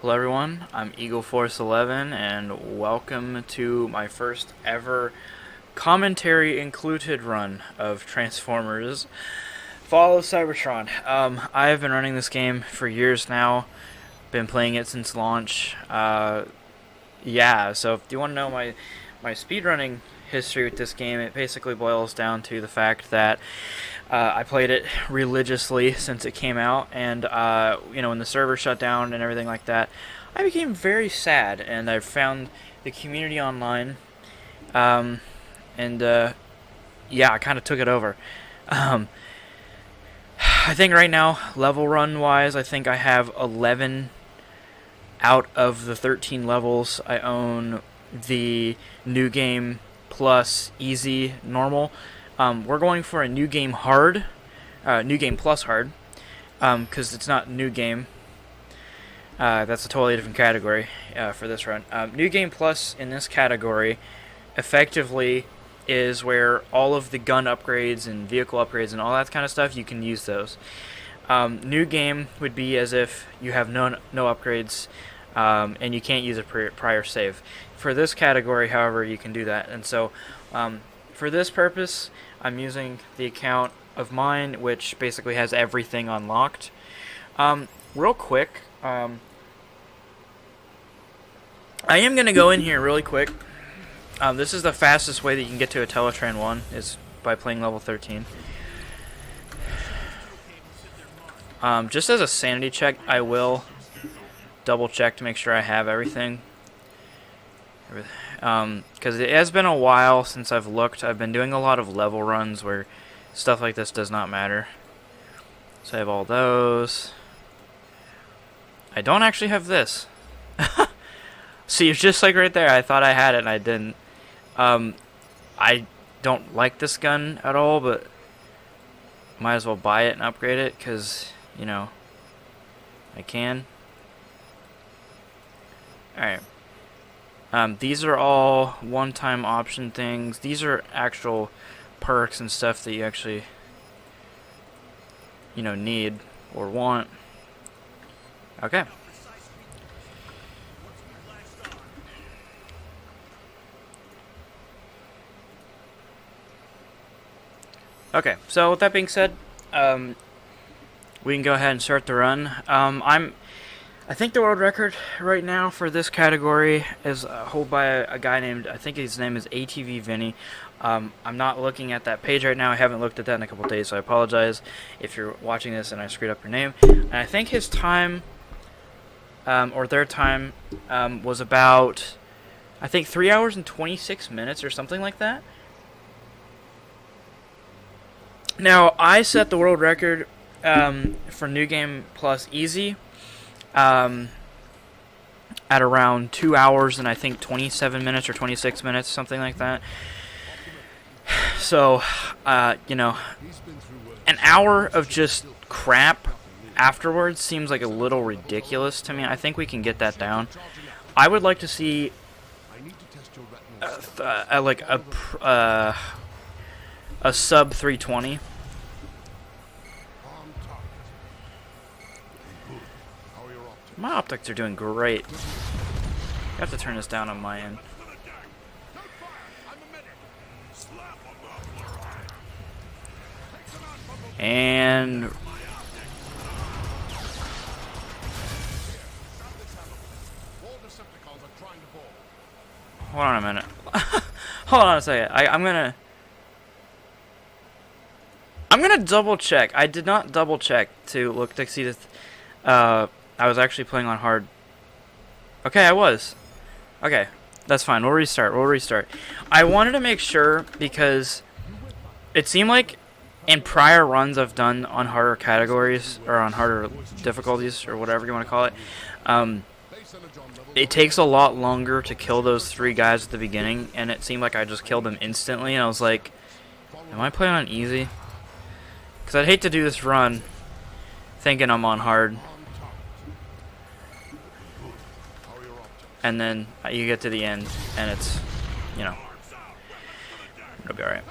Hello everyone, I'm Eagle Force 11 and welcome to my first ever commentary included run of Transformers Fall of Cybertron. I have been running this game for years now, been playing it since launch. So if you want to know my speedrunning history with this game, it basically boils down to the fact that I played it religiously since it came out, and when the server shut down and everything like that, I became very sad, and I found the community online, um, and I kind of took it over. Um, I think right now, level run wise, I think I have 11 out of the 13 levels. I own the new game plus easy normal. We're going for a new game hard, new game plus hard, because it's not new game. That's a totally different category for this run. New game plus in this category effectively is where all of the gun upgrades and vehicle upgrades and all that kind of stuff, you can use those. New game would be as if you have no upgrades, and you can't use a prior save. For this category, however, you can do that. And so for this purpose, I'm using the account of mine, which basically has everything unlocked. Real quick, I am going to go in here really quick. This is the fastest way that you can get to a Teletran 1, is by playing level 13. Just as a sanity check, I will double check to make sure I have everything. Because it has been a while since I've looked. I've been doing a lot of level runs where stuff like this does not matter. So I have all those. I don't actually have this. See, it's just like right there. I thought I had it and I didn't. I don't like this gun at all, but might as well buy it and upgrade it because, I can. Alright. These are all one-time option things. These are actual perks and stuff that you actually, need or want. Okay. Okay, so with that being said, we can go ahead and start the run. I think the world record right now for this category is held by a guy named, I think his name is ATV Vinny. I'm not looking at that page right now. I haven't looked at that in a couple days, so I apologize if you're watching this and I screwed up your name. And I think his time, or their time, was about, I think 3 hours and 26 minutes or something like that. Now, I set the world record for New Game Plus Easy at around 2 hours and I think 27 minutes or 26 minutes, something like that. So, an hour of just crap afterwards seems like a little ridiculous to me. I think we can get that down. I would like to see a sub 320. My optics are doing great. I have to turn this down on my end. And hold on a minute. Hold on a second. I'm gonna double check. I did not double check to look to see this. I was actually playing on hard. Okay, I was. Okay, that's fine. We'll restart. I wanted to make sure because it seemed like in prior runs I've done on harder categories or on harder difficulties or whatever you want to call it, it takes a lot longer to kill those 3 guys at the beginning, and it seemed like I just killed them instantly, and I was like, am I playing on easy? Because I'd hate to do this run thinking I'm on hard. And then you get to the end, and it's, it'll be alright.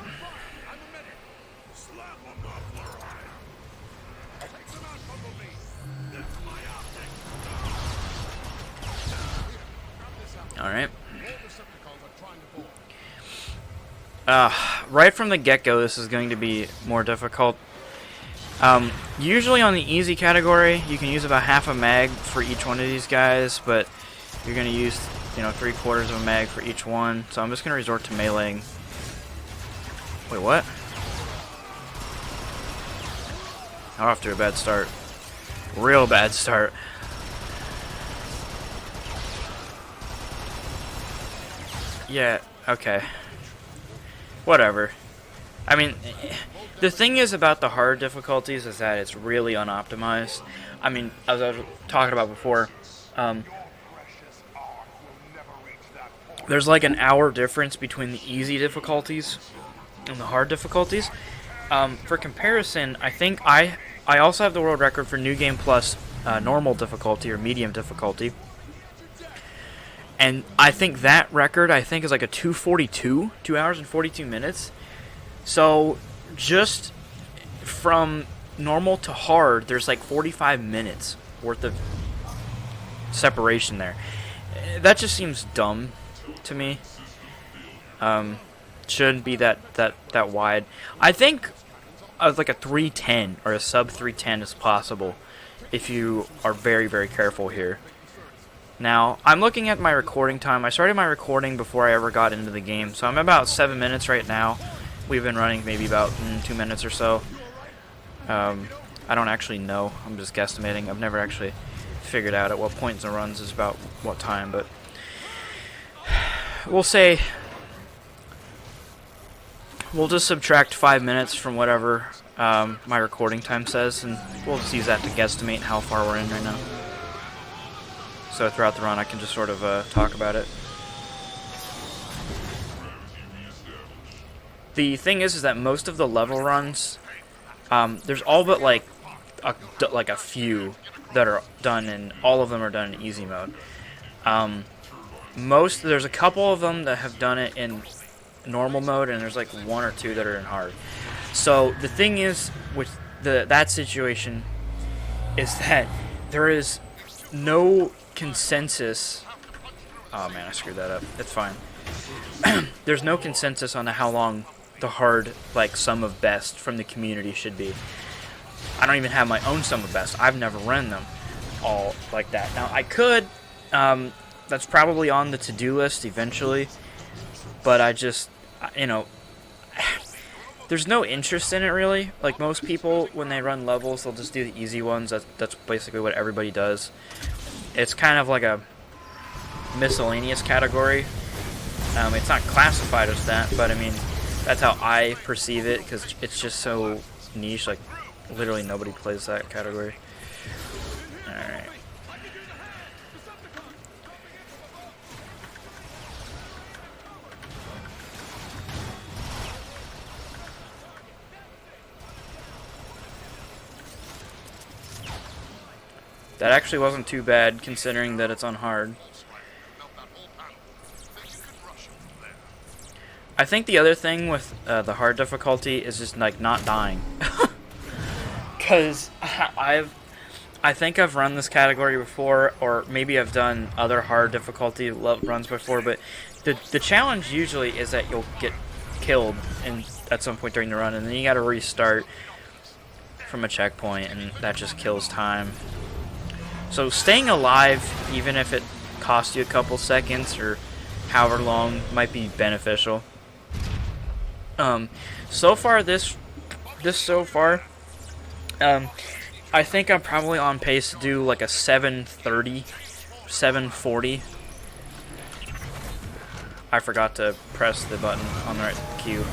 Alright. Right from the get-go, this is going to be more difficult. Usually on the easy category, you can use about half a mag for each one of these guys, but you're going to use, you know, 3/4 of a mag for each one. So I'm just going to resort to meleeing. Wait, what? I'm off to a bad start. Real bad start. Yeah, okay. Whatever. I mean, the thing is about the hard difficulties is that it's really unoptimized. I mean, as I was talking about before, there's like an hour difference between the easy difficulties and the hard difficulties. For comparison, I think I also have the world record for New Game Plus normal difficulty or medium difficulty. And I think that record, is like a 2:42, 2 hours and 42 minutes. So, just from normal to hard, there's like 45 minutes worth of separation there. That just seems dumb to me. Shouldn't be that wide. I think like a 310 or a sub 310 is possible if you are very, very careful here. Now, I'm looking at my recording time. I started my recording before I ever got into the game, so I'm about 7 minutes right now. We've been running maybe about 2 minutes or so. I don't actually know. I'm just guesstimating. I've never actually figured out at what point the runs is about what time, but we'll say we'll just subtract 5 minutes from whatever my recording time says, and we'll just use that to guesstimate how far we're in right now. So throughout the run, I can just sort of talk about it. The thing is that most of the level runs, there's all but like a few that are done, and all of them are done in easy mode. There's a couple of them that have done it in normal mode, and there's like 1 or 2 that are in hard. So the thing is with that situation is that there is no consensus. Oh man, I screwed that up. It's fine. There's no consensus on how long the hard sum of best from the community should be. I don't even have my own sum of best. I've never run them all like that. Now I could. That's probably on the to-do list eventually, but I just, there's no interest in it really. Like most people, when they run levels, they'll just do the easy ones. That's basically what everybody does. It's kind of like a miscellaneous category. It's not classified as that, but I mean, that's how I perceive it, because it's just so niche. Like, literally nobody plays that category. Alright. That actually wasn't too bad, considering that it's on hard. I think the other thing with the hard difficulty is just not dying, because I think I've run this category before, or maybe I've done other hard difficulty runs before. But the challenge usually is that you'll get killed at some point during the run, and then you got to restart from a checkpoint, and that just kills time. So staying alive, even if it costs you a couple seconds or however long, might be beneficial. So far, I think I'm probably on pace to do like a 7:30, 7:40. I forgot to press the button on the right queue.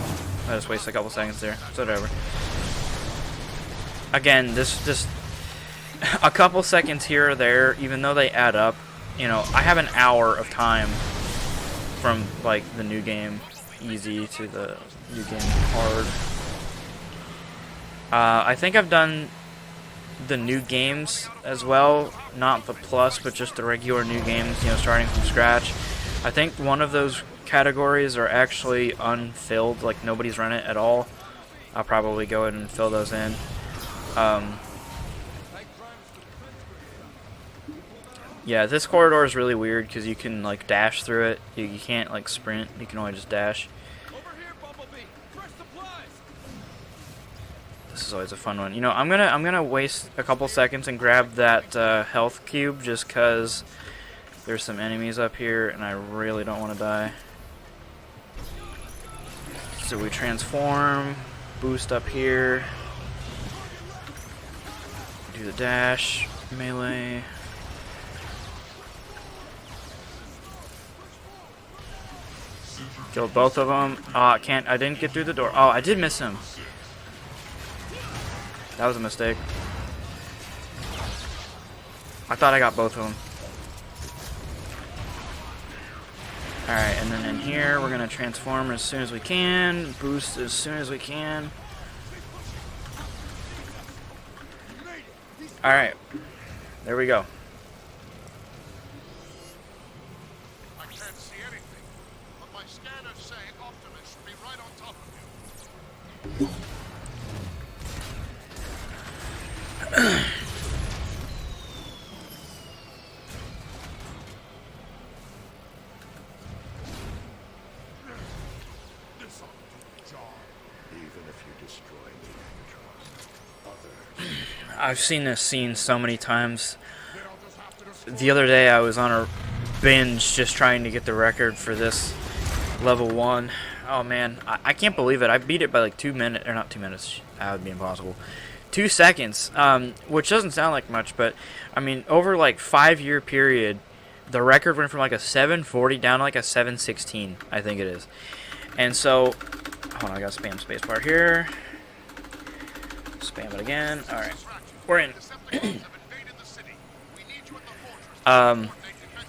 I just wasted a couple seconds there. So whatever. Again, this a couple seconds here or there, even though they add up, I have an hour of time from the new game easy to the new game hard. I think I've done the new games as well, not the plus, but just the regular new games, starting from scratch. I think one of those categories are actually unfilled, nobody's run it at all. I'll probably go ahead and fill those in. Yeah, this corridor is really weird because you can like dash through it. You can't like sprint. You can only just dash. This is always a fun one. You know, I'm gonna waste a couple seconds and grab that health cube just cause there's some enemies up here and I really don't want to die. So we transform, boost up here, do the dash, melee. Killed both of them. Oh, I didn't get through the door. Oh, I did miss him. That was a mistake. I thought I got both of them. Alright, and then in here, we're going to transform as soon as we can. Boost as soon as we can. Alright. There we go. I can't see anything, but my scanners say Optimus should be right on top of you. This ought to do the job, even if you destroy the Megatron. I've seen this scene so many times. The other day I was on a binge just trying to get the record for this level 1. Oh man, I can't believe it. I beat it by like 2 minutes, or not 2 minutes, that would be impossible. 2 seconds, which doesn't sound like much, but I mean, over like 5-year period, the record went from like a 740 down to like a 716, I think it is. And so, hold on, I gotta spam spacebar here. Spam it again. Alright, we're in.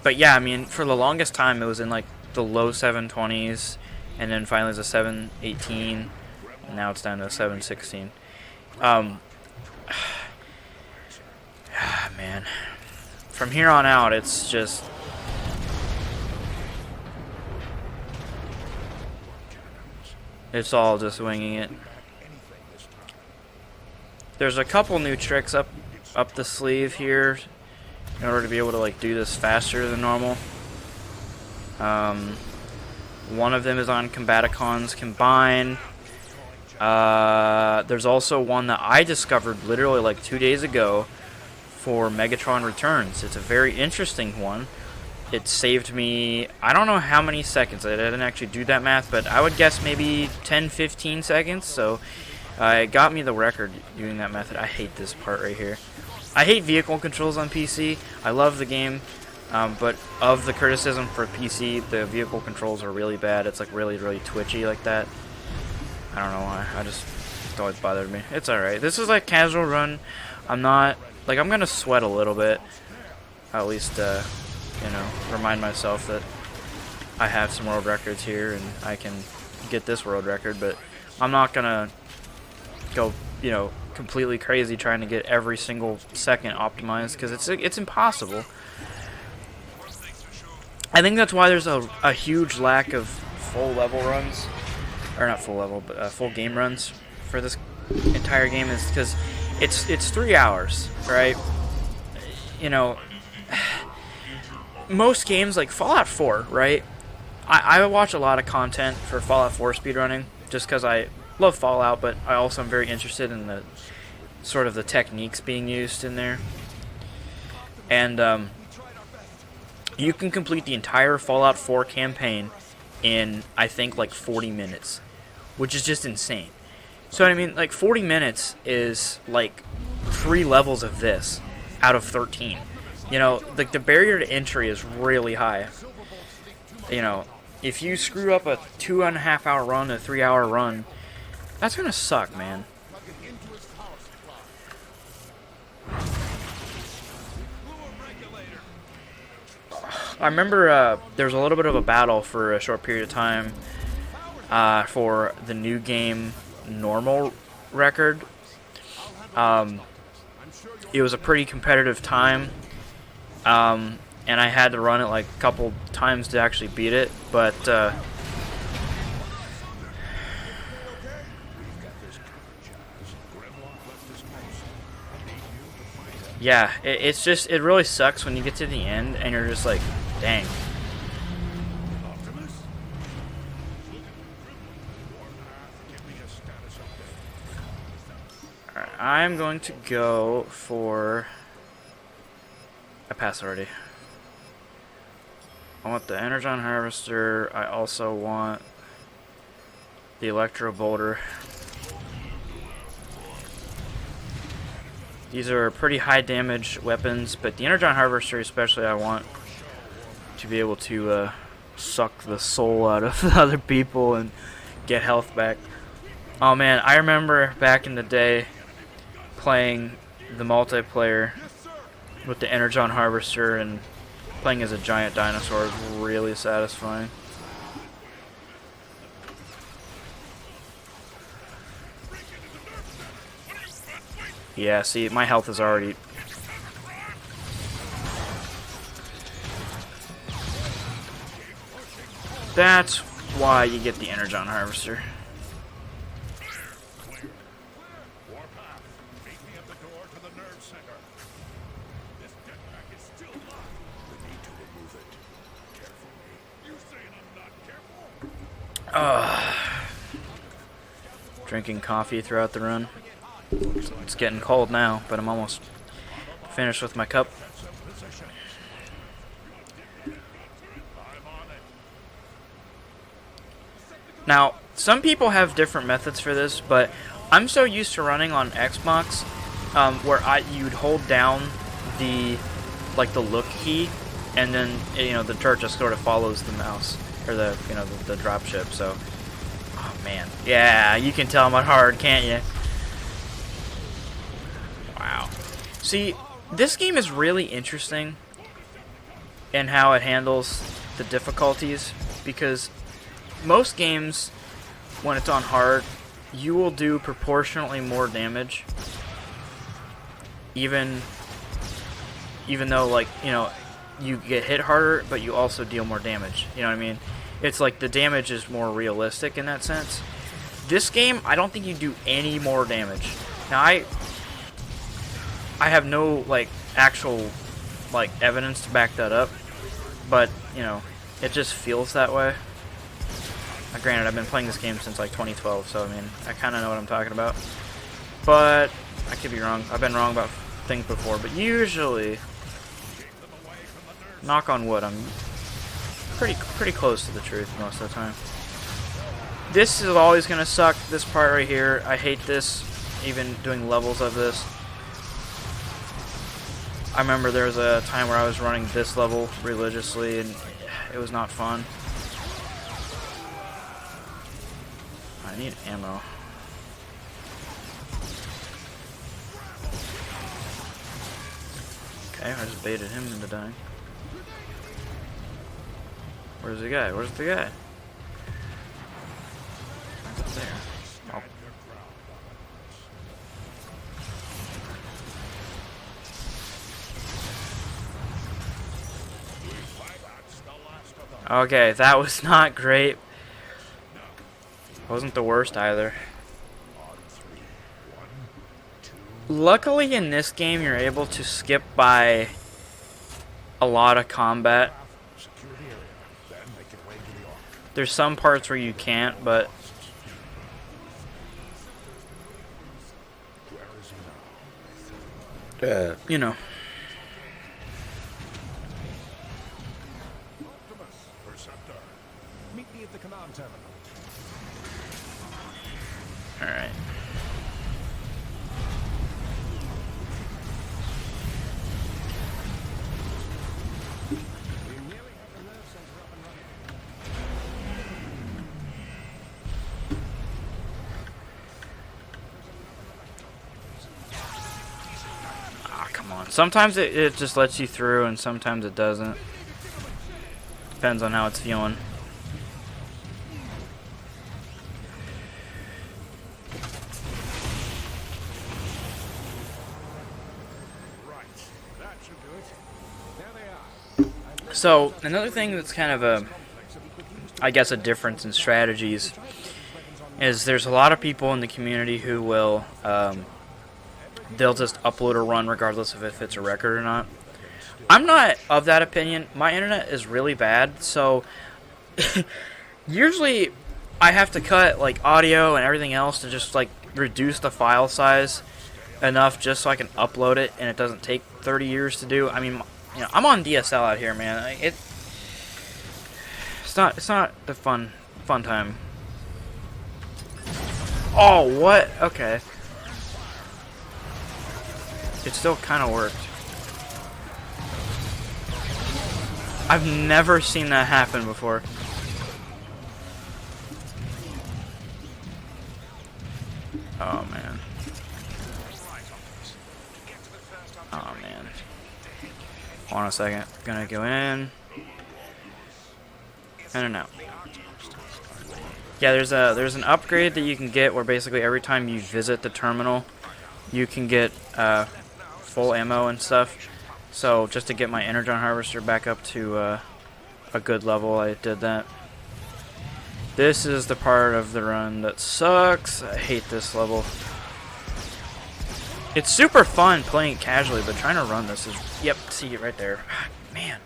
But yeah, I mean, for the longest time, it was in like the low 720s, and then finally it's a 718, and now it's down to a 716. Man, from here on out, it's just it's all just winging it. There's a couple new tricks up the sleeve here in order to be able to like do this faster than normal. One of them is on Combaticons Combine. There's also one that I discovered literally like 2 days ago for Megatron Returns. It's a very interesting one. It saved me, I don't know how many seconds. I didn't actually do that math, but I would guess maybe 10-15 seconds. So it got me the record doing that method. I hate this part right here. I hate vehicle controls on PC. I love the game, but of the criticism for PC, the vehicle controls are really bad. It's like really, really twitchy like that. I don't know why. It's always bothered me. It's alright. This is like casual run. I'm not, like, I'm gonna sweat a little bit. At least, you know, remind myself that I have some world records here and I can get this world record, but I'm not gonna go, you know, completely crazy trying to get every single second optimized, because it's impossible. I think that's why there's a huge lack of full level runs, or not full level, but full game runs for this entire game, is because it's 3 hours, right? You know, most games like Fallout 4, right? I watch a lot of content for Fallout 4 speedrunning just because I love Fallout, but I also am very interested in the sort of the techniques being used in there. And you can complete the entire Fallout 4 campaign in, I think, like 40 minutes, which is just insane. So I mean, like 40 minutes is like 3 levels of this out of 13. You know, like the barrier to entry is really high. You know, if you screw up a 2.5 hour run, a 3 hour run, that's gonna suck, man. I remember there was a little bit of a battle for a short period of time for the new game normal record. It was a pretty competitive time, and I had to run it like a couple times to actually beat it, but Yeah, it's just, it really sucks when you get to the end and you're just like, dang. Optimus? Warpath, give me a status update. Alright, I'm going to go for... I passed already. I want the Energon Harvester. I also want the Electro Bolter. These are pretty high damage weapons, but the Energon Harvester especially I want to be able to suck the soul out of the other people and get health back. Oh man, I remember back in the day playing the multiplayer with the Energon Harvester and playing as a giant dinosaur is really satisfying. Yeah, see, my health is already... That's why you get the Energon Harvester. Warpath, meet me at the door to the nerve center. This jetpack is still locked. We need to remove it. Carefully. You saying I'm not careful? Drinking coffee throughout the run. It's getting cold now, but I'm almost finished with my cup. Now, some people have different methods for this, but I'm so used to running on Xbox, where you'd hold down the look key, and then the turret just sort of follows the mouse or the drop ship. So, oh man, yeah, you can tell I'm on hard, can't you? Wow. See, this game is really interesting in how it handles the difficulties, because most games, when it's on hard, you will do proportionately more damage, even though you get hit harder, but you also deal more damage. You know what I mean? It's like the damage is more realistic in that sense. This game, I don't think you do any more damage. Now I have no actual evidence to back that up, but it just feels that way. Granted, I've been playing this game since 2012, so I mean, I kind of know what I'm talking about. But I could be wrong. I've been wrong about things before, but usually, knock on wood, I'm pretty close to the truth most of the time. This is always gonna suck. This part right here, I hate this. Even doing levels of this. I remember there was a time where I was running this level religiously, and it was not fun. I need ammo. Okay, I just baited him into dying. Where's the guy? Where's the guy? Right there. Oh. Okay, that was not great. Wasn't the worst either. Luckily in this game you're able to skip by a lot of combat. There's some parts where you can't, but you know. Meet me at the command terminal. Alright. Ah, come on. Sometimes it just lets you through and sometimes it doesn't. Depends on how it's feeling. So, another thing that's kind of I guess a difference in strategies is there's a lot of people in the community who will they'll just upload a run regardless of if it's a record or not. I'm not of that opinion. My internet is really bad, so usually I have to cut like audio and everything else to just like reduce the file size enough just so I can upload it and it doesn't take 30 years to do. I mean, you know, I'm on DSL out here, man. It's not the fun time. Oh, what? Okay. It still kind of worked. I've never seen that happen before. Oh, man. Oh, man. Hold on a second. Gonna go in. And out. Yeah, there's an upgrade that you can get where basically every time you visit the terminal, you can get full ammo and stuff. So just to get my energon harvester back up to a good level, I did that. This is the part of the run that sucks. I hate this level. It's super fun playing it casually, but trying to run this is... Yep, see it right there. Man.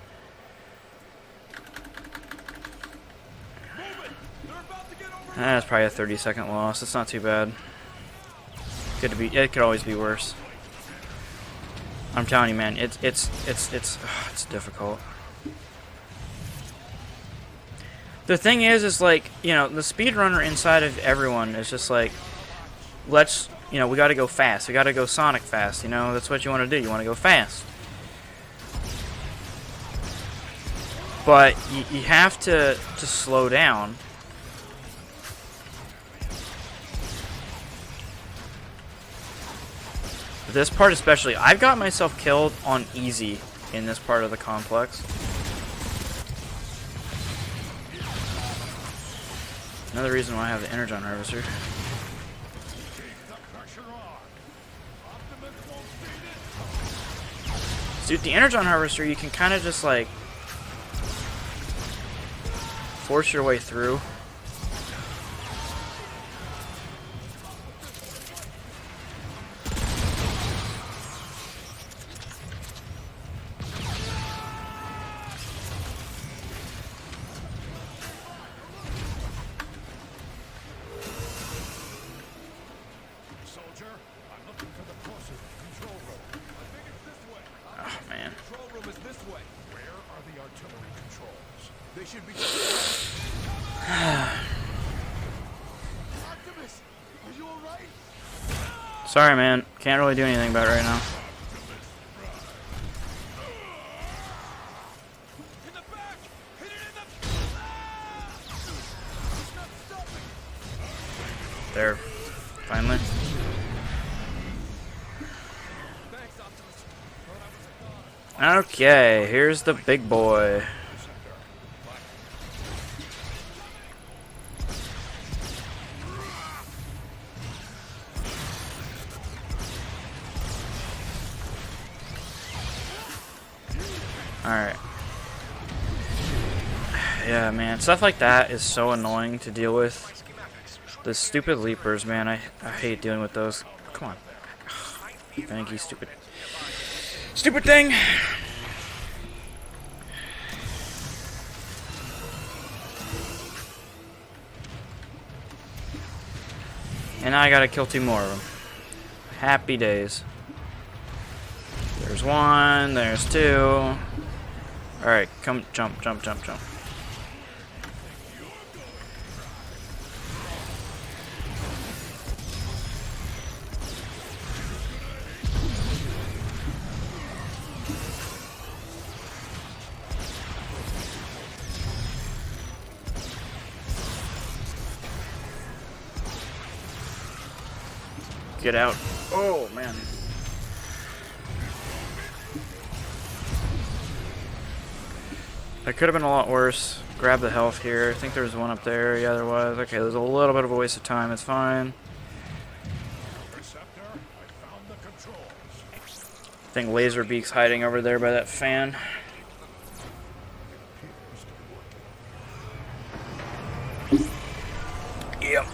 That's probably a 30-second loss. It's not too bad. Good to be. It could always be worse. I'm telling you, man. It's difficult. The thing is like, you know, the speedrunner inside of everyone is just like, let's, you know, we got to go fast. We got to go Sonic fast. You know, that's what you want to do. You want to go fast. But you have to slow down. This part especially, I've got myself killed on easy in this part of the complex. Another reason why I have the energon harvester. So with the energon harvester, you can kind of just like force your way through. Sorry, man. Can't really do anything about it right now. There. Finally. Okay, here's the big boy. Alright. Yeah, man. Stuff like that is so annoying to deal with. The stupid leapers, man. I hate dealing with those. Come on. Thank you, stupid. Stupid thing! And now I gotta kill 2 more of them. Happy days. There's 1, there's 2. Alright, come, jump, jump, jump, jump. Get out. Oh, man. That could have been a lot worse. Grab the health here. I think there was one up there. Yeah, there was. Okay, there's a little bit of a waste of time. It's fine. I think Laserbeak's hiding over there by that fan. Yep.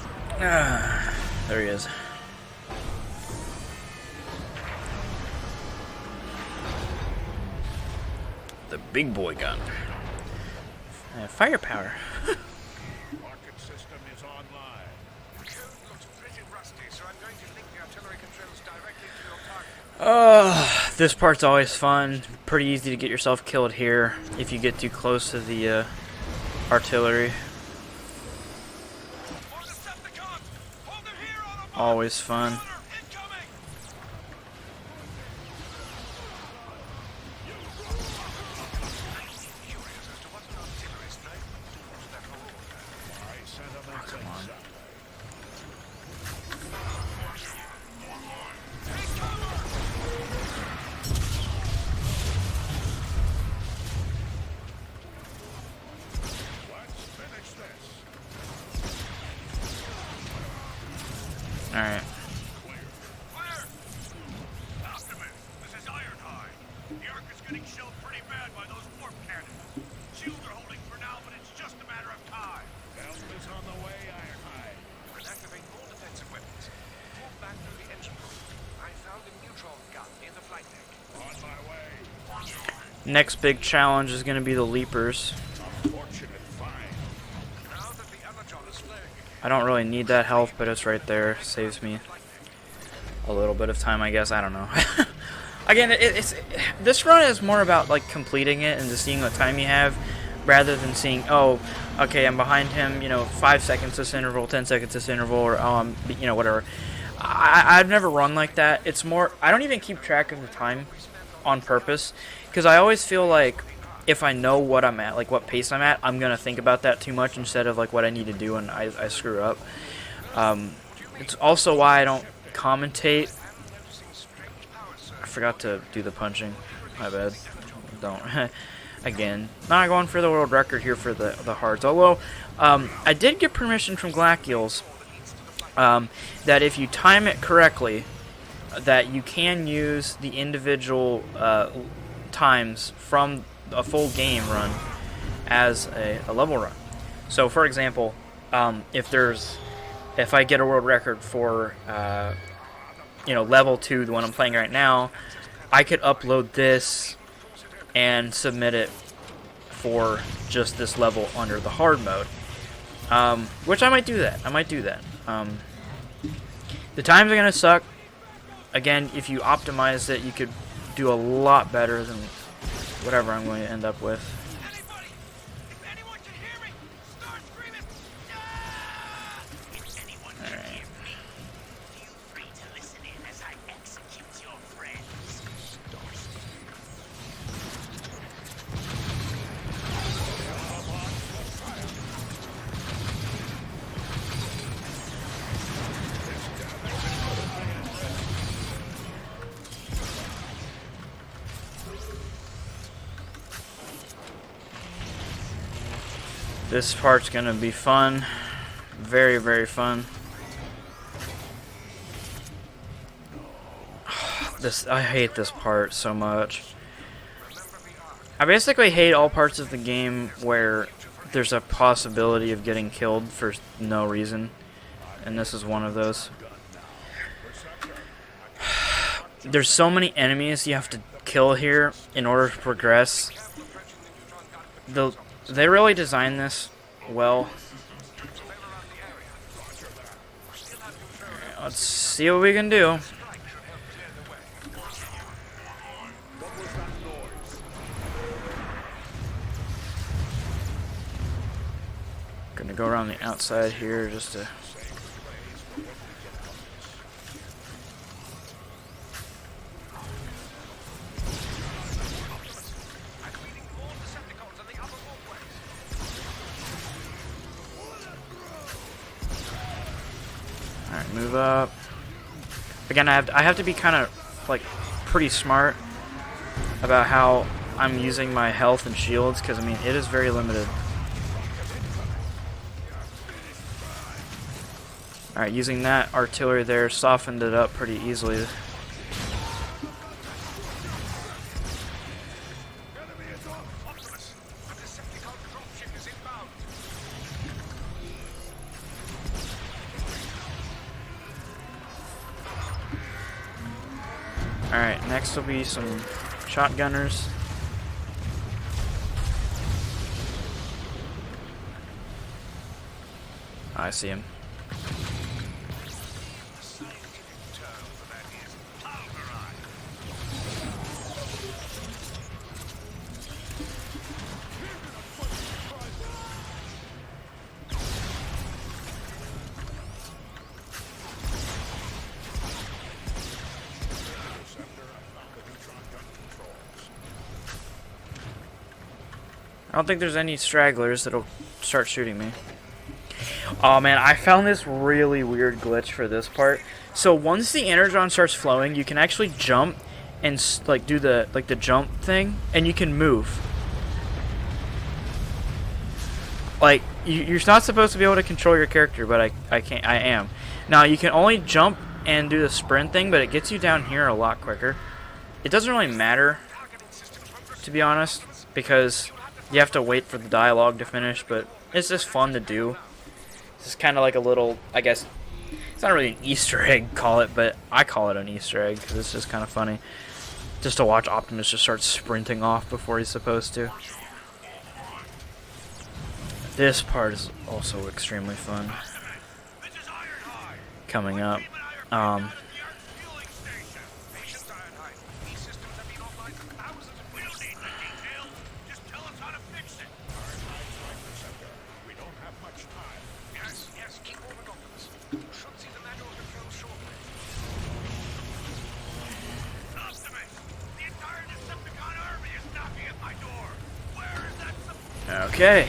There he is. big boy gun. Firepower. Rocket system is online. The code looks pretty rusty, so I'm going to link the artillery controls directly to your target. Oh, this part's always fun. Pretty easy to get yourself killed here if you get too close to the artillery. More Decepticons! Hold them here, Autobots! Always fun. Incoming! Curious as to what an artillerist like was that whole order. My sentiments Come on. inside. Let's finish this. Alright. Fire! Optimus, this is Ironhide. The Ark is getting shelled pretty bad by those warp cannons. Shields are holding for now, but it's just a matter of time. Help is on the way, Ironhide. We'll activate more defensive weapons. Move back through the engine room. I found a neutron gun near the flight deck. On my way. Next big challenge is going to be the leapers. Fortunate find. Now that the Energon is flaring again, I don't really need that health, but it's right there. Saves me a little bit of time, I guess. I don't know. Again, this run is more about like completing it and just seeing what time you have, rather than seeing, oh, okay, I'm behind him, 5 seconds this interval, 10 seconds this interval, or oh, I'm, whatever. I've never run like that. It's more, I don't even keep track of the time on purpose, because I always feel like if I know what I'm at, like what pace I'm at, I'm gonna think about that too much instead of like what I need to do when I screw up. It's also why I don't commentate. I forgot to do the punching. My bad. Don't. Again, not going for the world record here for the hearts. Although I did get permission from Glacials that if you time it correctly, that you can use the individual times from a full game run as a level run. So, for example, if I get a world record for level 2, the one I'm playing right now, I could upload this and submit it for just this level under the hard mode, which I might do that. The times are gonna suck. Again, if you optimize it, you could do a lot better than whatever I'm going to end up with. anybody! If anyone can hear me, start screaming! If anyone can hear me, feel free to listen in as I execute your friends. This part's gonna be fun. Very, very fun. I hate this part so much. I basically hate all parts of the game where there's a possibility of getting killed for no reason. And this is one of those. There's so many enemies you have to kill here in order to progress. They really designed this well. Let's see what we can do. Gonna go around the outside here just to... Alright, move up. Again, I have to be kind of, like, pretty smart about how I'm using my health and shields, because, I mean, it is very limited. Alright, using that artillery there softened it up pretty easily. Alright, next will be some shotgunners. I see him. The scientific term for that is pulverized. I don't think there's any stragglers that'll start shooting me. Oh man, I found this really weird glitch for this part. So once the energon starts flowing, you can actually jump and like do the jump thing, and you can move. Like you're not supposed to be able to control your character, but I can't. I am. Now you can only jump and do the sprint thing, but it gets you down here a lot quicker. It doesn't really matter, to be honest, because you have to wait for the dialogue to finish, but it's just fun to do. It's kind of like a little, I guess, it's not really an Easter egg, call it, but I call it an Easter egg because it's just kind of funny. Just to watch Optimus just start sprinting off before he's supposed to. This part is also extremely fun. Coming up. Okay.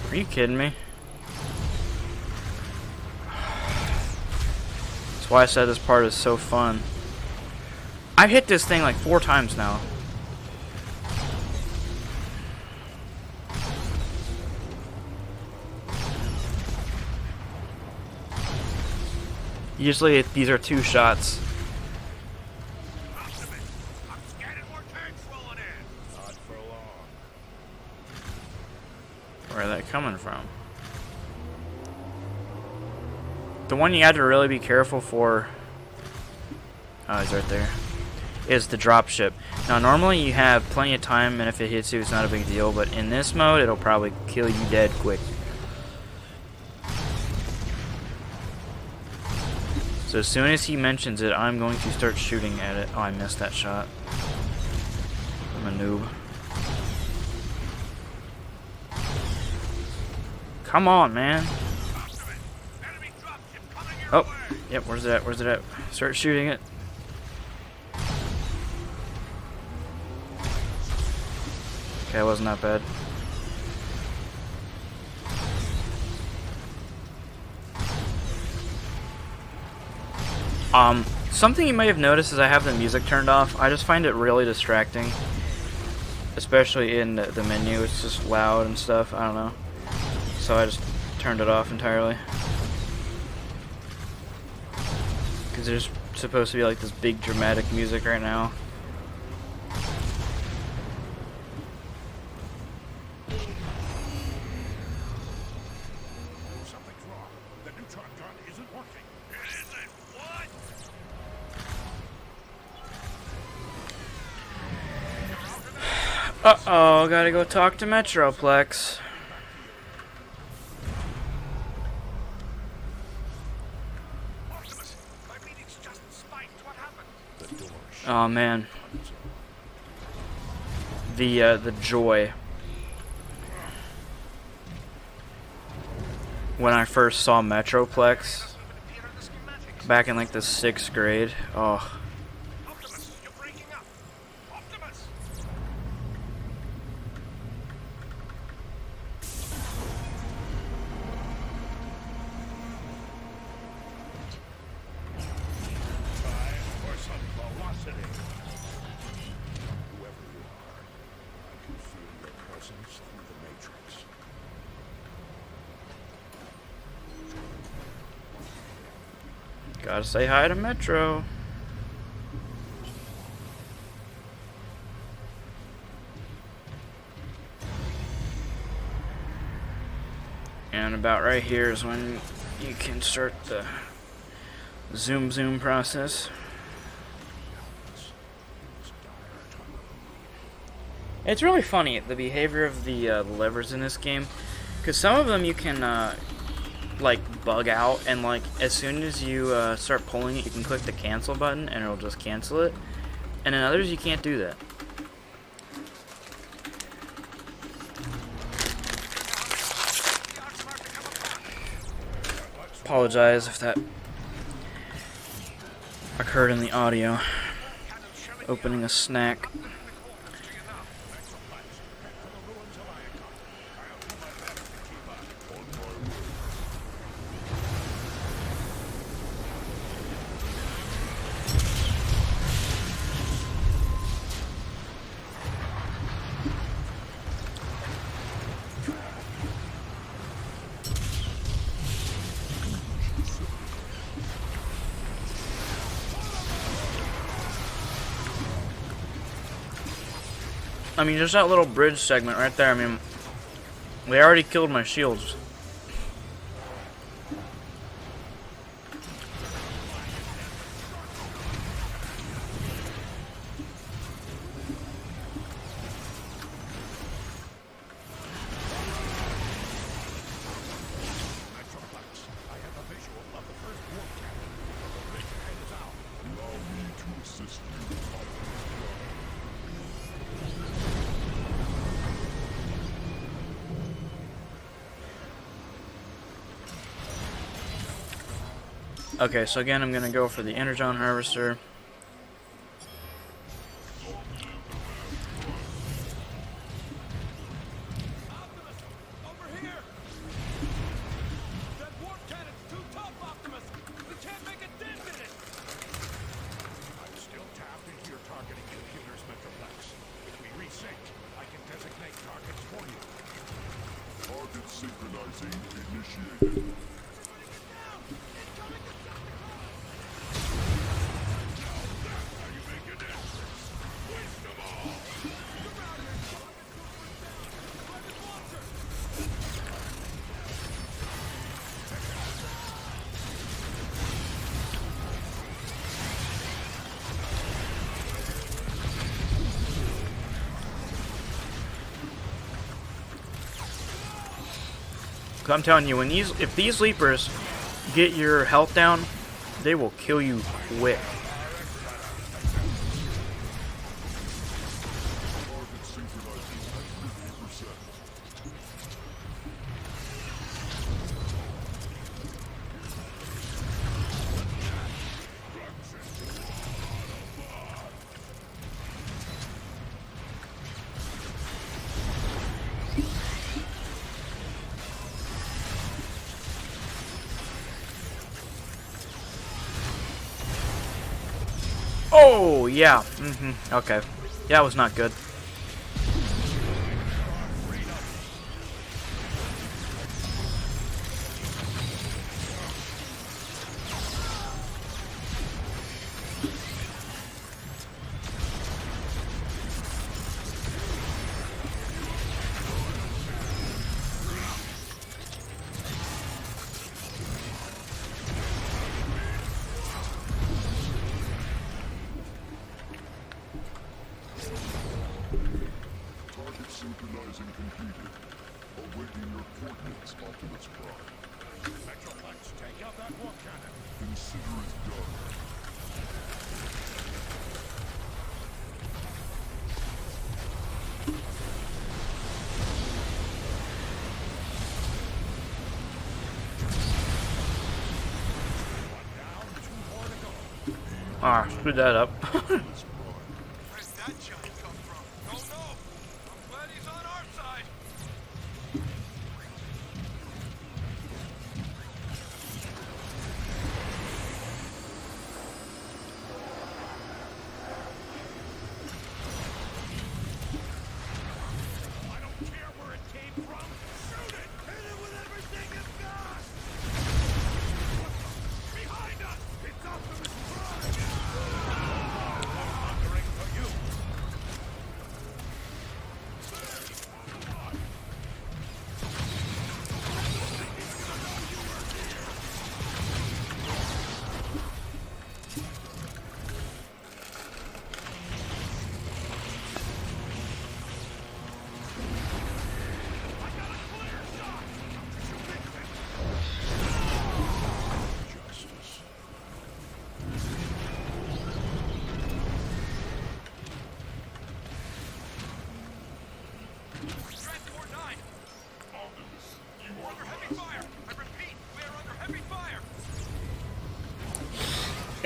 Are you kidding me? That's why I said this part is so fun. I've hit this thing like 4 times now. Usually these are 2 shots. Where are they coming from? The one you have to really be careful for, oh, he's right there, is the dropship. Now normally you have plenty of time, and if it hits you it's not a big deal, but in this mode it'll probably kill you dead quick. So as soon as he mentions it, I'm going to start shooting at it. Oh, I missed that shot. I'm a noob. Come on, man. Oh, yep, where's it at? Where's it at? Start shooting it. Okay, it wasn't that bad. Something you may have noticed is I have the music turned off. I just find it really distracting. Especially in the menu, it's just loud and stuff, I don't know. So I just turned it off entirely. Because there's supposed to be like this big dramatic music right now. Something's wrong. The neutron gun isn't working. It isn't what? Uh-oh, gotta go talk to Metroplex. Optimus, my readings just spiked. What happened? The door Oh man. The joy. When I first saw Metroplex back in like the 6th grade. Oh. Optimus, you're breaking up. Optimus! time for some velocity. Whoever you are, I can feel your presence through the matrix. Gotta say hi to Metro. And about right here is when you can start the zoom process. It's really funny, the behavior of the levers in this game, because some of them you can like bug out, and like as soon as you start pulling it, you can click the cancel button and it'll just cancel it, and in others you can't do that. Apologize if that occurred in the audio. Opening a snack. I mean, just that little bridge segment right there, I mean, they already killed my shields. Okay, so again, I'm gonna go for the Energon Harvester. Over here! That warp cannon's too tough, Optimus! We can't make a dent in it! I'm still tapped into your targeting computer's Metroplex. If we resync, I can designate targets for you. Target synchronizing initiated. I'm telling you, if these leapers get your health down, they will kill you quick. Oh, yeah. Okay. That was not good. Synchronizing completed. Awaiting your coordinates, Optimus Prime. Metroplex, take out that warp cannon. Consider it done. Ah, screwed that up. Where's that giant come from? Don't know. I'm glad he's on our side. I don't care where it came from. Shoot it! Hit it with everything you've got! Behind us! It's Optimus Prime! Thundering for you!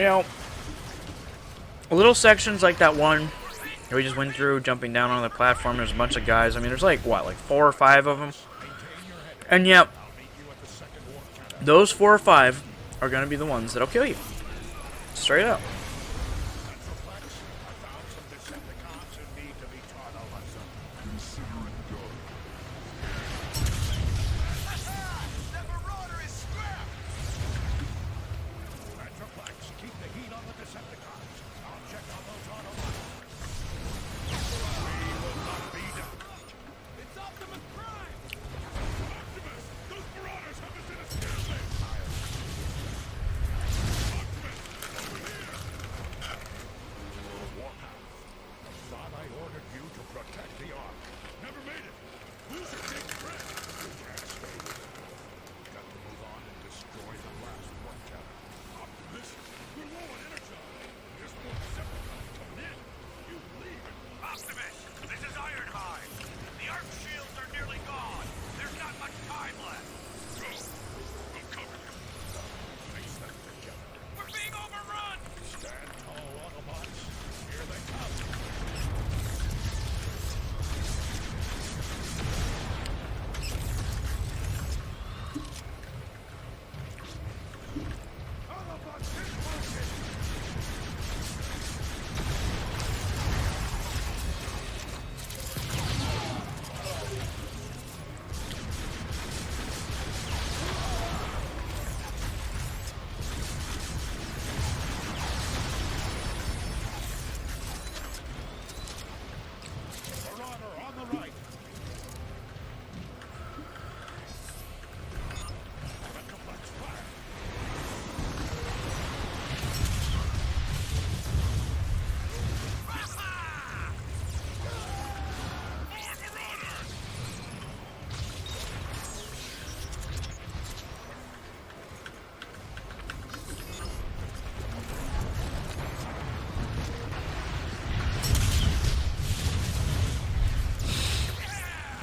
You know, little sections like that one that we just went through, jumping down on the platform. There's a bunch of guys. I mean, there's like, what, like 4 or 5 of them? And yep, those 4 or 5 are going to be the ones that'll kill you. Straight up.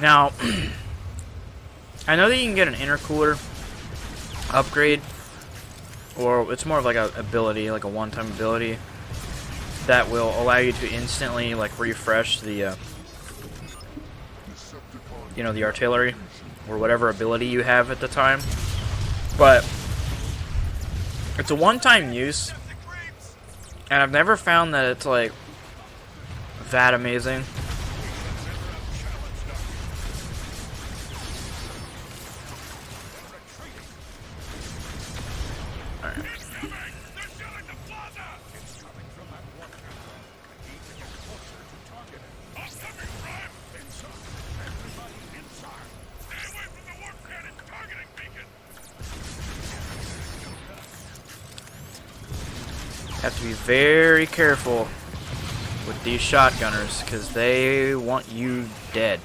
Now, I know that you can get an intercooler upgrade, or it's more of like a ability, like a one-time ability, that will allow you to instantly like refresh the, you know, the artillery, or whatever ability you have at the time. But it's a one-time use, and I've never found that it's like that amazing. Have to be very careful with these shotgunners, because they want you dead.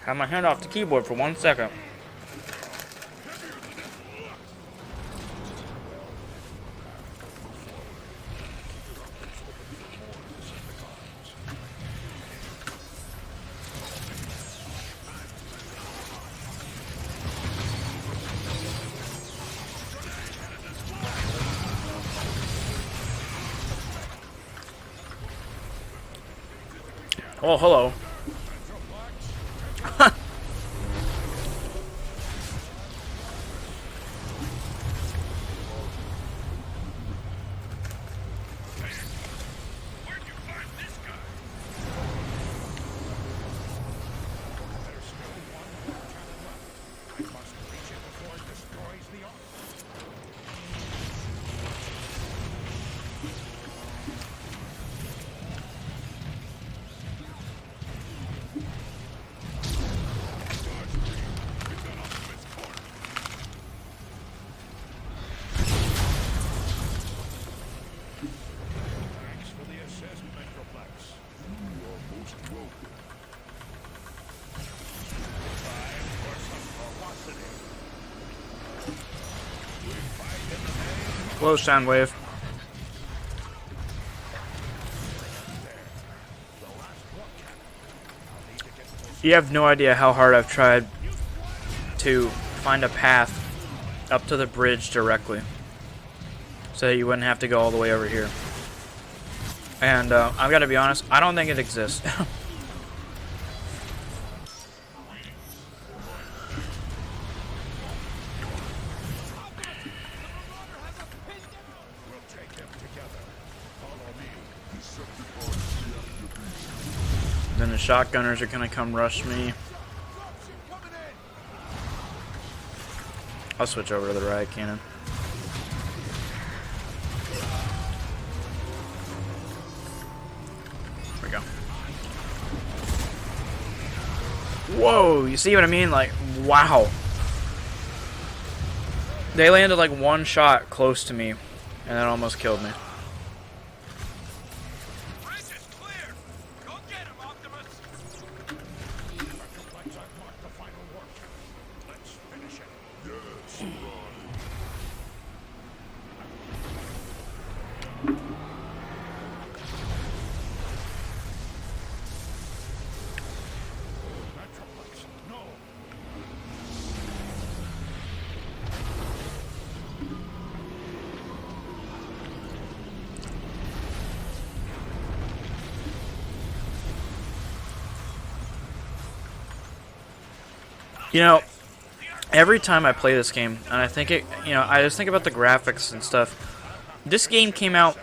Have my hand off the keyboard for 1 second. Oh, hello. Hello, Soundwave. You have no idea how hard I've tried to find a path up to the bridge directly, so that you wouldn't have to go all the way over here. And I've got to be honest, I don't think it exists. Then the shotgunners are gonna come rush me. I'll switch over to the riot cannon. There we go. Whoa, you see what I mean? Like, wow. They landed like one shot close to me, and that almost killed me. Bridge is clear. Go get him, Optimus. Let's unlock the final work. Let's finish it. Yes, Ron. Metroplex, no. You know, every time I play this game, and I think it, you know, I just think about the graphics and stuff. This game came out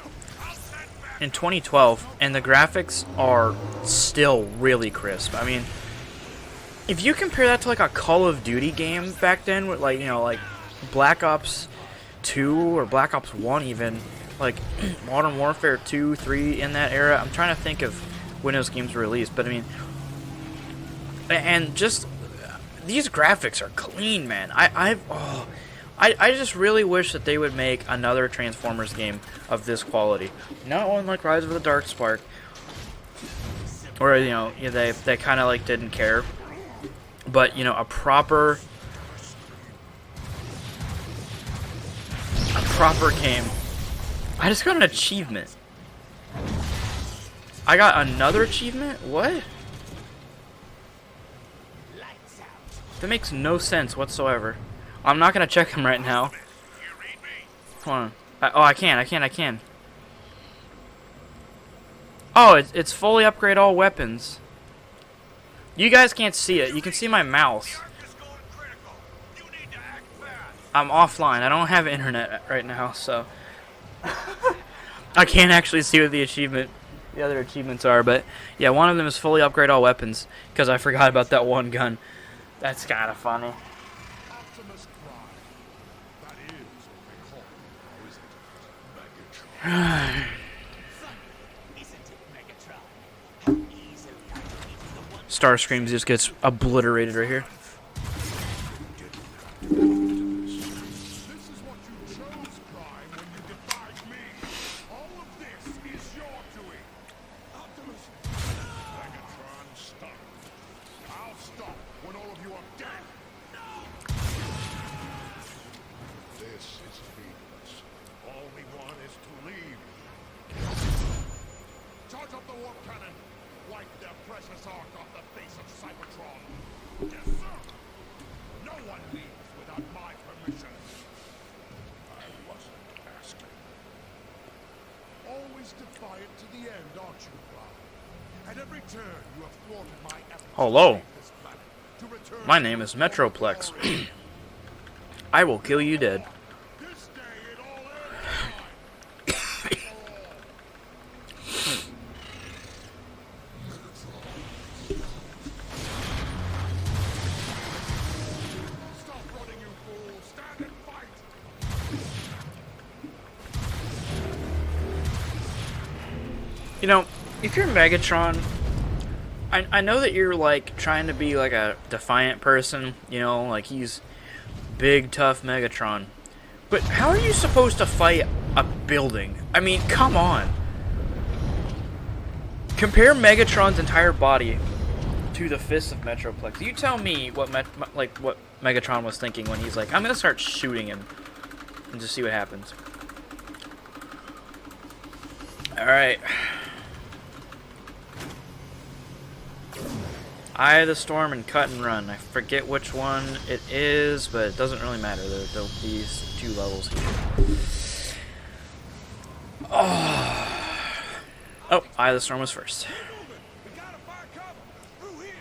in 2012, and the graphics are still really crisp. I mean, if you compare that to like a Call of Duty game back then, with like, you know, like Black Ops 2 or Black Ops 1 even, like Modern Warfare 2, 3 in that era. I'm trying to think of when those games were released, but I mean, and just these graphics are clean, man. I just really wish that they would make another Transformers game of this quality. Not one like Rise of the Dark Spark, or you know they kind of like didn't care, but you know a proper game. I just got an achievement. I got another achievement? What? That makes no sense whatsoever. I'm not gonna check him right now. You read me? Hold on. I can. Oh, it's fully upgrade all weapons. You guys can't see it. You can see my mouse. The Ark is going critical. You need to act fast. I'm offline. I don't have internet right now, so I can't actually see what the other achievements are. But yeah, one of them is fully upgrade all weapons because I forgot about that one gun. That's kind of funny. Optimus Prime. That is what they call him, now, isn't it? Megatron. Isn't it, Megatron? How easily I defeated the one Starscream just gets obliterated right here. This is what you chose, Prime, when you defied me. All of this is your doing. Optimus. Megatron, stop. I'll stop when all of you are dead. This is meaningless. All we want is to leave. Charge up the warp cannon. Wipe their precious ark off the face of Cybertron. Yes, sir. No one leaves without my permission. I wasn't asking. Always defiant to the end, aren't you, Prime? At every turn, you have thwarted my efforts Hello. to save this planet, to return My to name your is former Metroplex. glory. I will kill you dead. This day it all ends. For all. Stop running, you fool! Stand and fight! You know, if you're Megatron, I know that you're like trying to be like a defiant person, you know, like he's big tough Megatron. But how are you supposed to fight a building? I mean, come on. Compare Megatron's entire body to the fists of Metroplex. You tell me what what Megatron was thinking when he's like, I'm gonna start shooting him and just see what happens. All right. Eye of the Storm and Cut and Run. I forget which one it is, but it doesn't really matter. There'll be these 2 levels here. Oh, Eye of the Storm was first. We gotta find cover. Through here.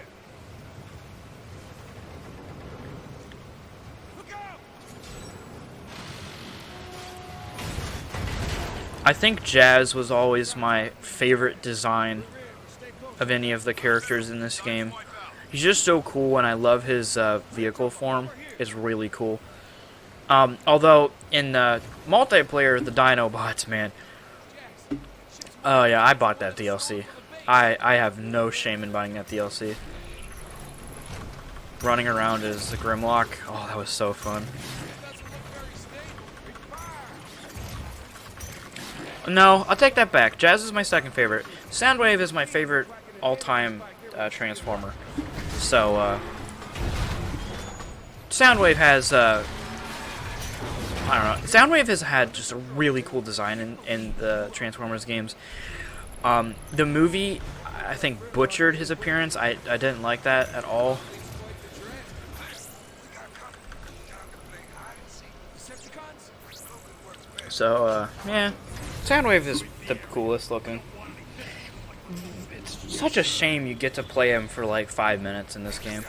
Look out! I think Jazz was always my favorite design of any of the characters in this game. He's just so cool, and I love his vehicle form. It's really cool. Although, in multiplayer, the Dinobots, man. Oh yeah, I bought that DLC. I have no shame in buying that DLC. Running around as the Grimlock. Oh, that was so fun. No, I'll take that back. Jazz is my second favorite. Soundwave is my favorite all-time Transformer. So, Soundwave has, I don't know. Soundwave has had just a really cool design in the Transformers games. The movie, I think, butchered his appearance. I didn't like that at all. So, yeah. Soundwave is the coolest looking. It's such a shame you get to play him for like 5 minutes in this game.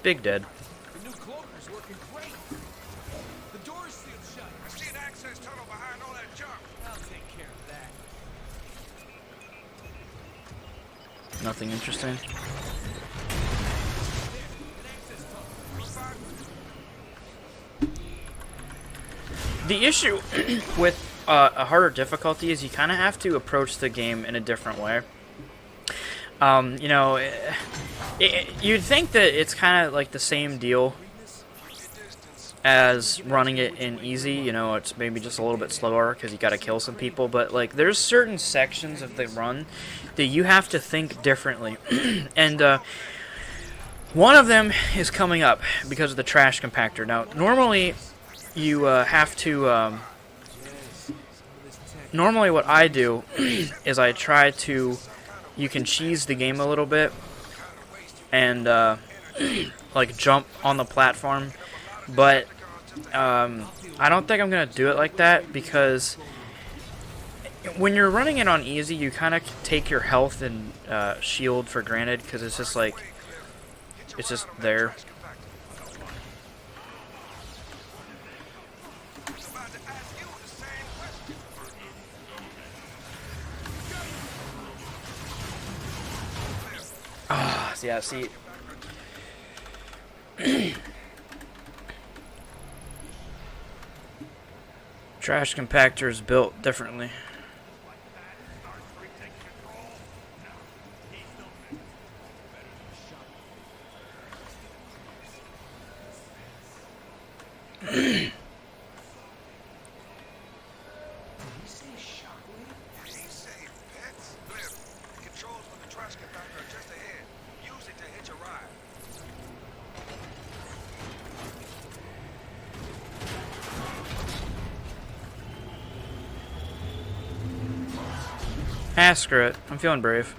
Big dead. The new cloaker's working great. The door's sealed shut. I see an access tunnel behind all that junk. I'll take care of that. Nothing interesting. The issue with a harder difficulty is you kind of have to approach the game in a different way. You know, you'd think that it's kind of like the same deal as running it in easy. You know, it's maybe just a little bit slower because you got to kill some people. But like, there's certain sections of the run that you have to think differently, and one of them is coming up because of the trash compactor. Now, normally you have to. Normally, what I do is I try to. You can cheese the game a little bit and like jump on the platform, but I don't think I'm gonna do it like that because when you're running it on easy, you kind of take your health and shield for granted because it's just like it's just there. Ah, yeah, see. Trash compactor is built differently. Ah, screw it. I'm feeling brave.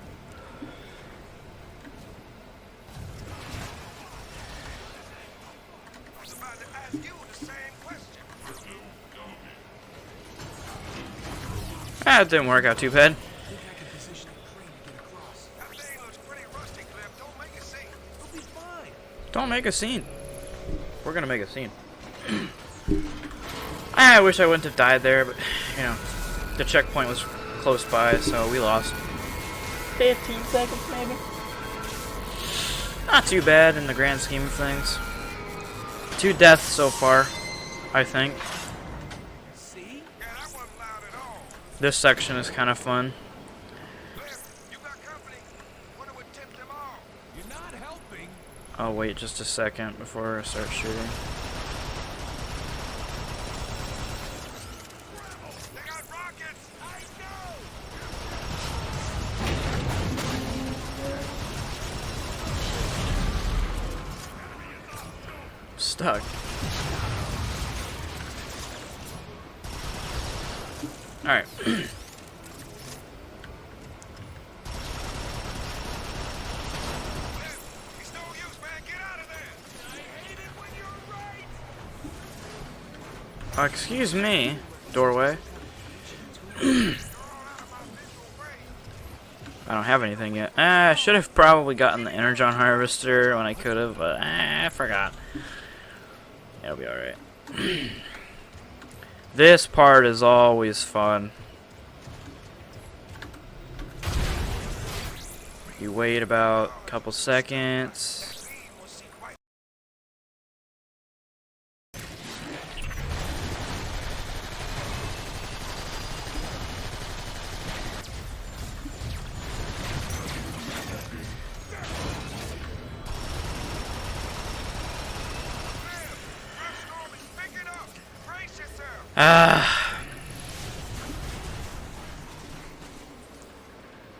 Ah, it didn't work out too bad. Don't make a scene. We're gonna make a scene. I wish I wouldn't have died there, but, you know, the checkpoint was close by, so we lost. 15 seconds, maybe? Not too bad in the grand scheme of things. 2 deaths so far, I think. This section is kind of fun. I'll wait just a second before I start shooting. Stuck. Alright. Excuse me, doorway. I don't have anything yet. I should have probably gotten the Energon Harvester when I could have, but I forgot. It'll be alright. This part is always fun. You wait about a couple seconds.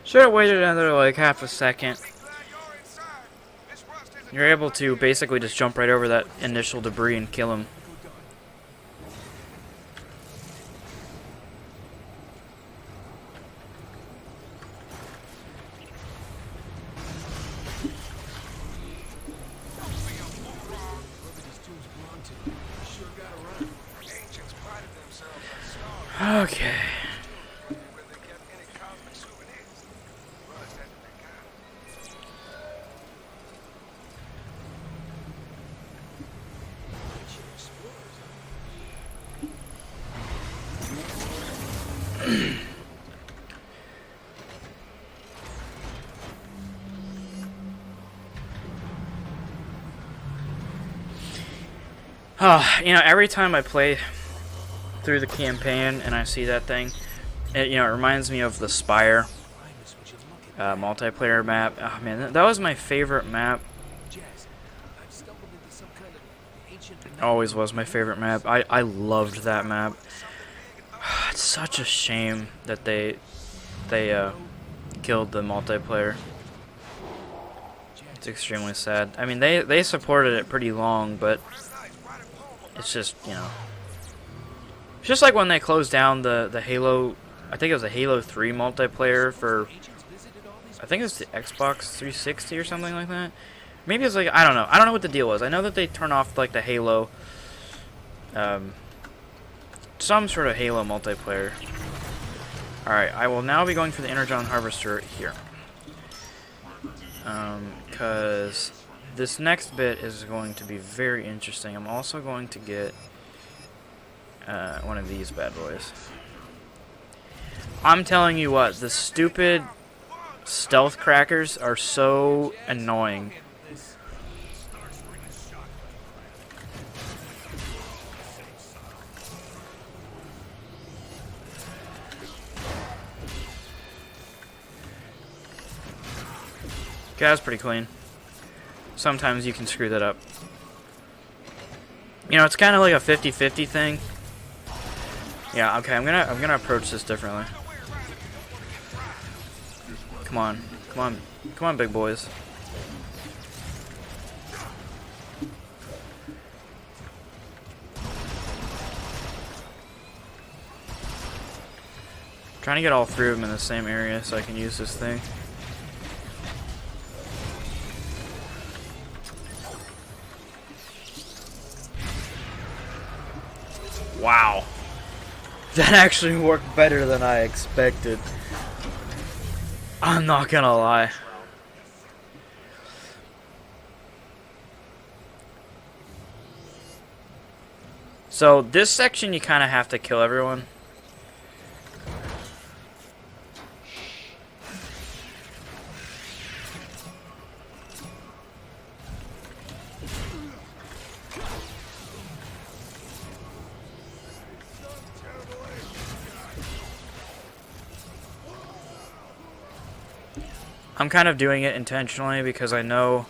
Should have waited another like half a second. You're able to basically just jump right over that initial debris and kill him. Okay. You know, every time I play through the campaign and I see that thing, it reminds me of the Spire multiplayer map. Oh man, that was my favorite map. Always was my favorite map. I loved that map. It's such a shame that they killed the multiplayer. It's extremely sad. I mean, they supported it pretty long, but it's just, it's just like when they closed down the Halo, I think it was the Halo 3 multiplayer for, I think it was the Xbox 360 or something like that. Maybe it's like, I don't know. I don't know what the deal was. I know that they turned off like the Halo, some sort of Halo multiplayer. Alright, I will now be going for the Energon Harvester here. Because this next bit is going to be very interesting. I'm also going to get one of these bad boys. I'm telling you what, the stupid stealth crackers are so annoying. Okay, that's pretty clean. Sometimes you can screw that up. It's kind of like a 50-50 thing. Yeah, okay, I'm gonna approach this differently. Come on, big boys. Trying to get all three of them in the same area so I can use this thing. Wow. That actually worked better than I expected. I'm not gonna lie. So this section you kind of have to kill everyone. I'm kind of doing it intentionally because I know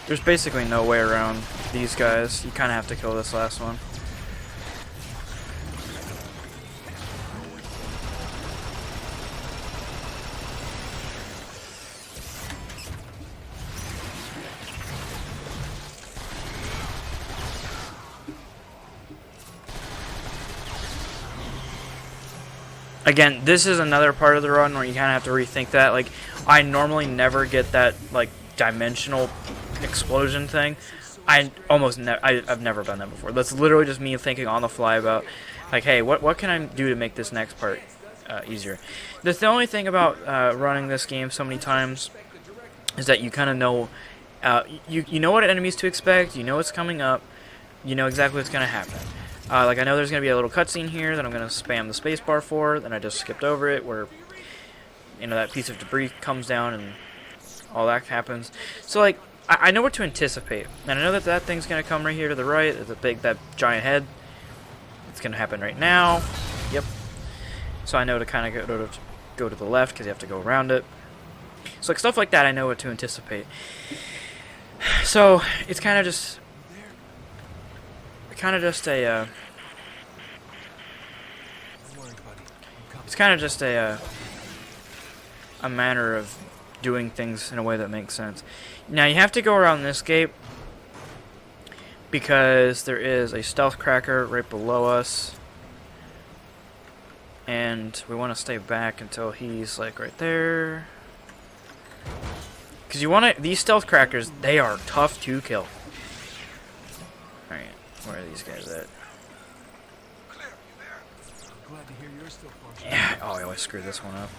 there's basically no way around these guys. You kind of have to kill this last one. Again, this is another part of the run where you kind of have to rethink that. Like, I normally never get that, like, dimensional explosion thing. I've never done that before. That's literally just me thinking on the fly about, like, hey, what can I do to make this next part easier? The only thing about running this game so many times is that you kind of know, you know what enemies to expect, you know what's coming up, you know exactly what's going to happen. Like, I know there's going to be a little cutscene here that I'm going to spam the spacebar for, then I just skipped over it, where, you know, that piece of debris comes down and all that happens. So, like, I know what to anticipate, and I know that that thing's going to come right here to the right, that giant head. It's going to happen right now. Yep. So I know to kind of go to the left, because you have to go around it. So, like, stuff like that, I know what to anticipate. So, it's kind of just a a matter of doing things in a way that makes sense. Now, you have to go around this gate because there is a stealth cracker right below us, and we want to stay back until he's like right there, because you want to. These stealth crackers, they are tough to kill. All right, where are these guys at? Yeah. Oh, I always screwed this one up.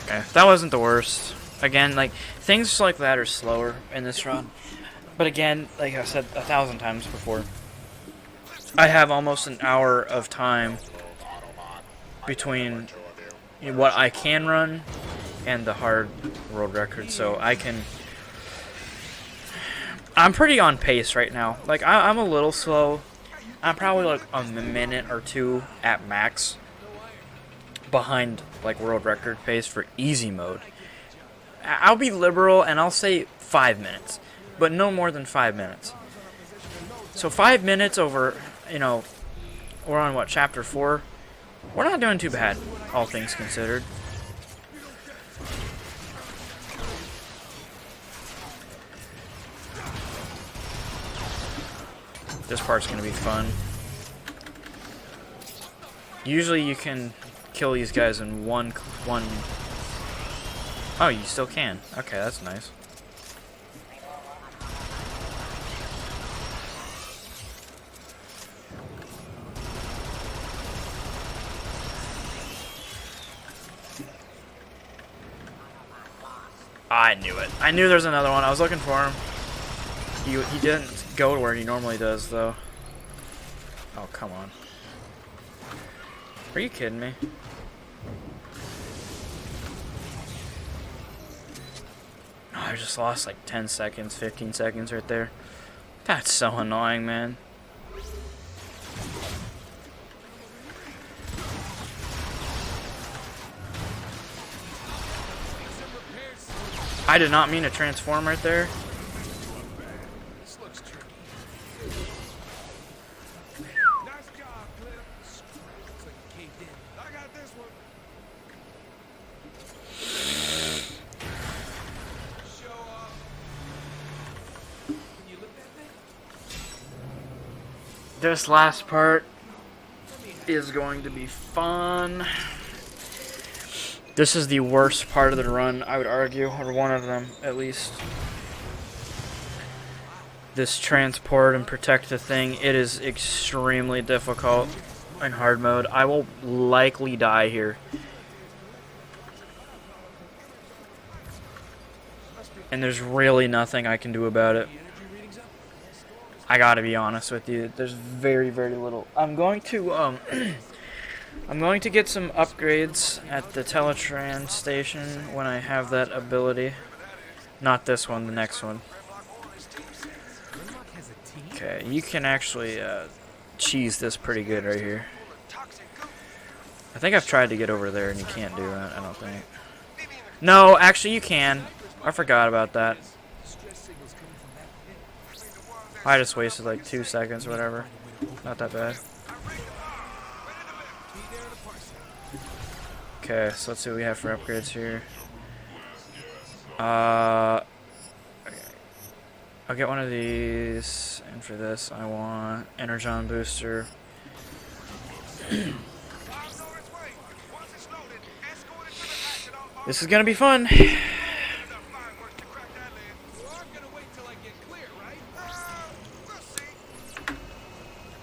Okay, that wasn't the worst. Again, like, things like that are slower in this run. But again, like I said 1,000 times before, I have almost an hour of time between what I can run and the hard world record, so I'm pretty on pace right now. Like, I'm a little slow. I'm probably like a minute or two at max behind, like, world record pace for easy mode. I'll be liberal and I'll say 5 minutes, but no more than 5 minutes. So 5 minutes over, you know, we're on what, chapter 4? We're not doing too bad, all things considered. This part's gonna be fun. Usually you can kill these guys in one. Oh, you still can. Okay, that's nice. I knew it. I knew there was another one. I was looking for him. He didn't go to where he normally does, though. Oh, come on. Are you kidding me? Oh, I just lost like 10 seconds, 15 seconds right there. That's so annoying, man. I did not mean to transform right there. This looks tricky. Nice job, Cliff. Looks like you caved in. I got this one. Show off. Can you lift that thing? This last part is going to be fun. This is the worst part of the run, I would argue, or one of them, at least. This transport and protect the thing, it is extremely difficult in hard mode. I will likely die here. And there's really nothing I can do about it. I gotta be honest with you, there's very, very little. I'm going to get some upgrades at the Teletran station when I have that ability. Not this one, the next one. Okay, you can actually cheese this pretty good right here. I think I've tried to get over there and you can't do that, I don't think. No, actually you can. I forgot about that. I just wasted like 2 seconds or whatever. Not that bad. Okay, so let's see what we have for upgrades here. Okay. I'll get one of these, and for this I want Energon Booster. This is gonna be fun.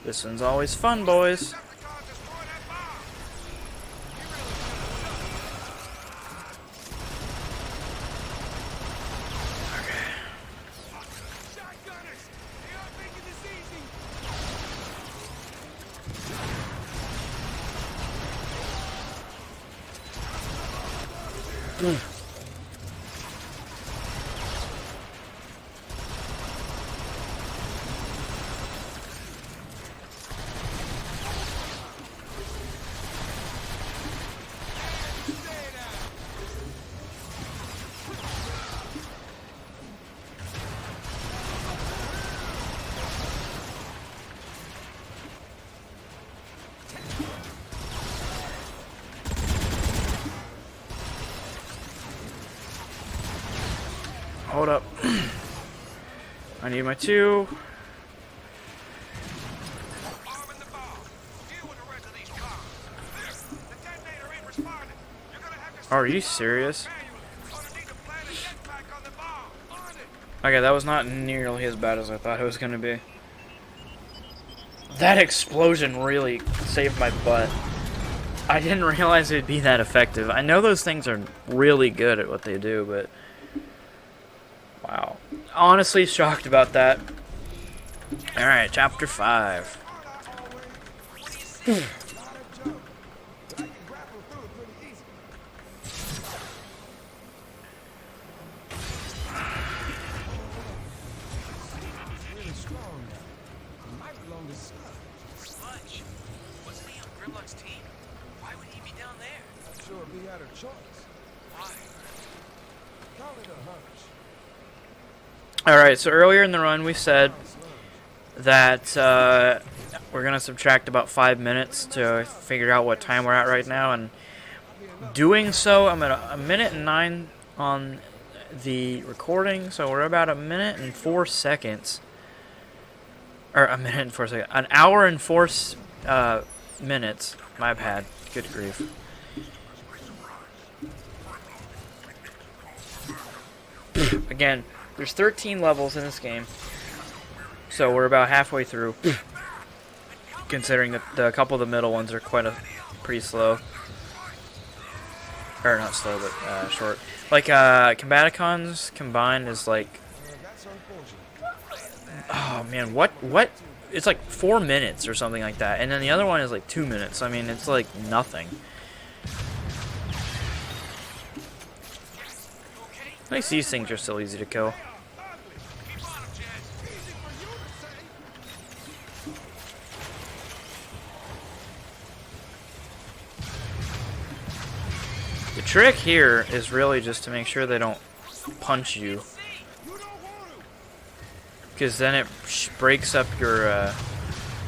This one's always fun, boys. Hold up. I need my 2. Are you serious? Okay, that was not nearly as bad as I thought it was gonna be. That explosion really saved my butt. I didn't realize it'd be that effective. I know those things are really good at what they do, but wow. Honestly shocked about that. Alright, chapter 5. Wasn't he on Grimlock's team? Why would he be down there? Not sure if he had a choice. Why? Call it a hunch. Alright, so earlier in the run we said that we're going to subtract about 5 minutes to figure out what time we're at right now, and doing so, I'm at a minute and 9 on the recording, so we're about a minute and 4 seconds. Or a minute and 4 seconds. An hour and 4 minutes. My bad. Good grief. Again, there's 13 levels in this game, so we're about halfway through. Considering that the couple of the middle ones are pretty slow. Or not slow, but short. Like Combaticons combined is like, oh man, what? It's like 4 minutes or something like that, and then the other one is like 2 minutes. I mean, it's like nothing. At least these things are still easy to kill. The trick here is really just to make sure they don't punch you, because then it breaks up your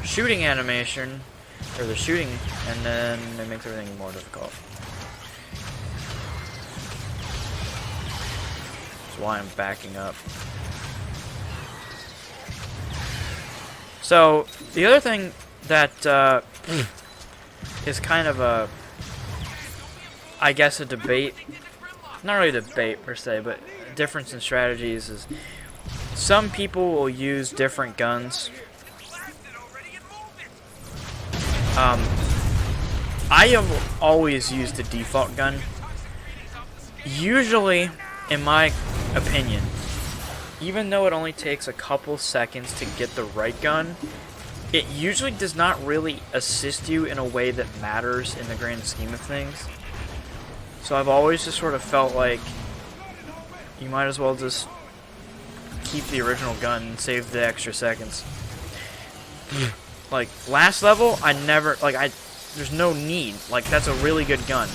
shooting animation, or the shooting, and then it makes everything more difficult. That's why I'm backing up. So, the other thing that is kind of a, I guess, a debate, not really a debate per se, but a difference in strategies is some people will use different guns. I have always used the default gun. Usually, in my opinion, even though it only takes a couple seconds to get the right gun, it usually does not really assist you in a way that matters in the grand scheme of things. So I've always just sort of felt like you might as well just keep the original gun and save the extra seconds. Like, last level, I never, like, there's no need. Like, that's a really good gun.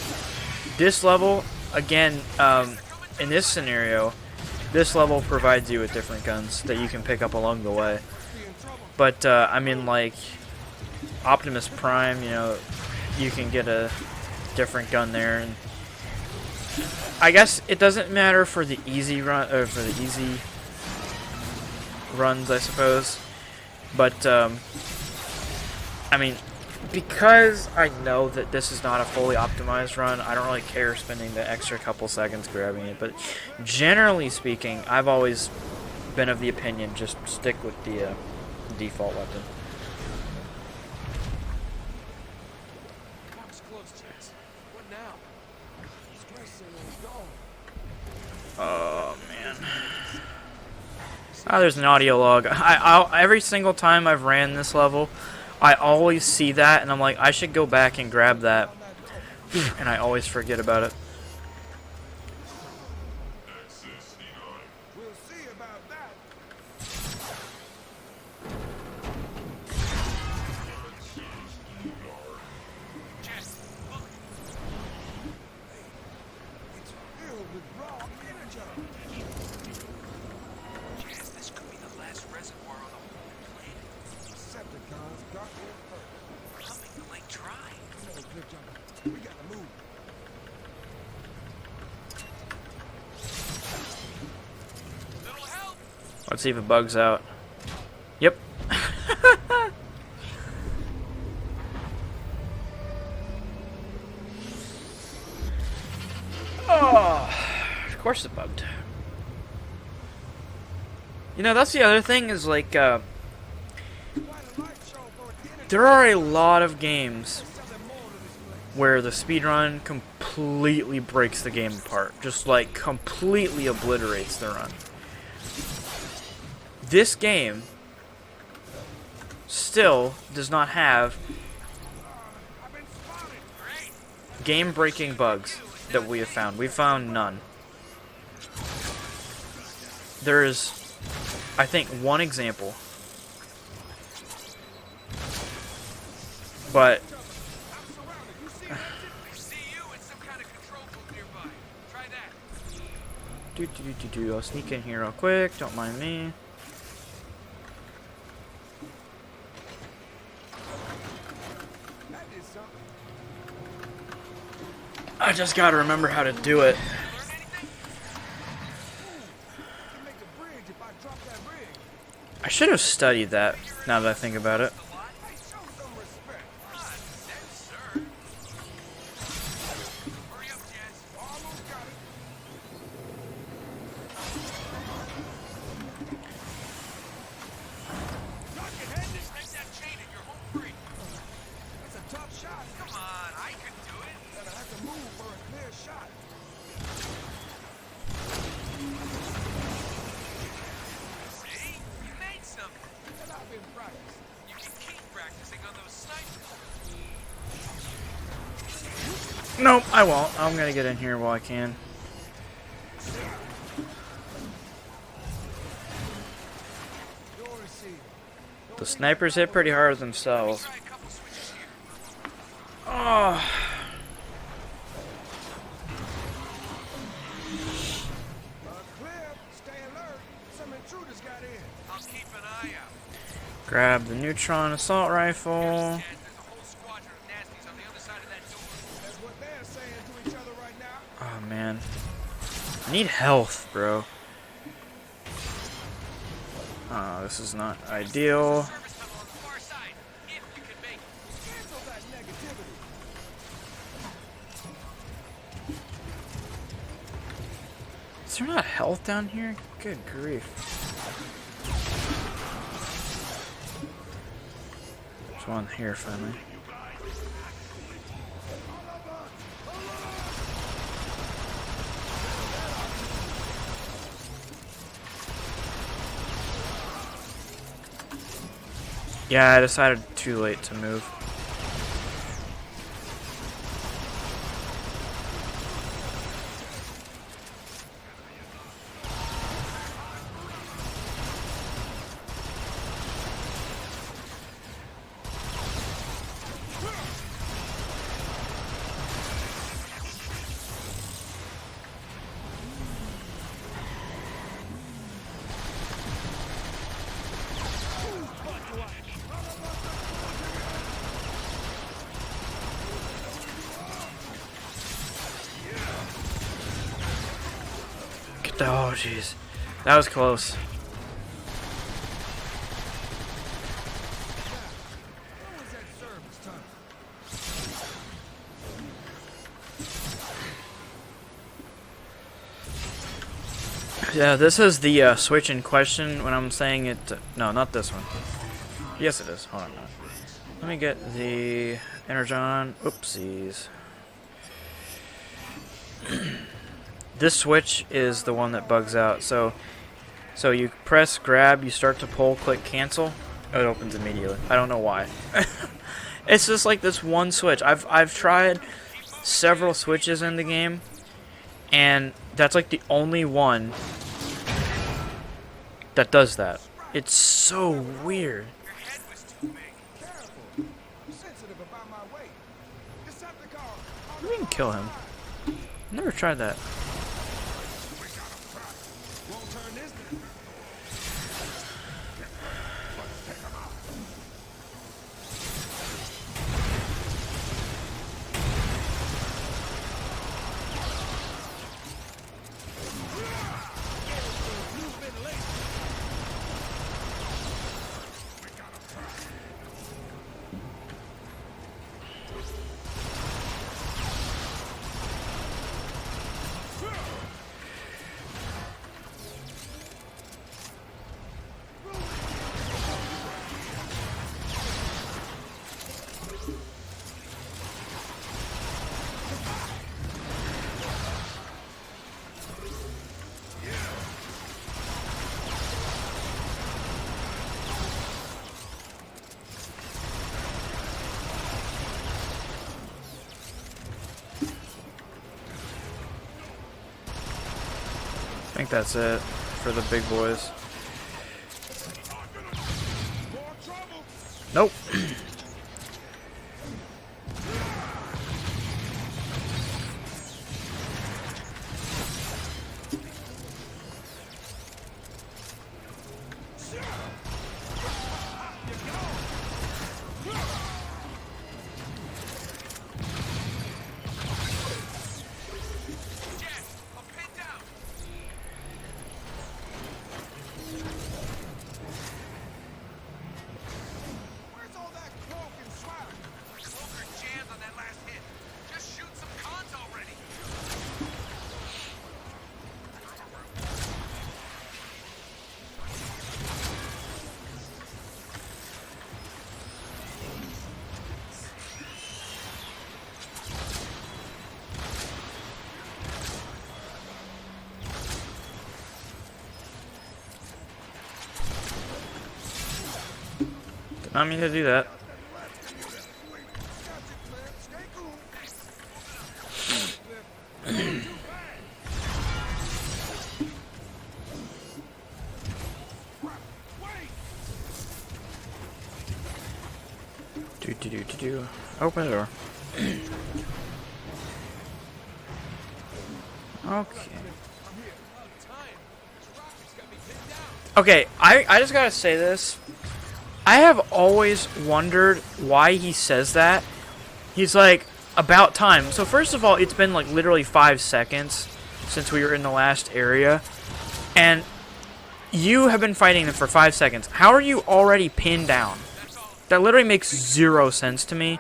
This level, again, in this scenario, this level provides you with different guns that you can pick up along the way. But I mean, like Optimus Prime, you know, you can get a different gun there, and I guess it doesn't matter for the easy run or for the easy runs, I suppose. But I mean, because I know that this is not a fully optimized run, I don't really care spending the extra couple seconds grabbing it. But generally speaking, I've always been of the opinion just stick with the default weapon. Box closed, Chance. What now? Stress ain't gone. Oh man. Oh, there's an audio log. Every single time I've ran this level, I always see that, and I'm like, I should go back and grab that, and I always forget about it. We'll see about that. Jess, look. It's filled with raw energy. Jess, this could be the last reservoir on the whole planet. Decepticons got here first. Something to like try. Come on, Cliff Jumper. We gotta move. Little help. Let's see if it bugs out. Yep. Oh, of course it bugged. You know, that's the other thing is like, Quite a light show for an energy. there are a lot of games Something more to this place. where the speedrun completely breaks the game apart. Just like completely obliterates the run. This game still does not have I've been spotted. Great. game-breaking bugs that we have found. We found none. There is, I think, one example. But I'm surrounded. You see that? I see you and some kind of control book nearby. Try that. I'll sneak in here real quick. Don't mind me. That is something. I just gotta remember how to do it. Learn anything? I can make a bridge if I drop that rig. I should have studied that. Now that I think about it. A lot? Hey, show some respect. Yes, sir. Hurry up, Jess. Almost got it. Knock your head. Snip that chain and you're home free. That's a tough shot. Come on, I can do it. Gonna have to move for a clear shot. See? You made something. And I've been practicing. You can keep practicing on those snipers. Nope, I won't. I'm gonna get in here while I can. Door is sealed. The snipers hit pretty hard themselves. Try a couple switches here. Oh. Clear. Stay alert. Some intruders got in. I'll keep an eye out. Grab the neutron assault rifle. Jess, there's a whole squadron of nasties on the other side of that door. That's what they're saying to each other right now. Oh man. I need health, bro. Oh, this is not ideal. Service tunnel on the far side, if you can make it. Cancel that negativity. Is there not health down here? Good grief. There's one here finally. Yeah, I decided too late to move. Oh, jeez. That was close. Yeah, this is the switch in question when I'm saying it. No, not this one. Yes, it is. Hold on. Let me get the Energon. Oopsies. This switch is the one that bugs out. So you press grab, you start to pull, click cancel. It opens immediately. I don't know why. It's just like this one switch. I've tried several switches in the game, and that's like the only one that does that. It's so weird. Your head was too big. We can kill him. Never tried that. I think that's it for the big boys. Nope. Did not mean to do that. Do. Open the door. Okay. Okay, I just gotta say this. I have always wondered why he says that. He's like, about time. So first of all, it's been like literally 5 seconds since we were in the last area. And you have been fighting them for 5 seconds. How are you already pinned down? That literally makes 0 sense to me.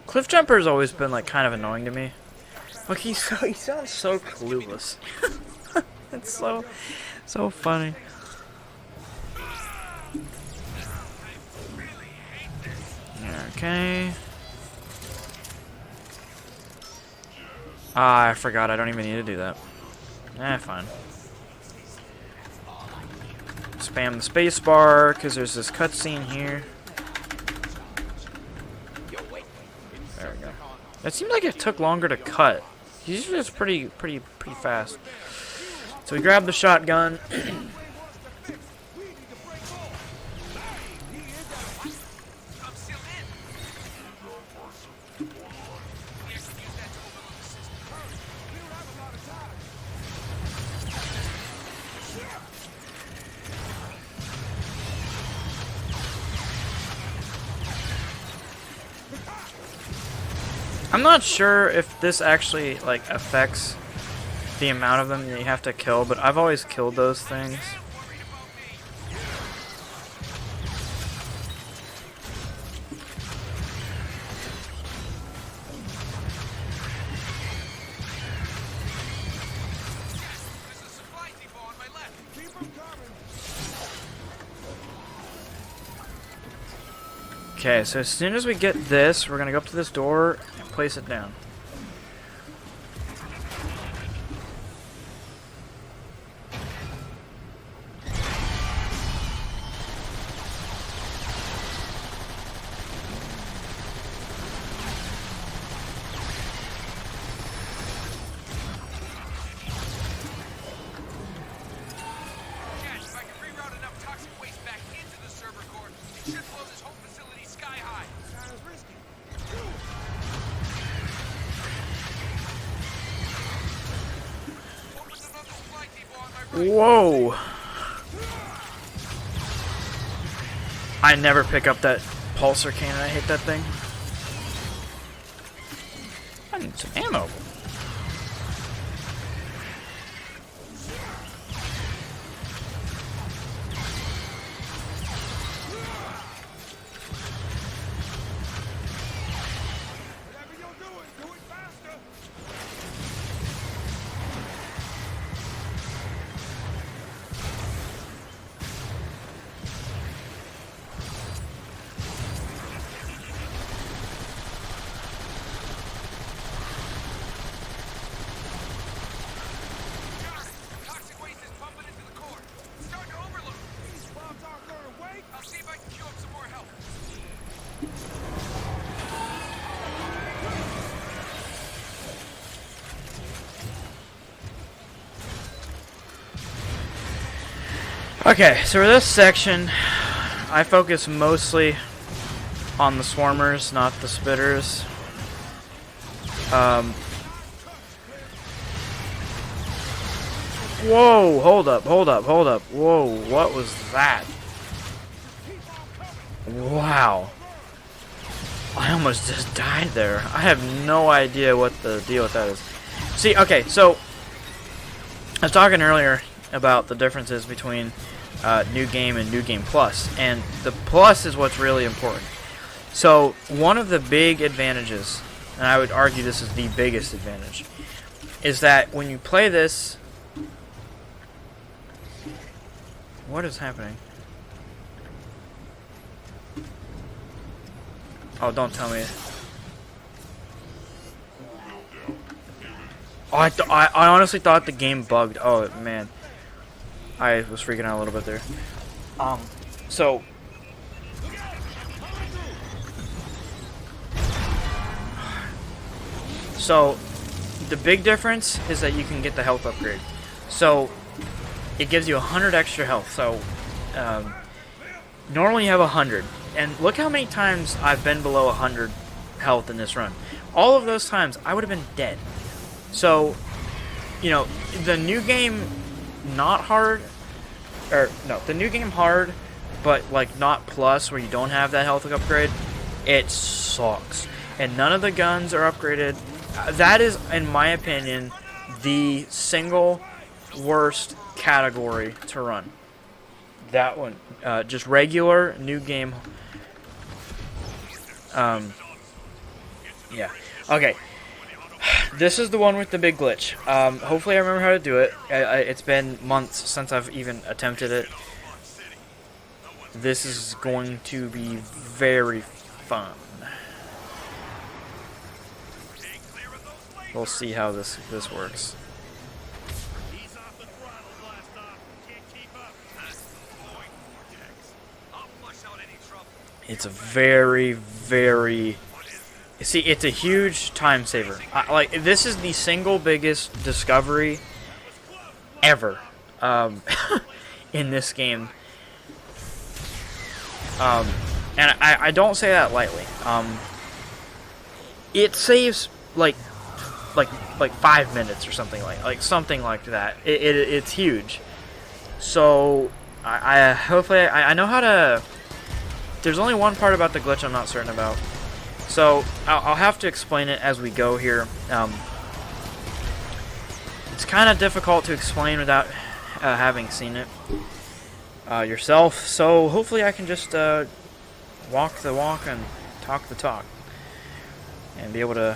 Cliff Jumper's always been like kind of annoying to me. Like he sounds so clueless. It's so funny. Okay. Ah, I forgot. I don't even need to do that. Fine. spam the space bar because there's this cutscene here. There we go. It seemed like it took longer to cut. Usually it's pretty fast. So we grab the shotgun. I'm not sure if this actually like affects the amount of them that you have to kill, but I've always killed those things. Okay, so as soon as we get this, we're gonna go up to this door and place it down. Whoa! I never pick up that pulsar cannon. I hate that thing. I need some ammo. Okay, so for this section, I focus mostly on the swarmers, not the spitters. Whoa, hold up. Whoa, what was that? Wow. I almost just died there. I have no idea what the deal with that is. See, okay, so I was talking earlier about the differences between New Game and New Game Plus, and the Plus is what's really important. So one of the big advantages, and I would argue this is the biggest advantage, is that when you play this... What is happening? Oh, don't tell me. Oh, I honestly thought the game bugged. Oh, man. I was freaking out a little bit there. So... So, the big difference is that you can get the health upgrade. So, it gives you 100 extra health. So, normally you have 100. And look how many times I've been below 100 health in this run. All of those times, I would have been dead. So, you know, the new game, not hard, or no, the new game hard, but like not plus, where you don't have that health upgrade, it sucks. And none of the guns are upgraded. That is, in my opinion, the single worst category to run. That one, just regular new game. Yeah. Okay. This is the one with the big glitch. Hopefully I remember how to do it. It's been months since I've even attempted it. This is going to be very fun. We'll see how this works. It's a very, very... See, it's a huge time saver. Like, this is the single biggest discovery ever in this game. And I don't say that lightly. It saves like 5 minutes or something something like that. It's huge. So I hopefully I know how to. There's only one part about the glitch I'm not certain about. So I'll have to explain it as we go here. It's kind of difficult to explain without having seen it yourself. So hopefully I can just walk the walk and talk the talk, and be able to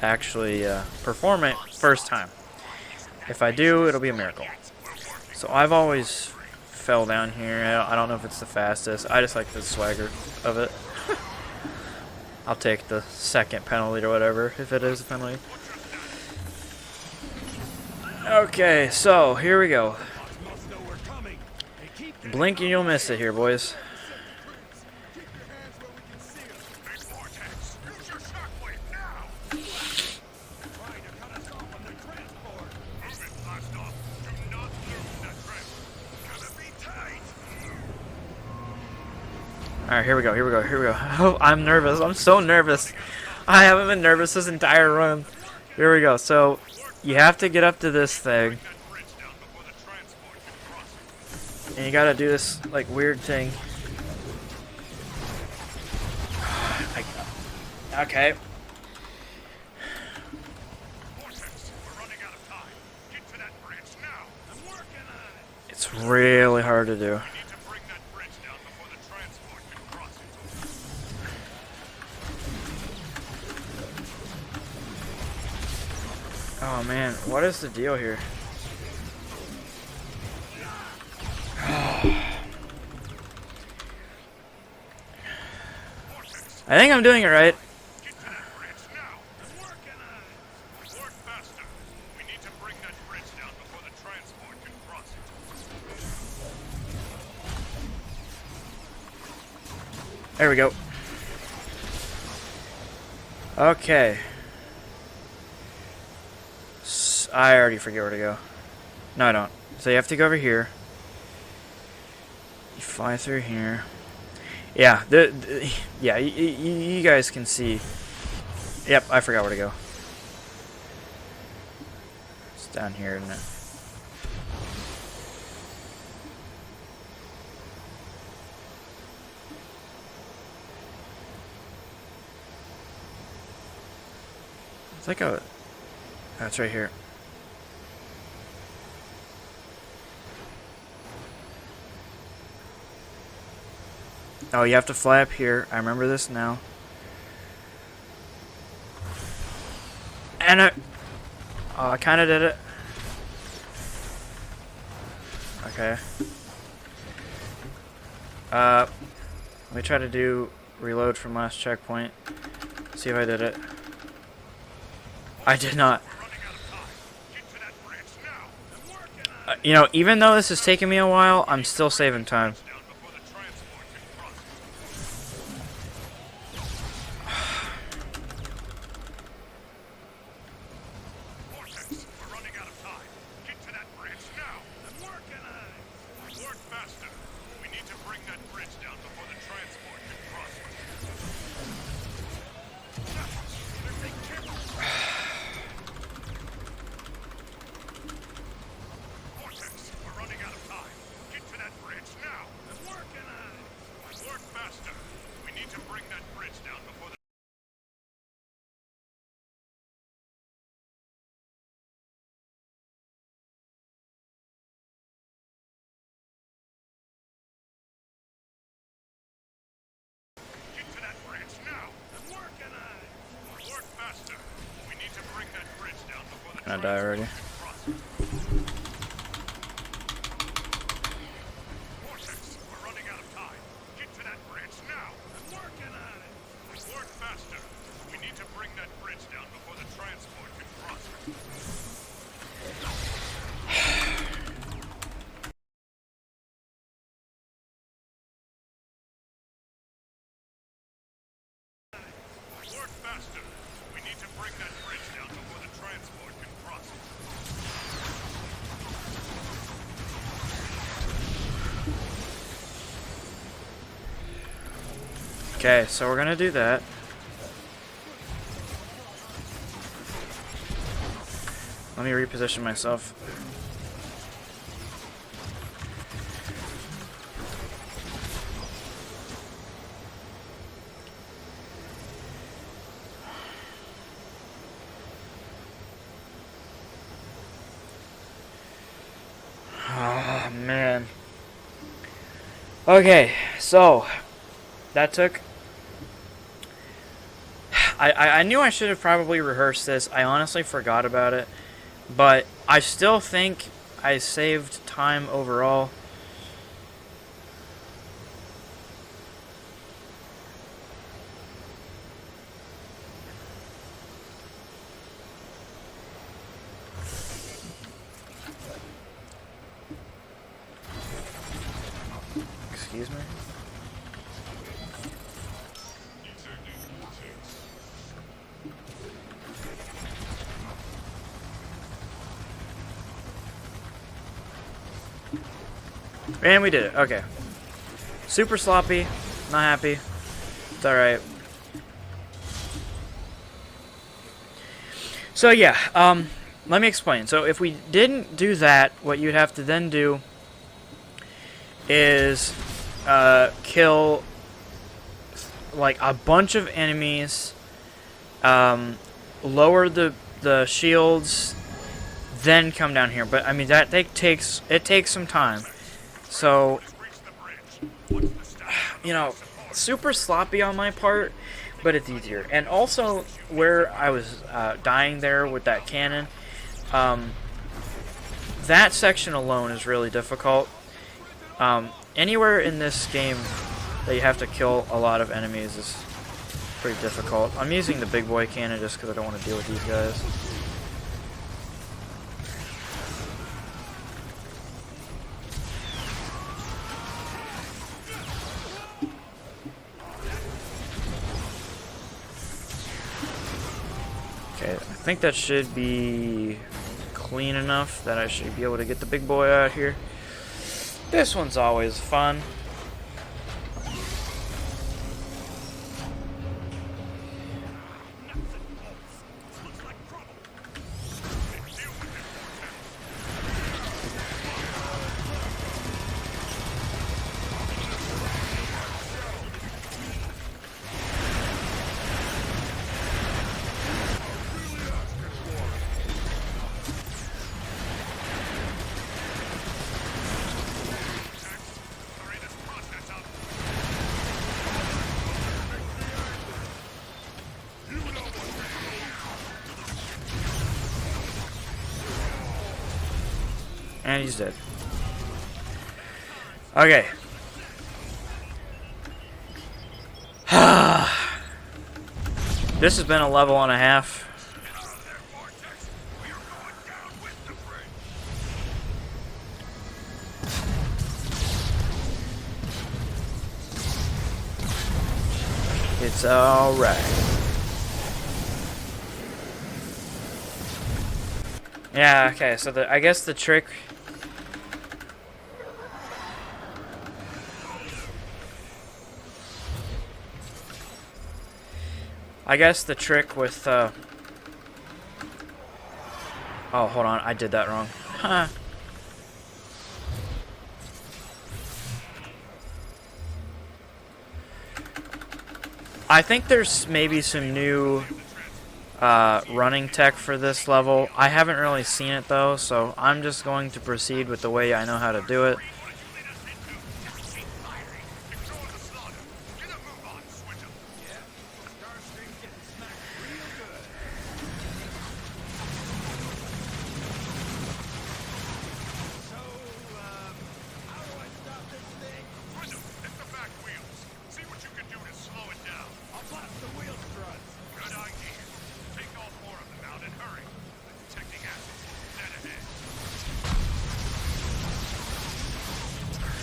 actually perform it first time. If I do, it'll be a miracle. So I've always fell down here. I don't know if it's the fastest. I just like the swagger of it. I'll take the second penalty or whatever, if it is a penalty. Okay, so here we go. Blink and you'll miss it here, boys. Alright, here we go, here we go, here we go. Oh, I'm nervous. I'm so nervous. I haven't been nervous this entire run. Here we go. So, you have to get up to this thing. And you gotta do this, like, weird thing. Okay. It's really hard to do. Oh man, what is the deal here? I think I'm doing it right. There we go. Okay. I already forget where to go. No, I don't. So you have to go over here. You fly through here. Yeah, yeah. You guys can see. Yep, I forgot where to go. It's down here, isn't it? It's like a. That's right here. Oh, you have to fly up here. I remember this now. And I kind of did it. Okay. Let me try to do reload from last checkpoint. See if I did it. I did not. You know, even though this is taking me a while, I'm still saving time. I die already. Okay, so we're gonna do that. Let me reposition myself. Oh, man. Okay, so that took... I knew I should have probably rehearsed this. I honestly forgot about it. But I still think I saved time overall. Excuse me? And we did it. Okay. Super sloppy. Not happy. It's alright. So yeah, let me explain. So if we didn't do that, what you'd have to then do is kill like a bunch of enemies, lower the shields, then come down here. But I mean that takes some time. So, you know, super sloppy on my part, but it's easier. And also, where I was dying there with that cannon, that section alone is really difficult. Anywhere in this game that you have to kill a lot of enemies is pretty difficult. I'm using the big boy cannon just because I don't want to deal with these guys. Okay, I think that should be clean enough that I should be able to get the big boy out here. This one's always fun. And he's dead. Okay. This has been a level and a half. It's alright. Yeah, okay, so I guess the trick... I guess the trick with, oh, hold on, I did that wrong. Huh. I think there's maybe some new running tech for this level. I haven't really seen it though, so I'm just going to proceed with the way I know how to do it.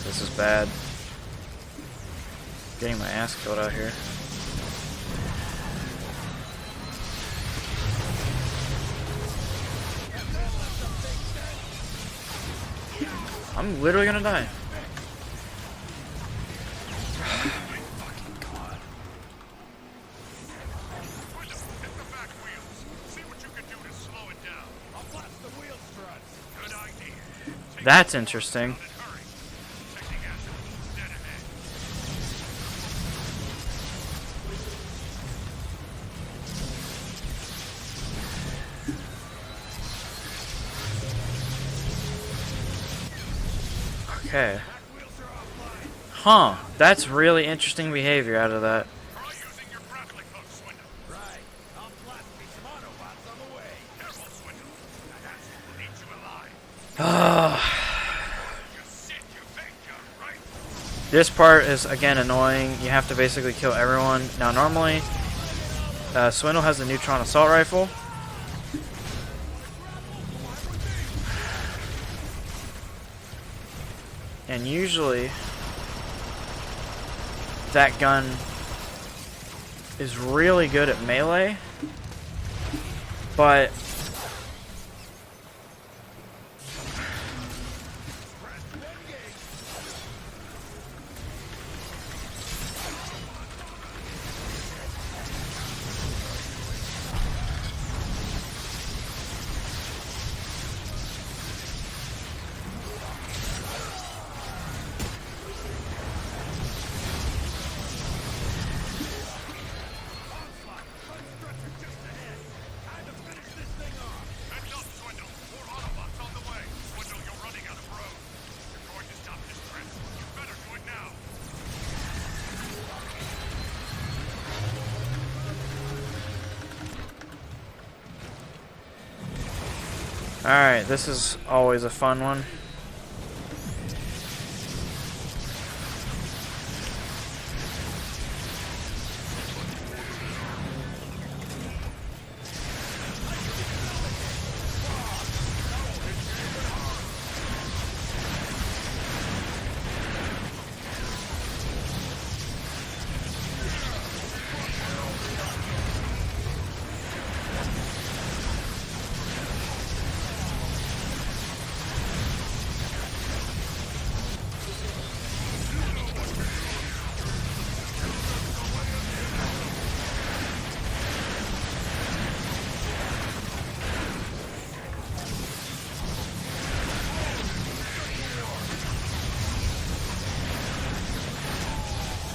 This is bad. Getting my ass killed out here. I'm literally gonna die. That's interesting. Okay. Huh. That's really interesting behavior out of that. Try using your grappling hook, Swindle. Right. I'll plant me some Autobots on the way. Careful, Swindle. That asshole will eat you alive. You sick, you think, right? This part is, again, annoying. You have to basically kill everyone. Now, normally, Swindle has the neutron assault rifle. And usually, that gun is really good at melee. But Heads up, Swindle. More Autobots on the way. Swindle, you're running out of road. If you're going to stop this threat, you better do it now. alright, this is always a fun one.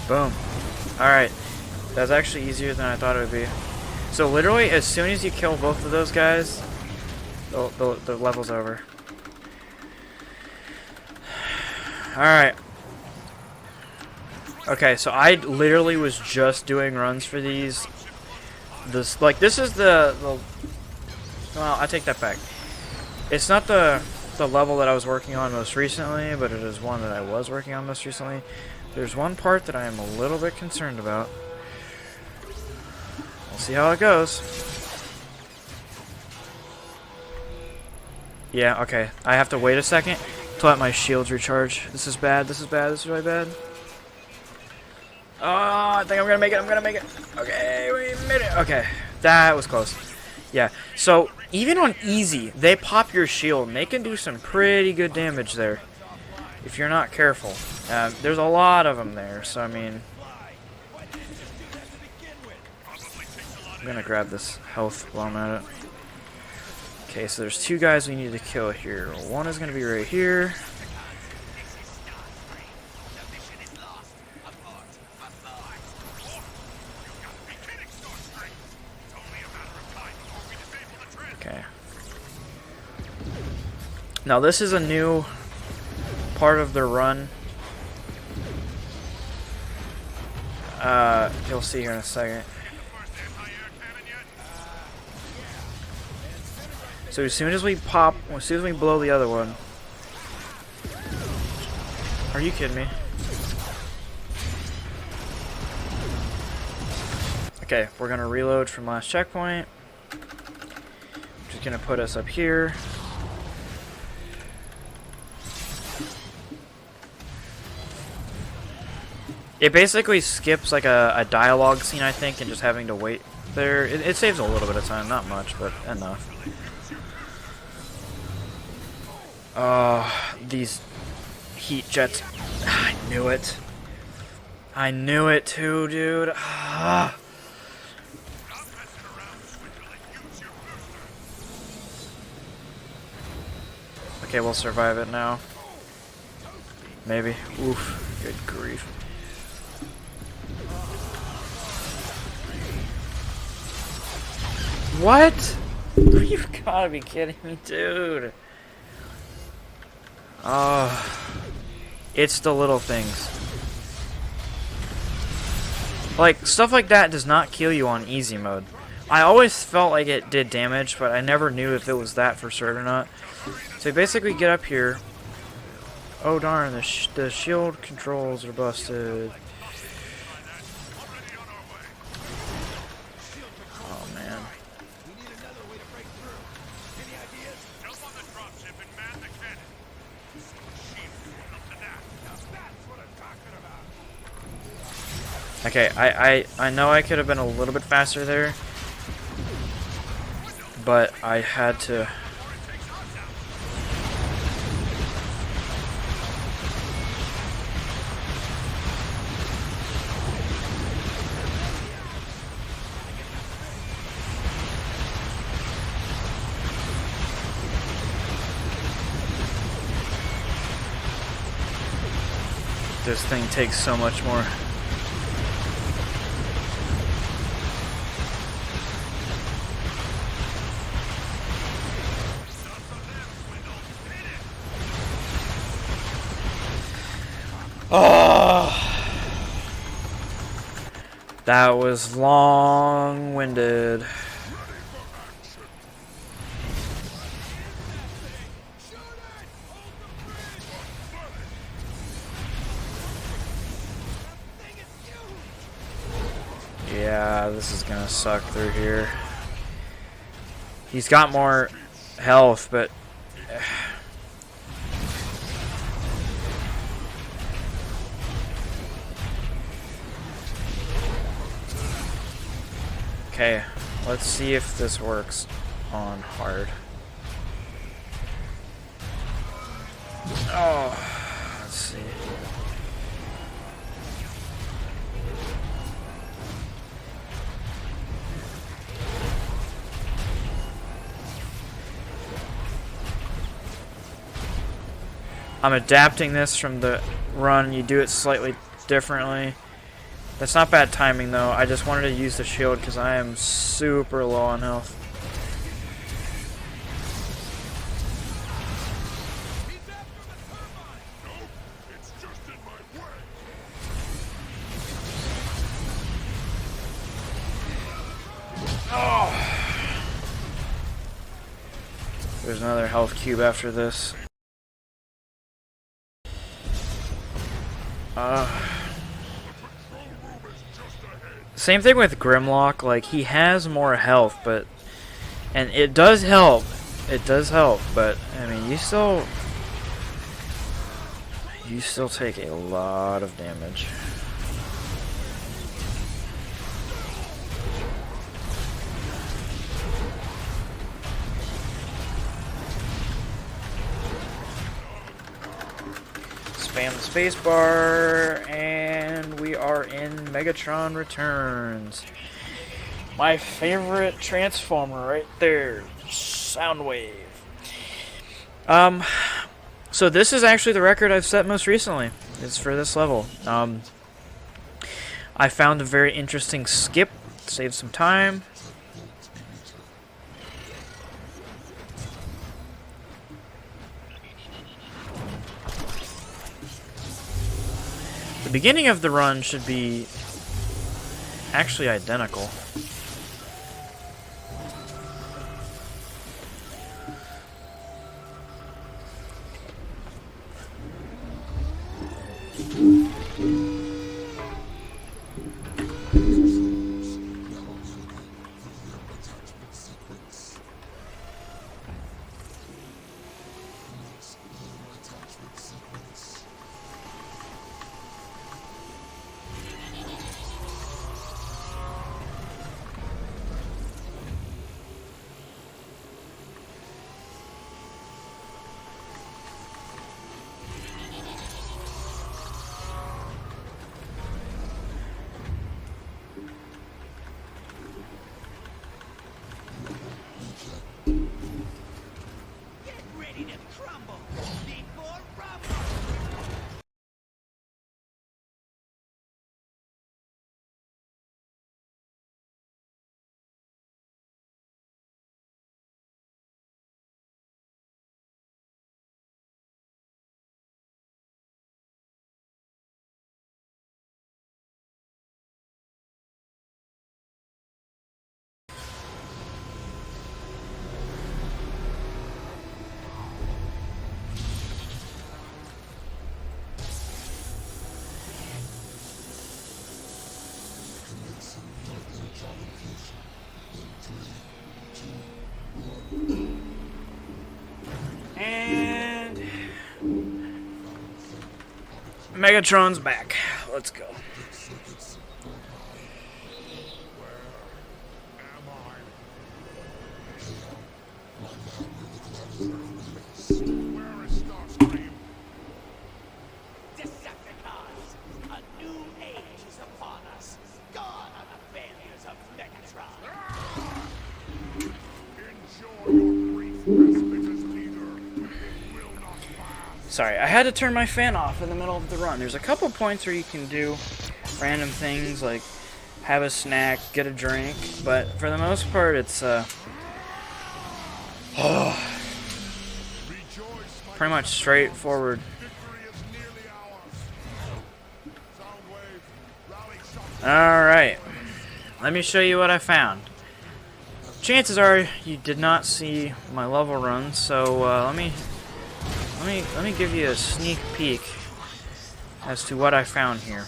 Boom. Alright. That's actually easier than I thought it would be. So literally, as soon as you kill both of those guys, the level's over. Alright. Okay, so I literally was just doing runs for these. This is the well, I take that back. It's not the level that I was working on most recently, but it is one that I was working on most recently. There's one part that I am a little bit concerned about. We'll see how it goes. Yeah, okay. I have to wait a second to let my shields recharge. This is bad, this is bad, this is really bad. Oh, I think I'm gonna make it, I'm gonna make it. Okay, we made it. Okay, that was close. Yeah, so even on easy, they pop your shield and they can do some pretty good damage there if you're not careful. There's a lot of them there, so I mean, I'm gonna grab this health while I'm at it. Okay, so there's two guys we need to kill here. One is gonna be right here. Okay. Now this is a new part of the run. You'll see here in a second. So as soon as we pop, as soon as we blow the other one. Are you kidding me? Okay, we're gonna reload from last checkpoint. Which is gonna put us up here. It basically skips like a dialogue scene, I think, and just having to wait there. It saves a little bit of time, not much, but enough. These heat jets. I knew it. I knew it too, dude. Okay, Okay, we'll survive it now. Maybe. Oof. Good grief. What? You've gotta be kidding me, dude. Oh. It's the little things. Like, stuff like that does not kill you on easy mode. I always felt like it did damage, but I never knew if it was that for certain or not. So you basically get up here. Oh darn, the shield controls are busted. Oh man. Jump on the dropship and man the cannon. Okay, I know I could have been a little bit faster there, but I had to. This thing takes so much more. Oh, that was long-winded. Yeah, this is gonna suck through here. He's got more health, but okay, let's see if this works on hard. Oh, let's see. I'm adapting this from the run. You do it slightly differently. That's not bad timing though. I just wanted to use the shield because I am super low on health. Oh. There's another health cube after this. Same thing with Grimlock, like he has more health, but and it does help. It does help, but I mean you still take a lot of damage. Spam the spacebar, and we are in Megatron Returns. My favorite Transformer right there, Soundwave. So this is actually the record I've set most recently. It's for this level. I found a very interesting skip, saved some time. The beginning of the run should be actually identical. And Megatron's back. Let's go. Where is Starscream? Decepticons! A new age is upon us. Gone are the failures of Megatron. Enjoy your brief respite as leader. It will not last. Sorry, I had to turn my fan off in the middle of the run. There's a couple points where you can do random things like have a snack, get a drink, but for the most part it's Rejoice, my pretty much straightforward. victory is nearly ours. Soundwave, rally shot. Alright, let me show you what I found. Chances are you did not see my level run, so let me give you a sneak peek as to what I found here.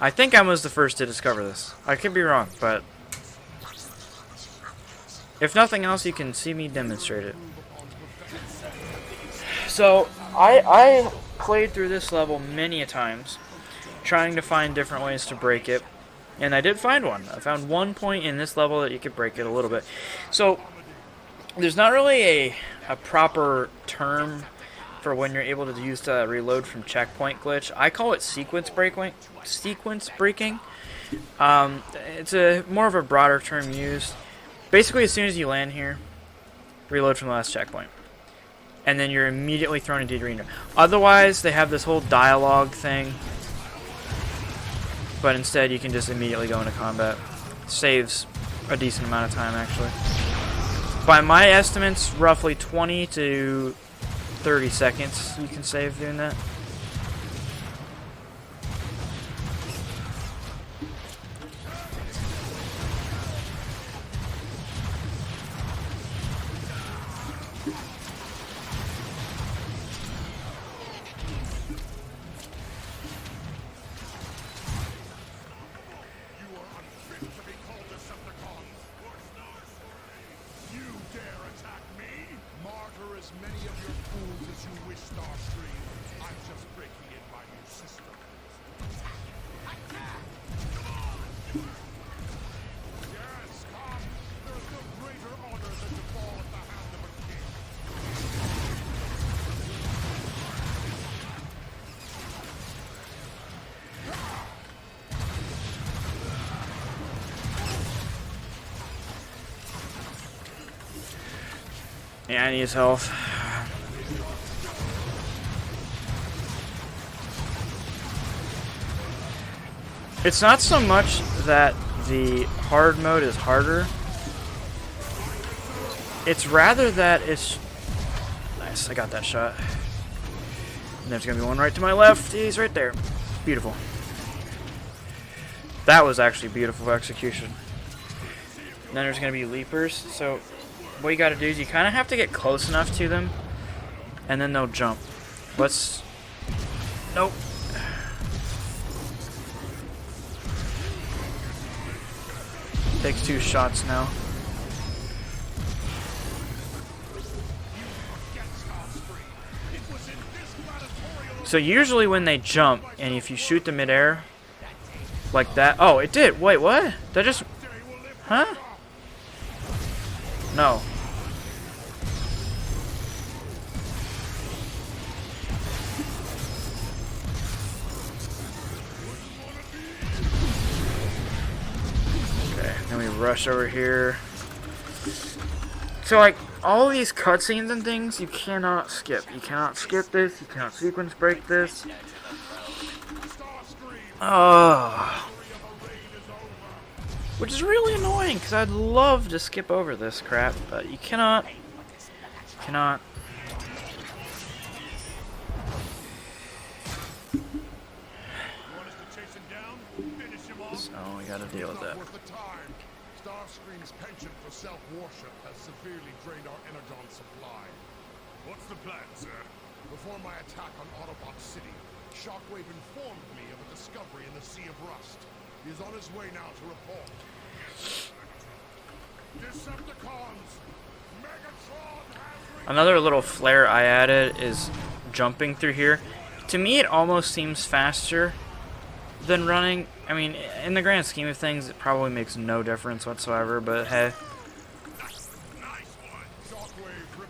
I think I was the first to discover this. I could be wrong, but if nothing else, you can see me demonstrate it. So I played through this level many a times, trying to find different ways to break it, and I did find one. I found one point in this level that you could break it a little bit. So there's not really a proper term for when you're able to use the reload from checkpoint glitch. I call it sequence breaking. It's a more of a broader term used. Basically, as soon as you land here, reload from the last checkpoint, and then you're immediately thrown into the arena. Otherwise, they have this whole dialogue thing, but instead you can just immediately go into combat. Saves a decent amount of time, actually. By my estimates, roughly 20 to 30 seconds you can save doing that. You are unfit to be called Decepticon. You dare attack me? Martyr as many of your fools as you wish, Starscream. I'm just breaking in my new system. Attack! Come on! Yes, come. There is no greater honor than to fall at the hand of a king. Yeah, I need his health. It's not so much that the hard mode is harder. It's rather that it's... Nice, I got that shot. And there's gonna be one right to my left. He's right there. Beautiful. That was actually beautiful execution. And then there's gonna be leapers, so what you gotta do is you kinda have to get close enough to them, and then they'll jump. Let's... Nope. Takes 2 shots now. So usually when they jump, and if you shoot them midair, like that... Oh, it did! Wait, what? That just... Huh? No. Okay, then we rush over here. So, like, all these cutscenes and things, you cannot skip. You cannot skip this, you cannot sequence break this. Oh. Which is really annoying, because I'd love to skip over this crap, but you cannot. Cannot. So we gotta deal with that. Worth the time. Starscream's penchant for self-worship has severely drained our energon supply. What's the plan, sir? Before my attack on Autobot City, Shockwave informed me of a discovery in the Sea of Rust. He is on his way now to report. Decepticons! Another little flair I added is jumping through here. To me, it almost seems faster than running. I mean, in the grand scheme of things, it probably makes no difference whatsoever, but hey.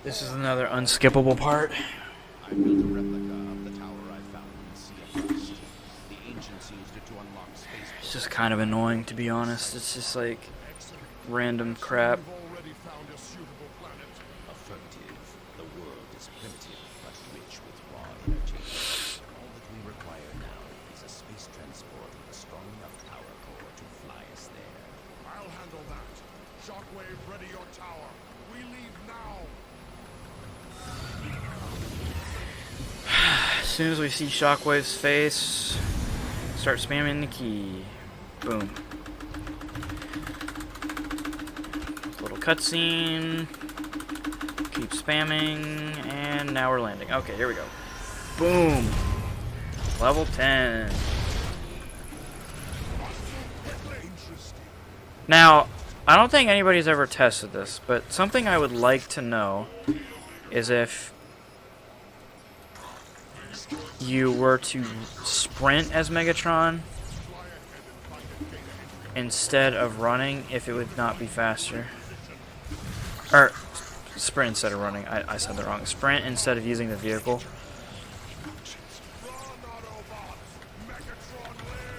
This is another unskippable part. I built a replica of the tower I found in the Sea of Mist. The ancients used it to unlock space. It's just kind of annoying, to be honest. It's just like random crap. Already found a suitable planet. Affirmative. The world is primitive, but rich with raw energy. All that we require now is a space transport with a strong enough power core to fly us there. I'll handle that. Shockwave, ready your tower. We leave now. As soon as we see Shockwave's face, start spamming the key. Boom. Little cutscene. Keep spamming, and now we're landing. Okay, here we go. Boom. Level 10. Now, I don't think anybody's ever tested this, but something I would like to know is if you were to sprint as Megatron instead of running, if it would not be faster. Or, sprint instead of running. I said that wrong. Sprint instead of using the vehicle. Run, Autobots! Megatron lives!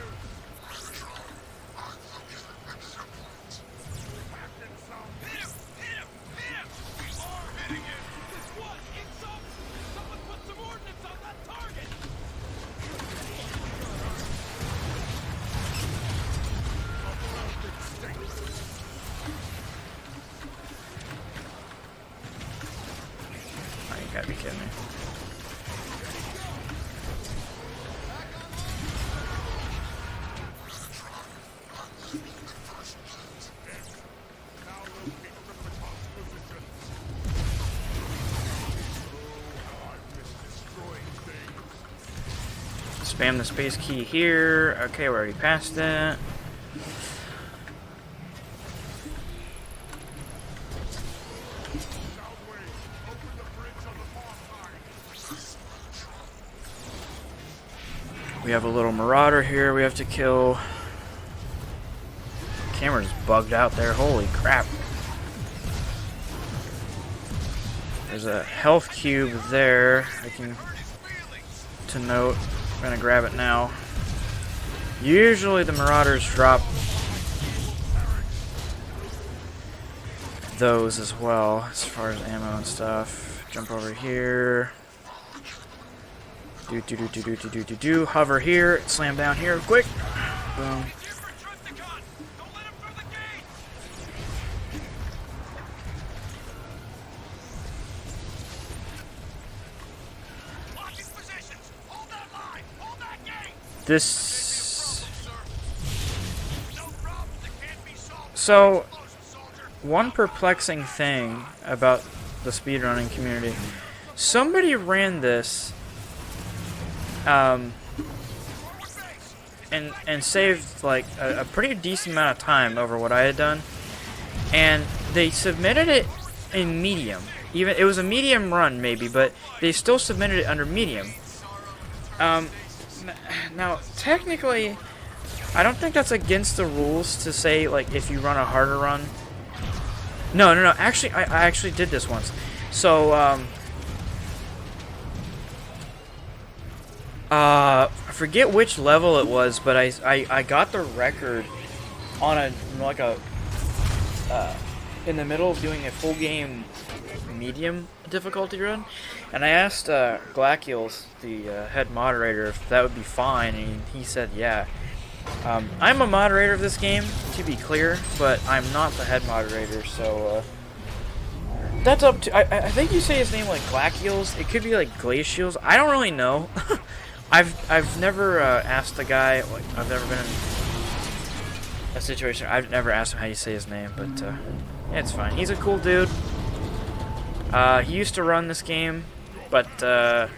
Captain Some. Hit him! Hit him! Hit him! We are hitting him! This one! It's up! Someone put some ordnance on that target! Oh, you gotta be kidding me. Now locate Krypton's position. Oh, I've missed destroying things. Spam the space key here. Okay, we're already past that. Soundwave, open the bridge on the far side. We have a little marauder here we have to kill. Camera's bugged out there. Holy crap. There's a health cube there. I can to note. I'm gonna grab it now. Usually the marauders drop those as well, as far as ammo and stuff. Jump over here. Do. Hover here. Slam down here. Quick. Boom. Infantrycon! Don't let him through the gate! Locking positions! Hold that line! Hold that gate! This. No problems that can't be solved! So, Close, soldier! one perplexing thing about the speedrunning community. Somebody ran this Forward base! and saved like a pretty decent amount of time over what I had done, and they submitted it in medium. Even it was a medium run maybe, but they still submitted it under medium. Now technically, I don't think that's against the rules to say like if you run a harder run. No. Actually, I actually did this once. So I forget which level it was, but I got the record on a like a in the middle of doing a full game medium difficulty run, and I asked Glacials, the head moderator, if that would be fine, and he said yeah. I'm a moderator of this game, to be clear, but I'm not the head moderator, so that's up to. I think you say his name like Glacials. It could be like Glacials. I don't really know. I've never asked the guy. Like, I've never been in a situation. I've never asked him how you say his name, but yeah, it's fine. He's a cool dude. He used to run this game, but I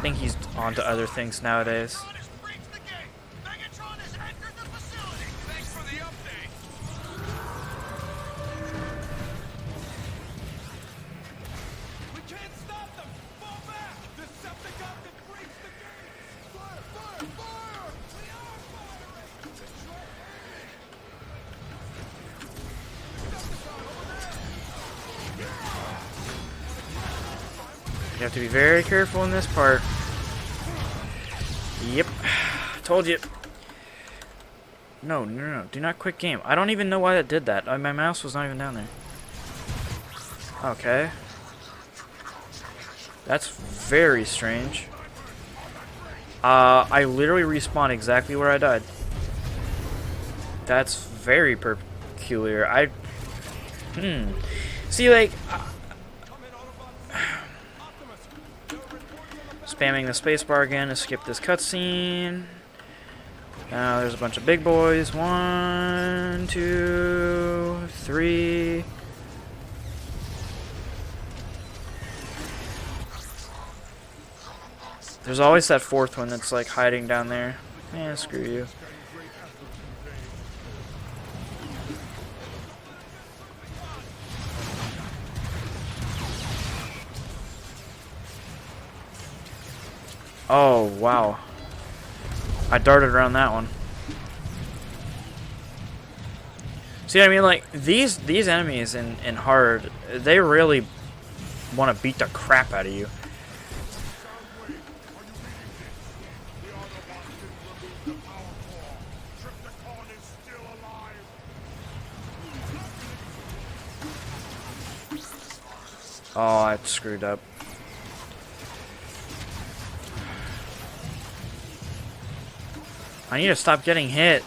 think he's on to other things nowadays. Megatron has breached the gate! Megatron has entered the facility! Thanks for the update! You have to be very careful in this part. Yep. Told you. No, no, no. Do not quit game. I don't even know why that did that. My mouse was not even down there. Okay. That's very strange. I literally respawned exactly where I died. That's very peculiar. See, like... spamming the spacebar again to skip this cutscene. Now there's a bunch of big boys. 1, 2, 3. There's always that fourth one that's like hiding down there. Yeah, screw you. Oh, wow. I darted around that one. See what I mean? Like, these enemies in hard, they really want to beat the crap out of you. Oh, I screwed up. I need to stop getting hit.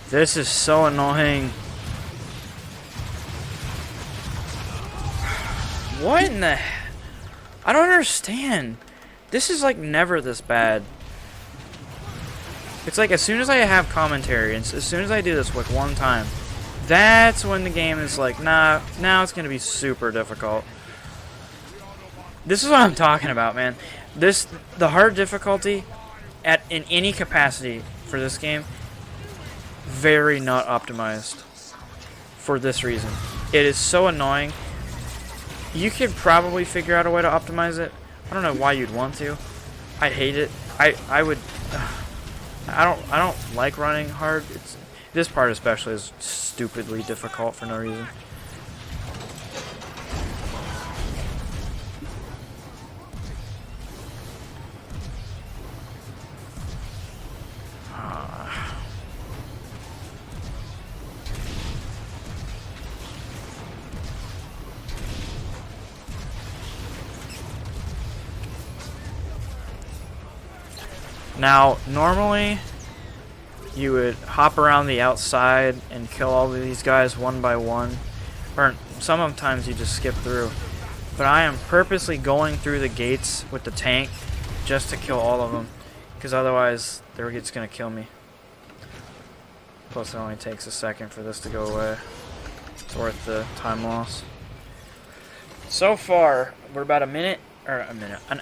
This is so annoying. What in the... I don't understand. This is like never this bad. It's like as soon as I have commentary, and as soon as I do this like one time, that's when the game is like, nah, now it's going to be super difficult. This is what I'm talking about, man. The hard difficulty in any capacity for this game, very not optimized for this reason. It is so annoying. You could probably figure out a way to optimize it. I don't know why you'd want to. I hate it. I would. I don't like running hard. This part especially is stupidly difficult for no reason. Now, normally, you would hop around the outside and kill all of these guys one by one. Or sometimes you just skip through. But I am purposely going through the gates with the tank just to kill all of them. Because otherwise, they're just going to kill me. Plus, it only takes a second for this to go away. It's worth the time loss. So far, we're about an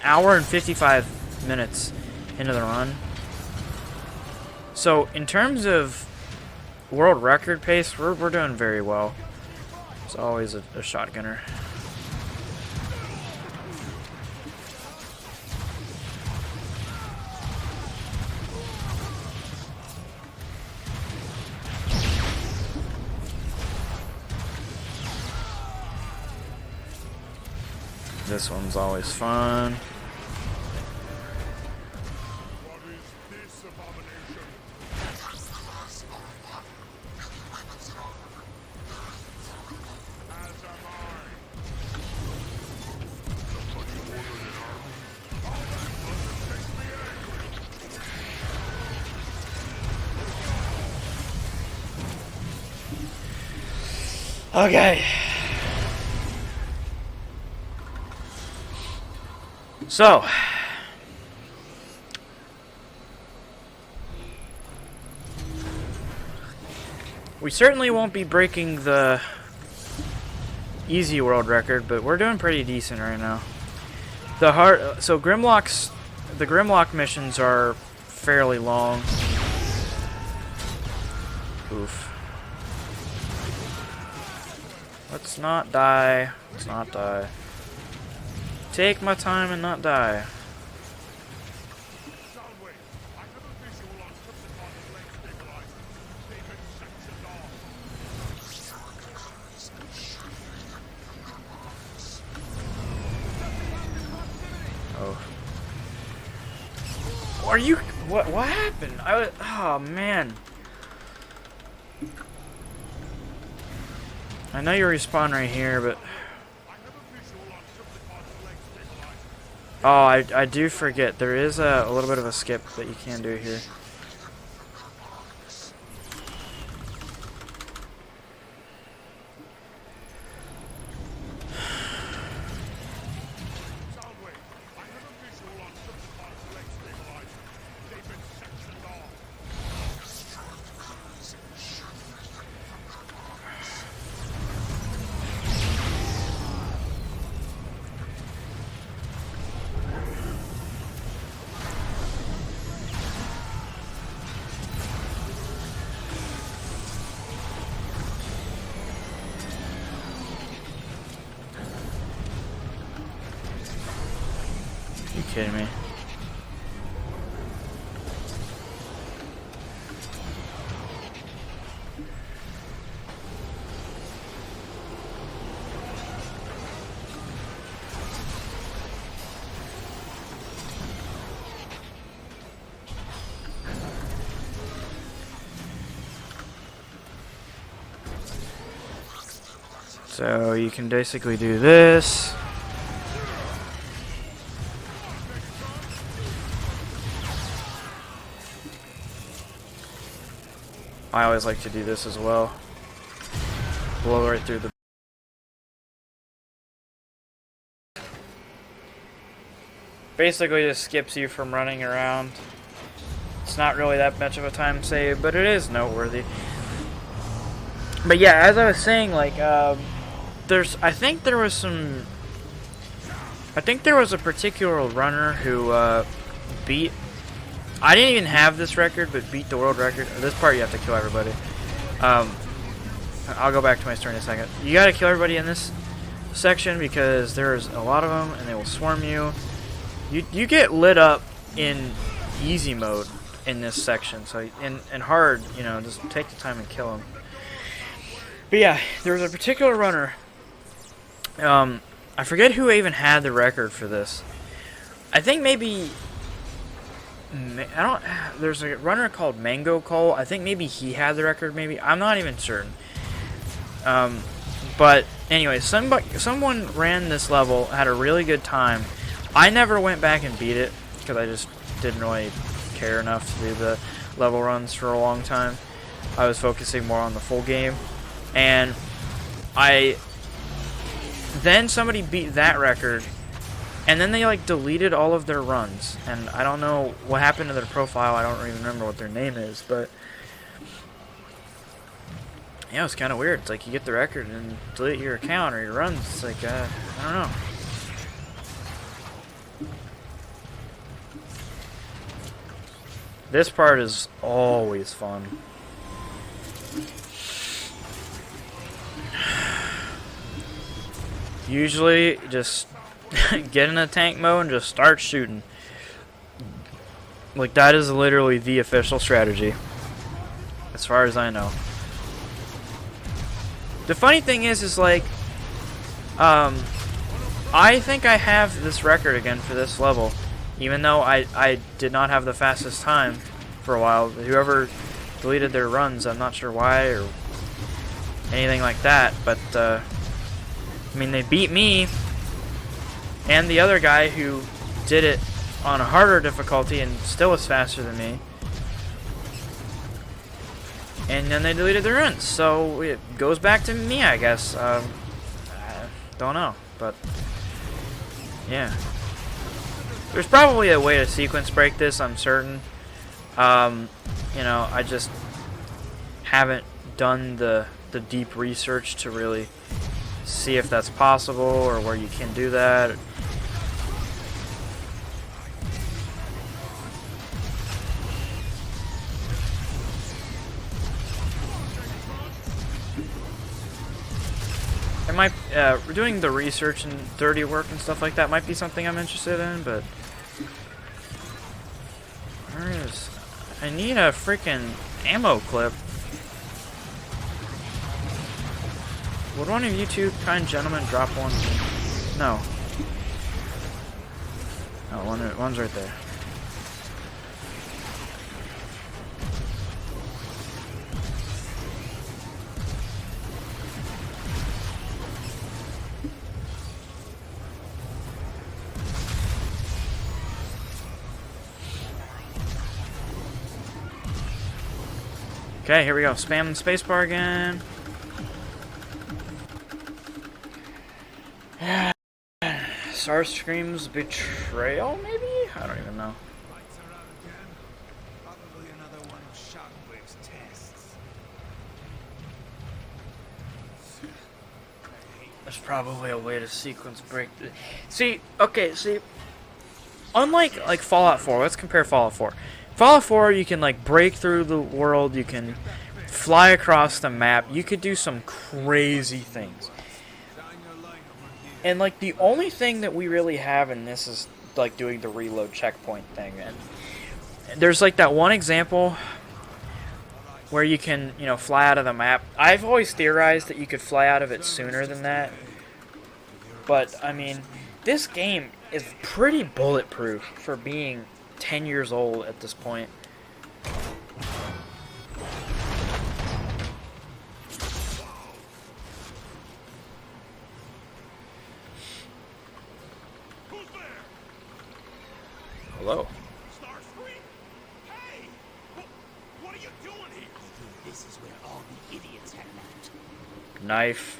hour and 55 minutes into the run. So in terms of world record pace, we're doing very well. It's always a shotgunner. This one's always fun. Okay. So, we certainly won't be breaking the easy world record, but we're doing pretty decent right now. The Grimlock missions are fairly long. Oof. Let's not die. Let's not die. take my time and not die. Soundwave, I have a visual on Krypton's lane stabilizers. They've been sectioned off. Oh. Are you? What happened? I was. Oh man. I know you respawn right here, but. I have a visual on Krypton's lane stabilizers. Oh, I do forget. There is a little bit of a skip that you can do here. Soundwave, I have a visual on Krypton's lane stabilizers. They've been sectioned off. You kidding me? So you can basically do this. I always like to do this as well. Blow right through the... Basically just skips you from running around. It's not really that much of a time save, but it is noteworthy. But yeah, as I was saying, like, I think there was a particular runner who, beat... I didn't even have this record, but beat the world record. This part you have to kill everybody. I'll go back to my story in a second. You gotta kill everybody in this section because there's a lot of them and they will swarm you. You get lit up in easy mode in this section. So in hard, you know, just take the time and kill them. But yeah, there was a particular runner. I forget who even had the record for this. I think maybe... There's a runner called Mango Cole. I think maybe he had the record, maybe. I'm not even certain. But anyway, someone ran this level, had a really good time. I never went back and beat it, because I just didn't really care enough to do the level runs for a long time. I was focusing more on the full game. And then somebody beat that record, and then they like deleted all of their runs, and I don't know what happened to their profile. I don't even remember what their name is, but yeah, it's kind of weird. It's like you get the record and delete your account or your runs. It's like I don't know. This part is always fun. Usually, just get in a tank mode and just start shooting. Like, that is literally the official strategy, as far as I know. The funny thing is like, I think I have this record again for this level, even though I did not have the fastest time for a while. Whoever deleted their runs, I'm not sure why or anything like that, but I mean, they beat me and the other guy who did it on a harder difficulty and still was faster than me. And then they deleted their runs, so it goes back to me, I guess. I don't know, but yeah. There's probably a way to sequence break this, I'm certain. You know, I just haven't done the deep research to really see if that's possible or where you can do that. might doing the research and dirty work and stuff like that might be something I'm interested in, but where is? I need a freaking ammo clip. Would one of you two kind gentlemen drop one? No. Oh, one's right there. Okay, here we go. Spam the spacebar again. Starscream's betrayal, maybe? I don't even know. Lights are out again. Probably another one of Shockwave's tests. There's probably a way to sequence break. See, okay, see. Unlike like Fallout 4, let's compare Fallout 4. Fallout 4, you can like break through the world, you can fly across the map, you could do some crazy things. And like the only thing that we really have in this is like doing the reload checkpoint thing. And there's like that one example where you can, you know, fly out of the map. I've always theorized that you could fly out of it sooner than that. But I mean, this game is pretty bulletproof for being 10 years old at this point. Who's there? Hello. Starscream? Hey! What are you doing here? This is where all the idiots hang out. Knife.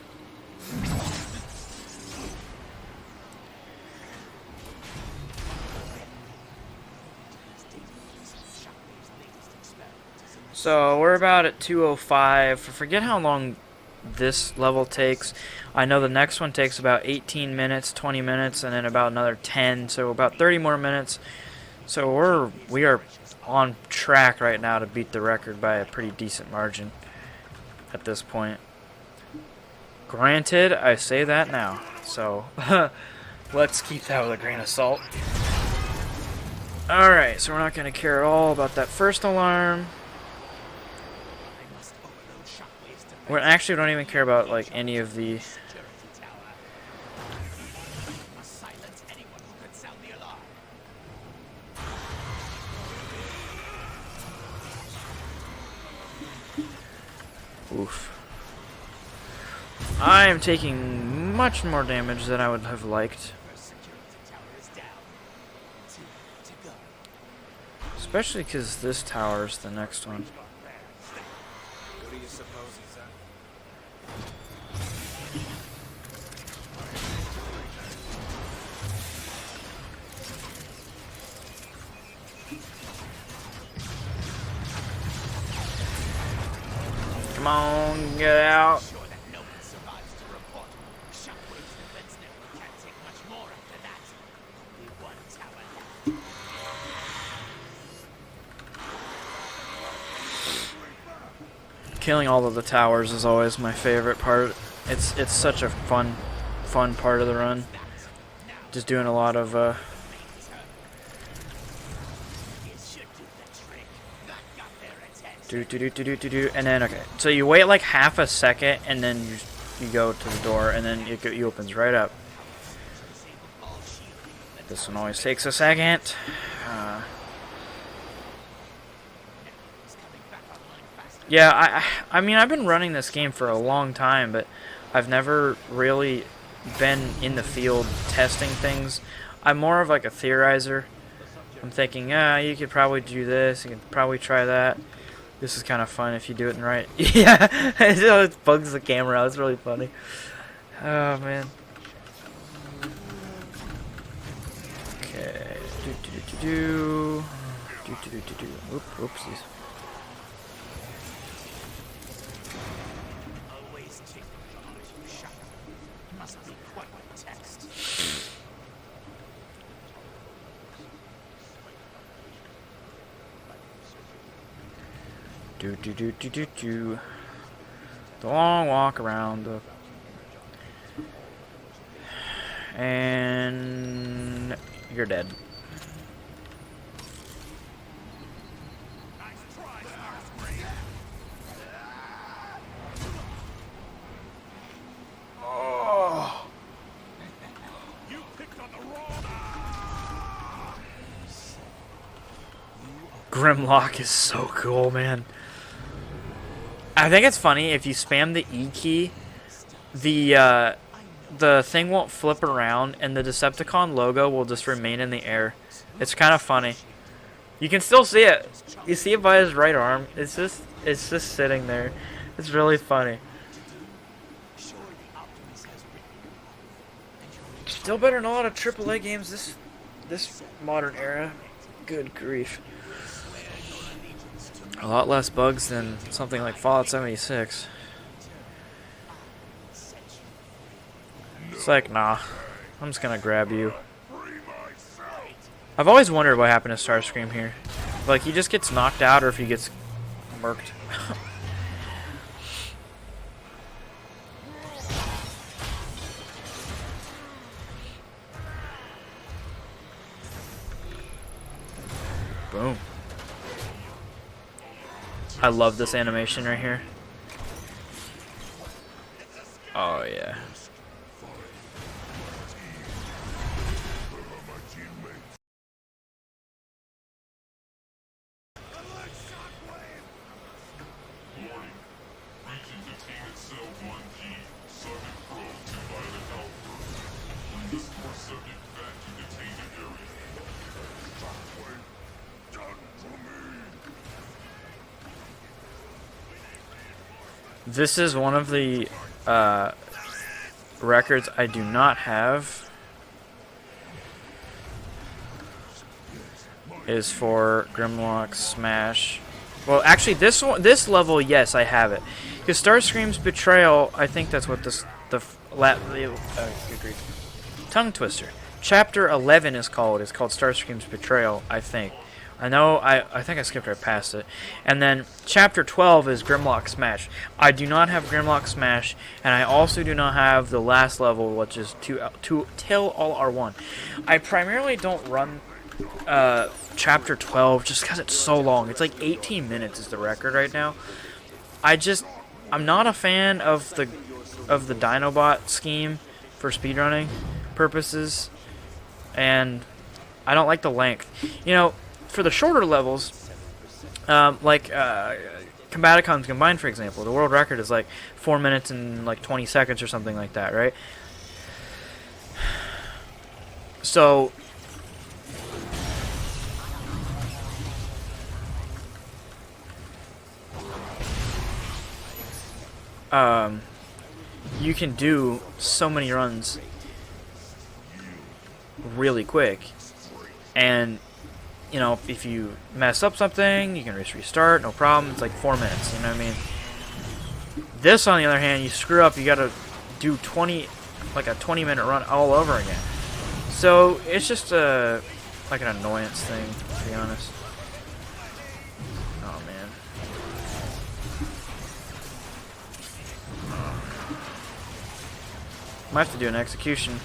So we're about at 205. I forget how long this level takes. I know the next one takes about 18 minutes, 20 minutes, and then about another 10. So about 30 more minutes. So we are on track right now to beat the record by a pretty decent margin at this point. Granted, I say that now. So let's keep that with a grain of salt. Alright, so we're not going to care at all about that first alarm. We actually don't even care about like any of the. Oof. I am taking much more damage than I would have liked. Especially because this tower is the next one. What do you suppose he's at? Come on, get out. Sure that no one survives to report. Shockwave's defense network can't take much more after that. Only one tower left. Killing all of the towers is always my favorite part. It's such a fun part of the run. Just doing a lot of It should do the trick. That got their attention. do, and then okay. So you wait like half a second, and then you go to the door, and then it opens right up. This one always takes a second. Yeah, I mean, I've been running this game for a long time, but I've never really been in the field testing things. I'm more of like a theorizer. I'm thinking, you could probably do this, you could probably try that. This is kind of fun if you do it right. Yeah, it bugs the camera out. It's really funny. Oh, man. Okay. Oopsies. Always take the shot. Must be quite a text. The long walk around the And you're dead. Nice try, Starscream. Oh. You picked on the wrong. Grimlock is so cool, man. I think it's funny if you spam the E key, the thing won't flip around and the Decepticon logo will just remain in the air. It's kind of funny. You can still see it. You see it by his right arm. It's just sitting there. It's really funny. Still better than a lot of AAA games this modern era. Good grief. A lot less bugs than something like Fallout 76. It's like, nah, I'm just gonna grab you. I've always wondered what happened to Starscream here. Like, he just gets knocked out or if he gets murked. Boom. I love this animation right here. Oh, yeah. This is one of the records I do not have. Is for Grimlock Smash. Well, actually, this level, yes, I have it. Because Starscream's Betrayal, I think that's what good grief. Tongue Twister. Chapter 11 is called. It's called Starscream's Betrayal, I think. I know, I think I skipped right past it. And then Chapter 12 is Grimlock Smash. I do not have Grimlock Smash, and I also do not have the last level, which is Till All Are One. I primarily don't run Chapter 12 just because it's so long. It's like 18 minutes is the record right now. I'm not a fan of the Dinobot scheme for speedrunning purposes, and I don't like the length. You know, for the shorter levels, like Combaticons Combined, for example, the world record is like 4 minutes and like 20 seconds or something like that, right? So you can do so many runs really quick, and you know, if you mess up something, you can just restart, no problem. It's like 4 minutes, you know what I mean? This, on the other hand, you screw up, you gotta do a 20-minute run all over again. So it's just like an annoyance thing, to be honest. Oh man. Might have to do an execution.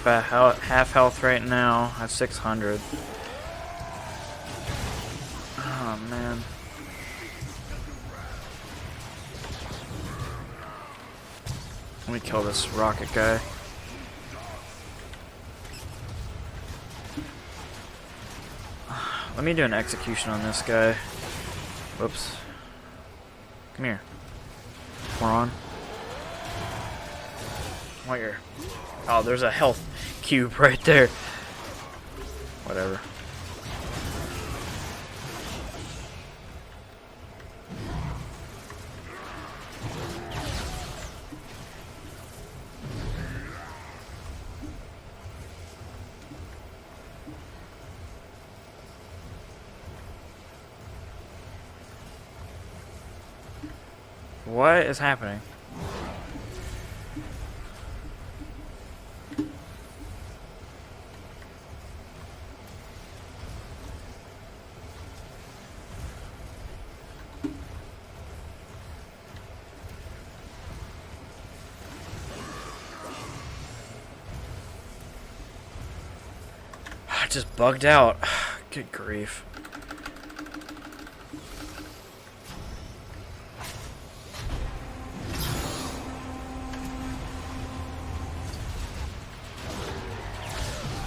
About half health right now. I have 600. Oh man. Let me kill this rocket guy. Let me do an execution on this guy. Whoops. Come here. Moron. While you're... Oh, there's a health cube right there. Whatever. What is happening? I just bugged out. Good grief.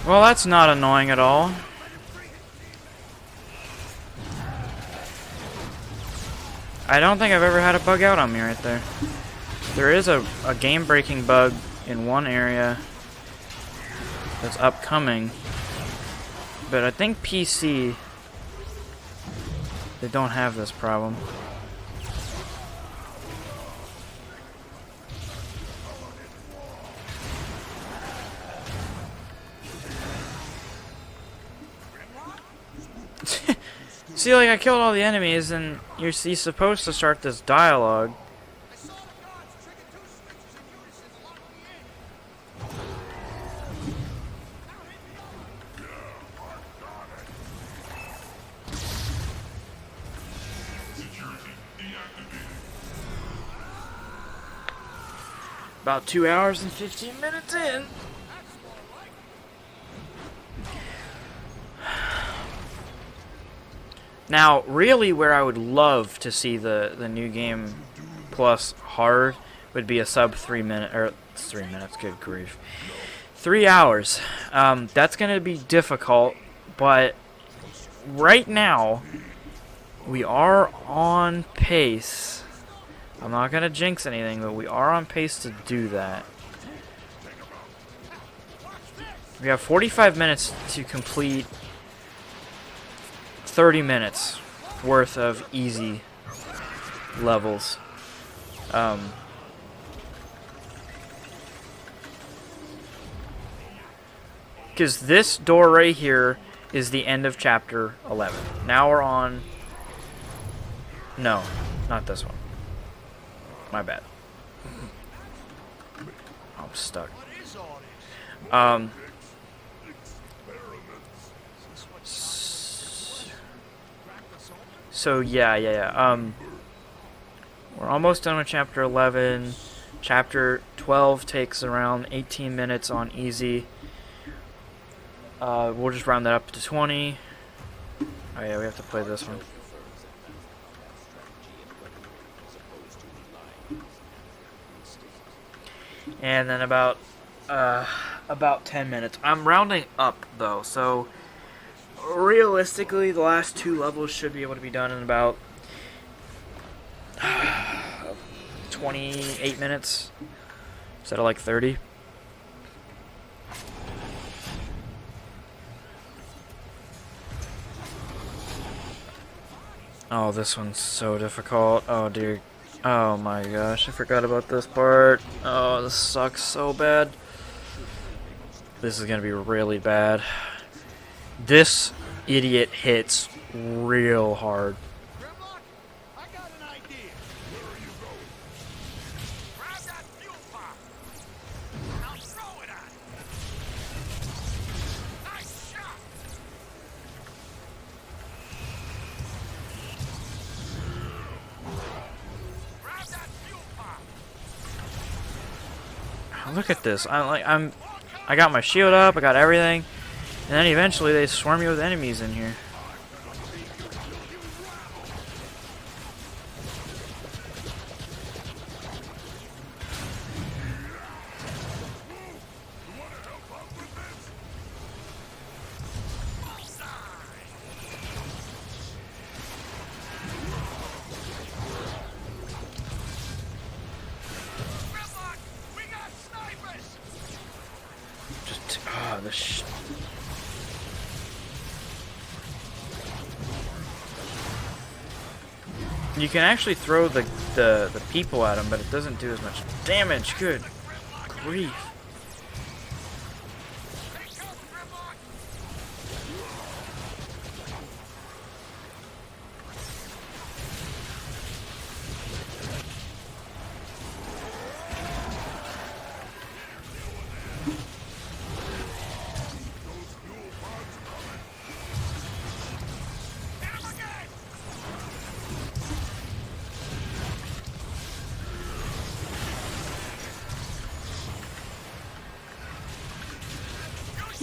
Well, that's not annoying at all. I don't think I've ever had a bug out on me right there. There is a game-breaking bug in one area that's upcoming, but I think PC, they don't have this problem. See, like, I killed all the enemies, and he's supposed to start this dialogue. I saw the guards trigger 2 switches in unison to lock me in. Now hit me up. About 2 hours and 15 minutes in. Now, really where I would love to see the new game plus hard would be a sub 3 minute, or 3 minutes, good grief. 3 hours. That's going to be difficult, but right now, we are on pace. I'm not going to jinx anything, but we are on pace to do that. We have 45 minutes to complete 30 minutes worth of easy levels. Because this door right here is the end of chapter 11. Now we're on... No, not this one. My bad. I'm stuck. So yeah. We're almost done with chapter 11. Chapter 12 takes around 18 minutes on easy. We'll just round that up to 20. Oh yeah, we have to play this one. And then about 10 minutes. I'm rounding up though, so realistically the last 2 levels should be able to be done in about 28 minutes instead of like 30. Oh, this one's so difficult. Oh dear. Oh my gosh, I forgot about this part. Oh, this sucks so bad. This is gonna be really bad. This idiot hits real hard. Grimlock, I got an idea. Where are you going? Grab that fuel pump. Now throw it at him. Nice shot. Grab that fuel pump. Look at this. I got my shield up, I got everything. And then eventually they swarm you with enemies in here. Grimlock, we got snipers. Oh, you can actually throw the people at them, but it doesn't do as much damage. Good grief.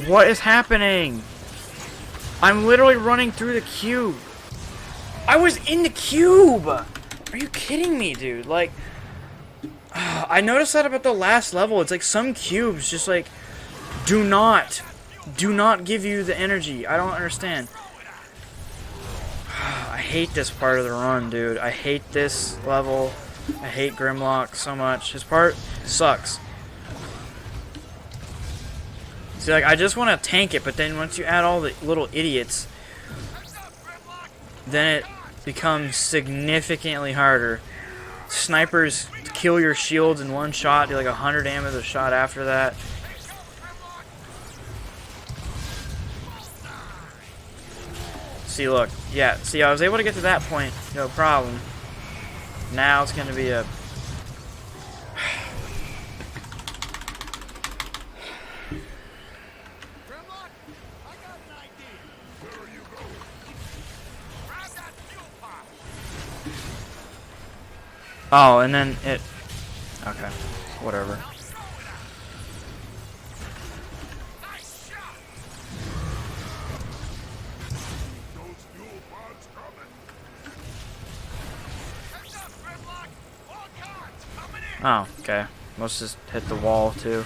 What is happening? I'm literally running through the cube. I was in the cube! Are you kidding me, dude? Like, I noticed that about the last level. It's like some cubes just like do not give you the energy. I don't understand. I hate this part of the run, dude. I hate this level. I hate Grimlock so much. His part sucks. See, like, I just want to tank it, but then once you add all the little idiots, then it becomes significantly harder. Snipers kill your shields in one shot, do like 100 damage a shot after that. See, look. Yeah, see, I was able to get to that point, no problem. Now it's going to be a... Oh, and then it... Okay, whatever. Oh, okay. Must just hit the wall, too.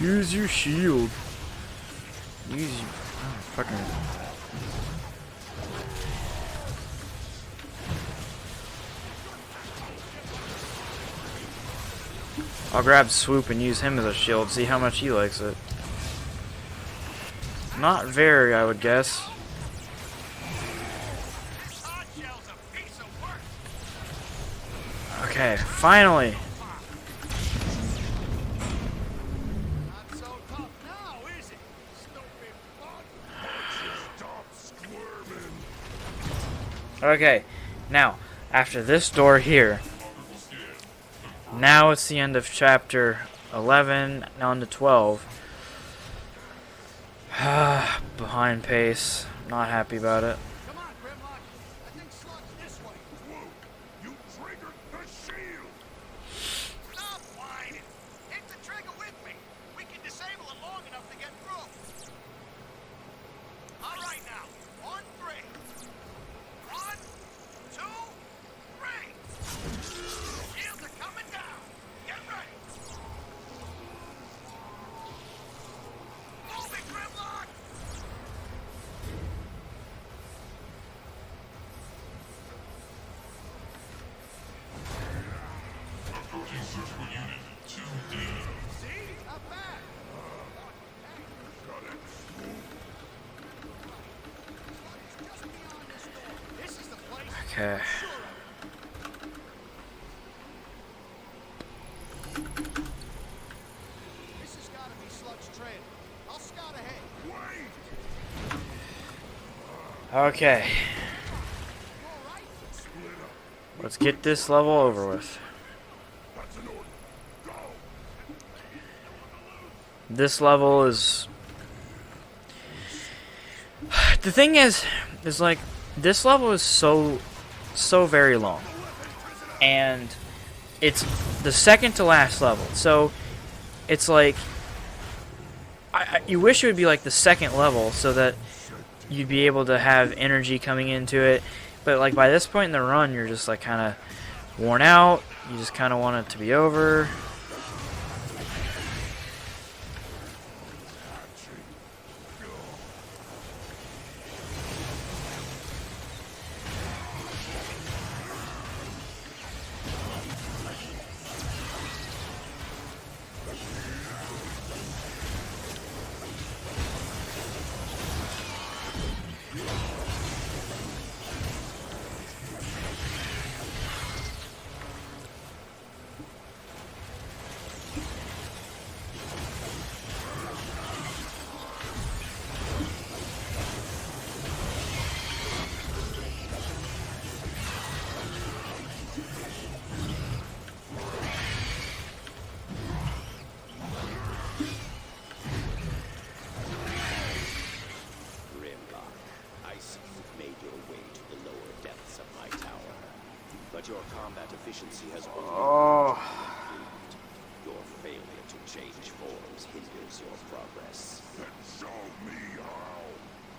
Use your shield. Use your... Oh, fucking... I'll grab Swoop and use him as a shield, see how much he likes it. Not very, I would guess. Okay, finally! Okay, now, after this door here, now it's the end of chapter 11, on to 12. Behind pace, not happy about it. Come on, Grimlock. I think Slug's this way. Whoa! You triggered the shield! Stop whining. Hit the trigger with me. We can disable it long enough to get through. All right now, on three. 1, 2, 3. Shields are coming down. Get ready. Move it, Grimlock. See? Not bad. Just beyond this door. This is the place. Okay. This has got to be Slug's trail. I'll scout ahead. Okay. Let's get this level over with. That's an order. Go! This level is... The thing is like, this level is so very long. And it's the second to last level. So, it's like... you wish it would be like the second level so that you'd be able to have energy coming into it. But like by this point in the run, you're just like kind of worn out. You just kind of want it to be over. efficiency has only Oh. improved. Your failure to change forms hinders your progress. Show me how.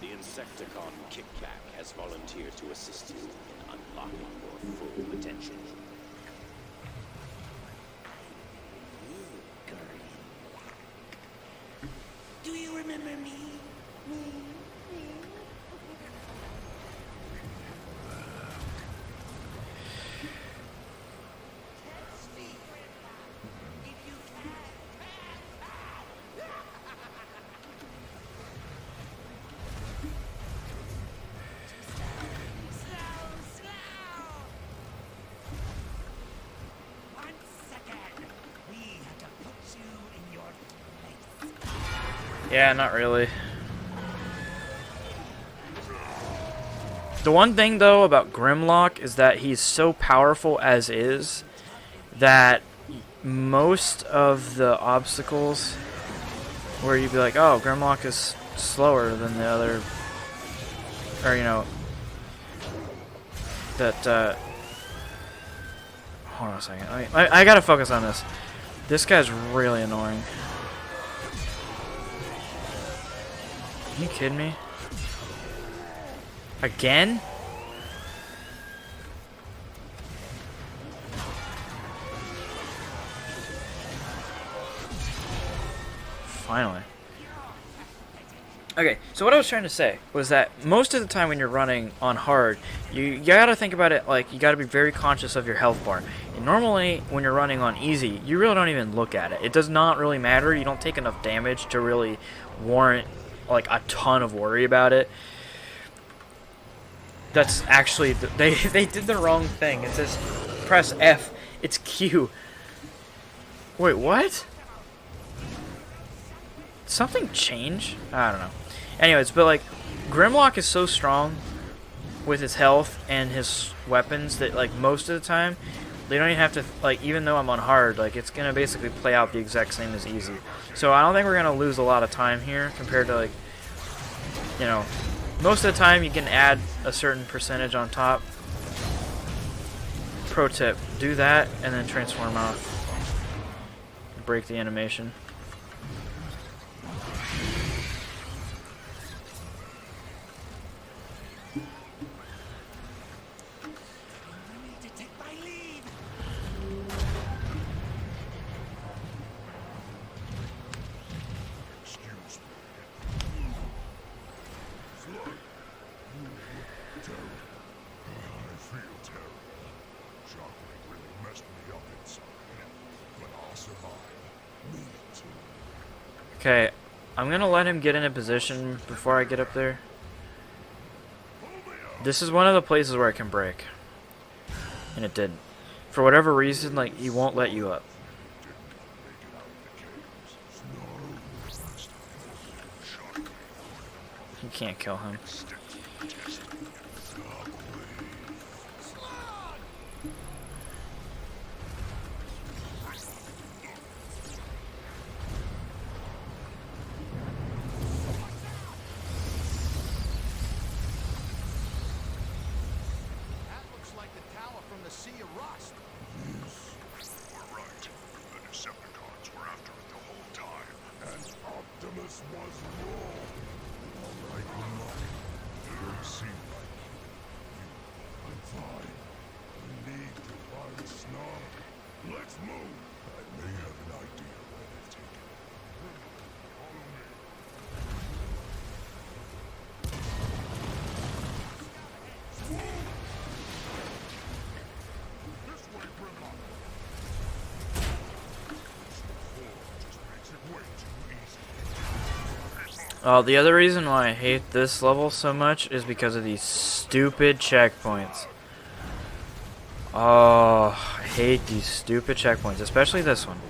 The Insecticon Kickback has volunteered to assist you in unlocking your full potential. Do you remember me? Yeah, not really. The one thing, though, about Grimlock is that he's so powerful as is that most of the obstacles where you'd be like, oh, Grimlock is slower than the other, or, you know, that, hold on a second. I gotta focus on this. This guy's really annoying. Are you kidding me? Again? Finally. Okay, so what I was trying to say was that most of the time when you're running on hard, you gotta think about it like you gotta be very conscious of your health bar. And normally, when you're running on easy, you really don't even look at it. It does not really matter. You don't take enough damage to really warrant like a ton of worry about it. That's actually they did the wrong thing. It says press F. It's Q. Wait, what? Something change? I don't know. Anyways, but like Grimlock is so strong with his health and his weapons that like most of the time they don't even have to like, even though I'm on hard, like it's gonna basically play out the exact same as easy. So I don't think we're gonna lose a lot of time here compared to like, you know, most of the time you can add a certain percentage on top. Pro tip, do that and then transform off. Break the animation. Excuse me. Look. Terrible. I feel terrible. Shockwave really messed me up inside. But I'll survive. Me too. Okay, I'm gonna let him get in a position before I get up there. This is one of the places where I can break. And it didn't. For whatever reason, like, he won't let you up. You can't kill him. That looks like the tower from the Sea of Rust. We're right. The Decepticons were after it the whole time. And Optimus was wrong. All right, look. You don't seem like you. I'm fine. We need to find Snob. Let's move. I may have an idea where they've taken him. Follow me. This way, Grimlock. Just makes it way too easy. Oh, the other reason why I hate this level so much is because of these stupid checkpoints. Oh, I hate these stupid checkpoints, especially this one.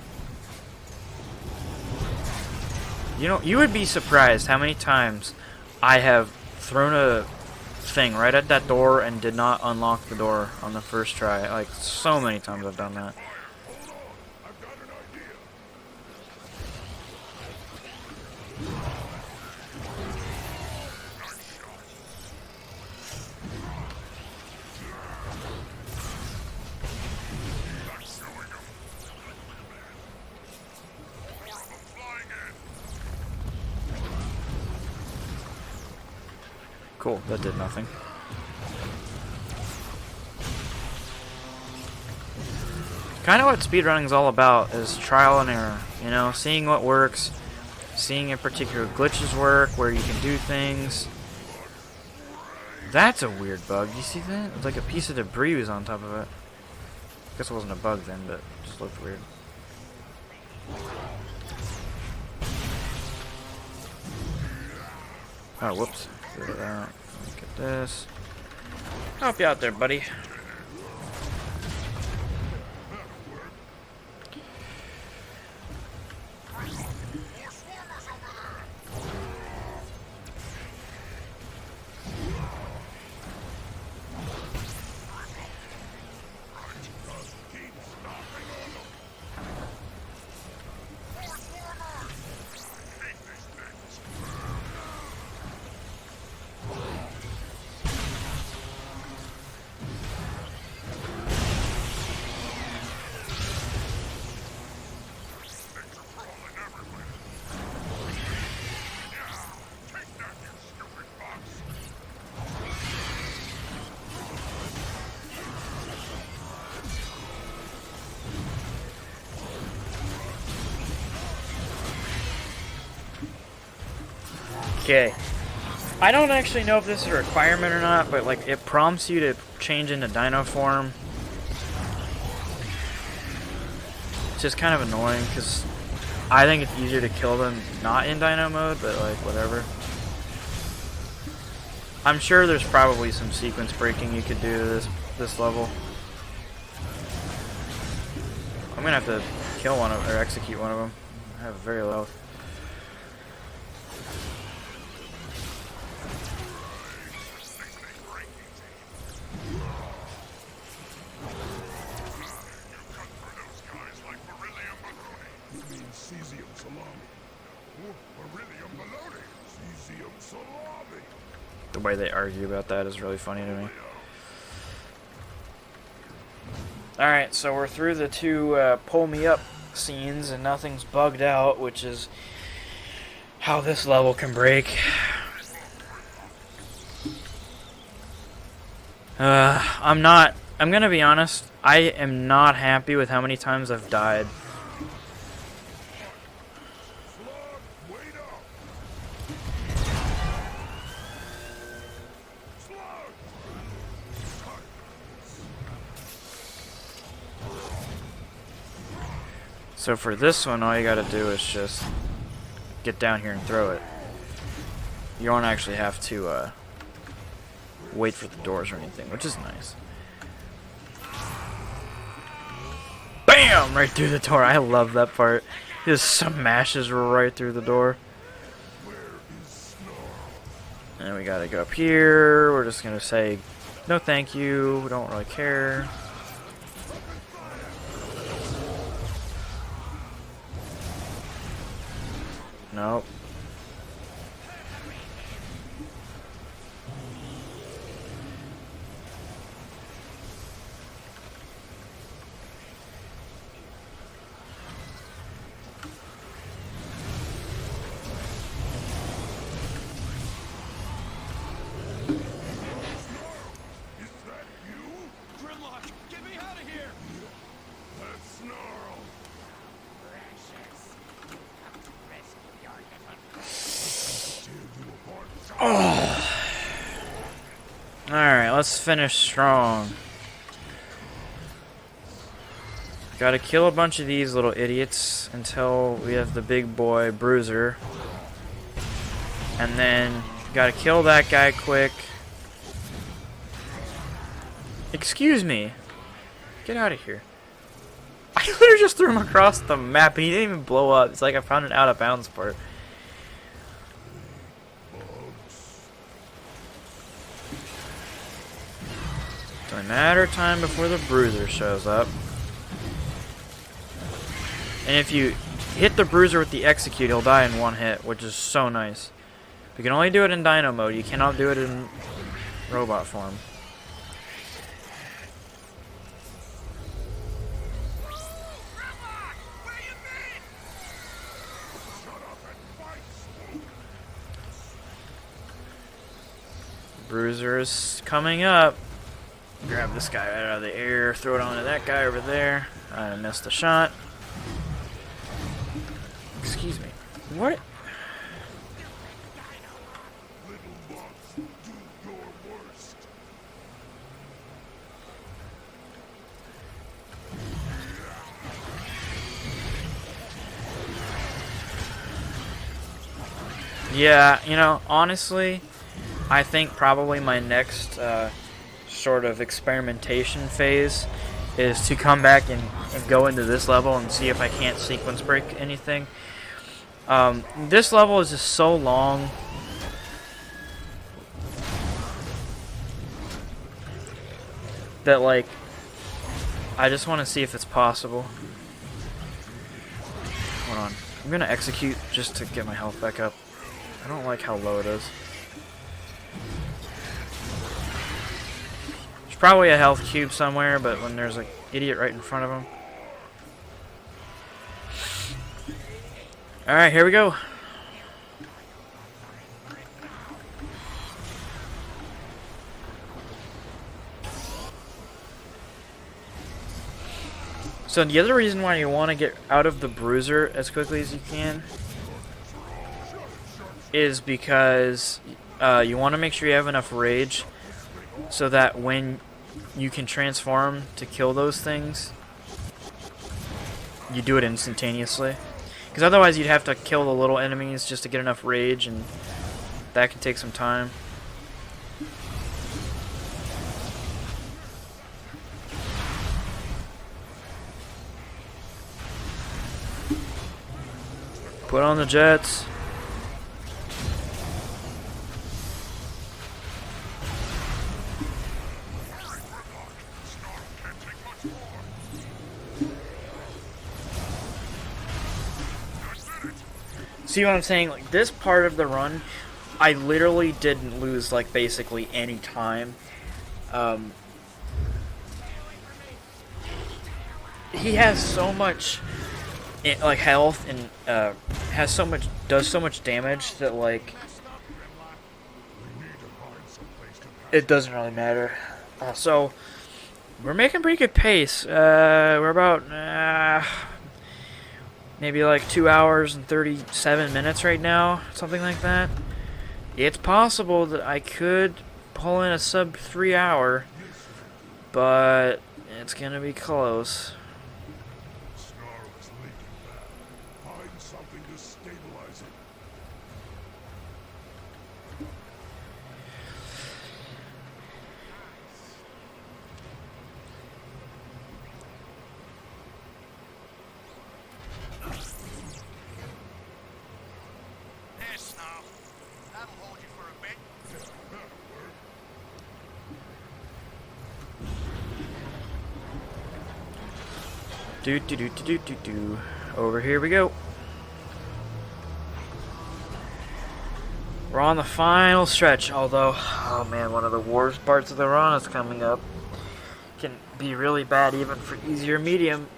You know, you would be surprised how many times I have thrown a thing right at that door and did not unlock the door on the first try. Like, so many times I've done that. Hold on. I've got an idea. Cool, that did nothing. Kind of what speedrunning is all about is trial and error. You know, seeing what works, seeing if particular glitches work, where you can do things. That's a weird bug. You see that? It's like a piece of debris was on top of it. I guess it wasn't a bug then, but it just looked weird. Oh, whoops. Look at that. Look at this. Help you out there, buddy. Okay. I don't actually know if this is a requirement or not, but like it prompts you to change into dino form. It's just kind of annoying because I think it's easier to kill them not in dino mode, but like whatever. I'm sure there's probably some sequence breaking you could do to this level. I'm gonna have to kill one of or execute one of them. I have very low. The way they argue about that is really funny to me. Alright, so we're through the two pull me up scenes and nothing's bugged out, which is how this level can break. I'm gonna be honest, I am not happy with how many times I've died. So for this one, all you gotta do is just get down here and throw it. You don't actually have to wait for the doors or anything, which is nice. BAM! Right through the door. I love that part. He just smashes right through the door. And we gotta go up here. We're just gonna say, no thank you, we don't really care. Nope. Alright, let's finish strong. Gotta kill a bunch of these little idiots until we have the big boy Bruiser. And then gotta kill that guy quick. Excuse me. Get out of here. I literally just threw him across the map and he didn't even blow up. It's like I found an out of bounds part. It's only a matter of time before the Bruiser shows up. And if you hit the Bruiser with the execute, he'll die in one hit, which is so nice. You can only do it in Dino mode. You cannot do it in robot form. bruiser is coming up. Grab this guy right out of the air, throw it onto that guy over there. I missed a shot. Excuse me. What? Yeah, you know, honestly, I think probably my next sort of experimentation phase is to come back and go into this level and see if I can't sequence break anything. This level is just so long. That, like, I just want to see if it's possible. Hold on. I'm going to execute just to get my health back up. I don't like how low it is. There's probably a health cube somewhere, but when there's an idiot right in front of him. Alright, here we go. So the other reason why you want to get out of the bruiser as quickly as you can is because you want to make sure you have enough rage so that when you can transform to kill those things, you do it instantaneously. Because otherwise you'd have to kill the little enemies just to get enough rage, and that can take some time. Put on the jets. See what I'm saying? Like, this part of the run, I literally didn't lose, like, basically any time. He has so much, like, health and does so much damage that, like, it doesn't really matter. So we're making pretty good pace. We're about maybe like 2 hours and 37 minutes right now, something like that. It's possible that I could pull in a sub 3 hour, but it's gonna be close. Find something to stabilize it. There, Snarl. That'll hold you for a bit. Do. Over here we go. We're on the final stretch, although, oh man, one of the worst parts of the run is coming up. Can be really bad even for easy or medium.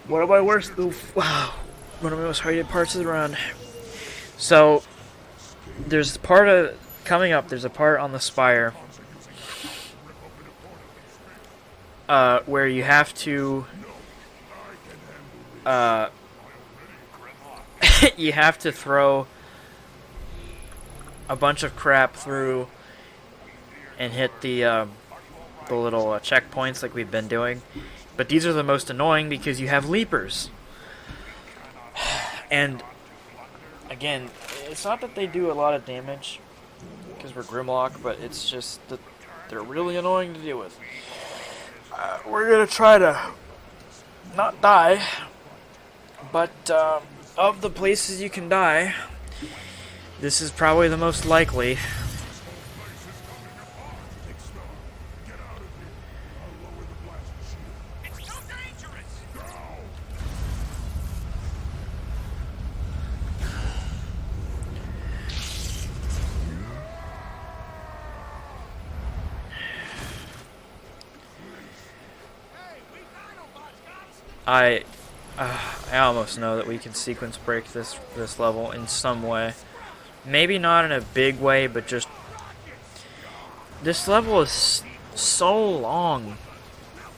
One of my worst, wow, one of my most hated parts of the run. So, there's coming up, there's a part on the spire where you have to you have to throw a bunch of crap through and hit the little checkpoints like we've been doing. But these are the most annoying because you have leapers. And again, it's not that they do a lot of damage because we're Grimlock, but it's just that they're really annoying to deal with. We're gonna try to not die, but of the places you can die, this is probably the most likely. It's too dangerous. I almost know that we can sequence break this level in some way. Maybe not in a big way, but just This level is so long.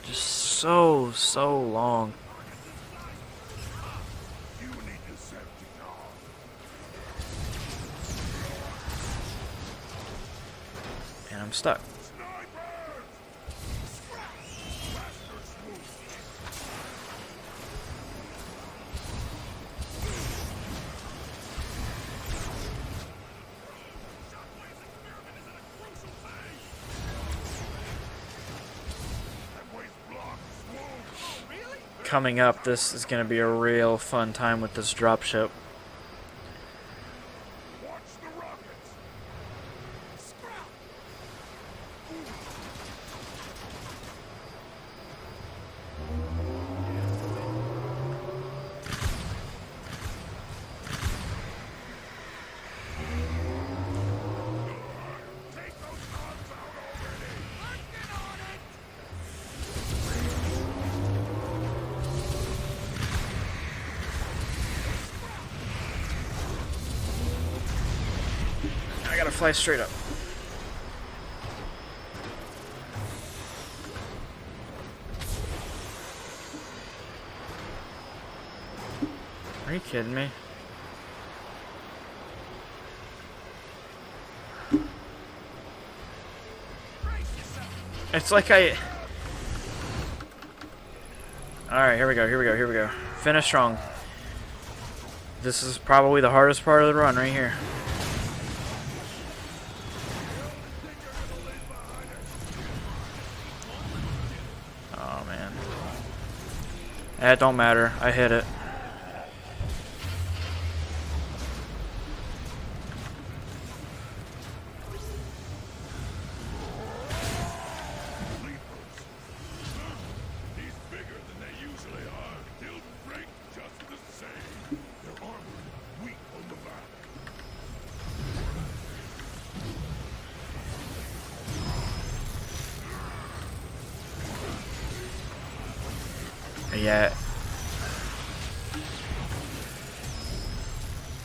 Just so long. You need Decepticon. And I'm stuck. Snipers! Faster swoop. Shockwave's experiment is at a crucial phase. That waste block swoop. Oh, really? Coming up, this is going to be a real fun time with this dropship. Watch the rockets. Sprout. Take those cogs out already. Working on it. I gotta fly straight up. Are you kidding me? It's like I... Alright, here we go. Finish strong. This is probably the hardest part of the run right here. Oh, man. That don't matter. I hit it. He's bigger than they usually are. He'll break just the same. Their armor is weak on the back. Yeah.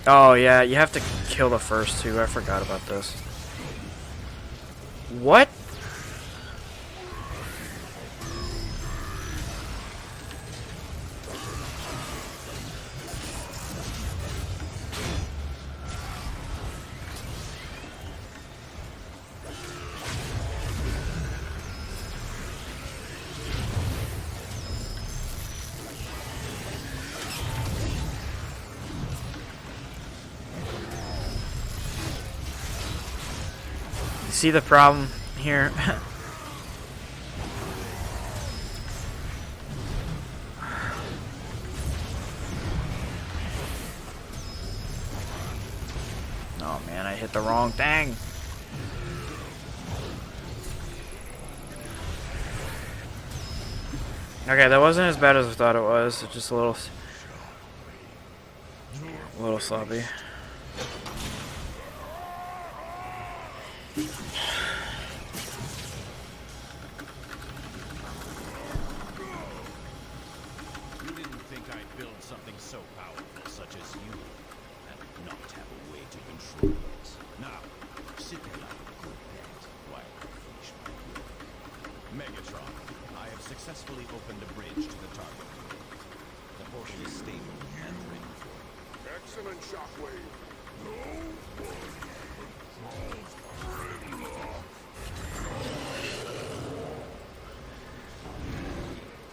Oh, yeah, you have to kill the first two. I forgot about this. What? See the problem here? Oh man, I hit the wrong thing. Okay, that wasn't as bad as I thought it was. It's just a little sloppy. You didn't think I'd build something so powerful such as you and not have a way to control it. Now, sit there like a good pet while I finish my work. Megatron, I have successfully opened a bridge to the target. The portal is stable and ready for you. Excellent, Shockwave. No one controls Grimlock.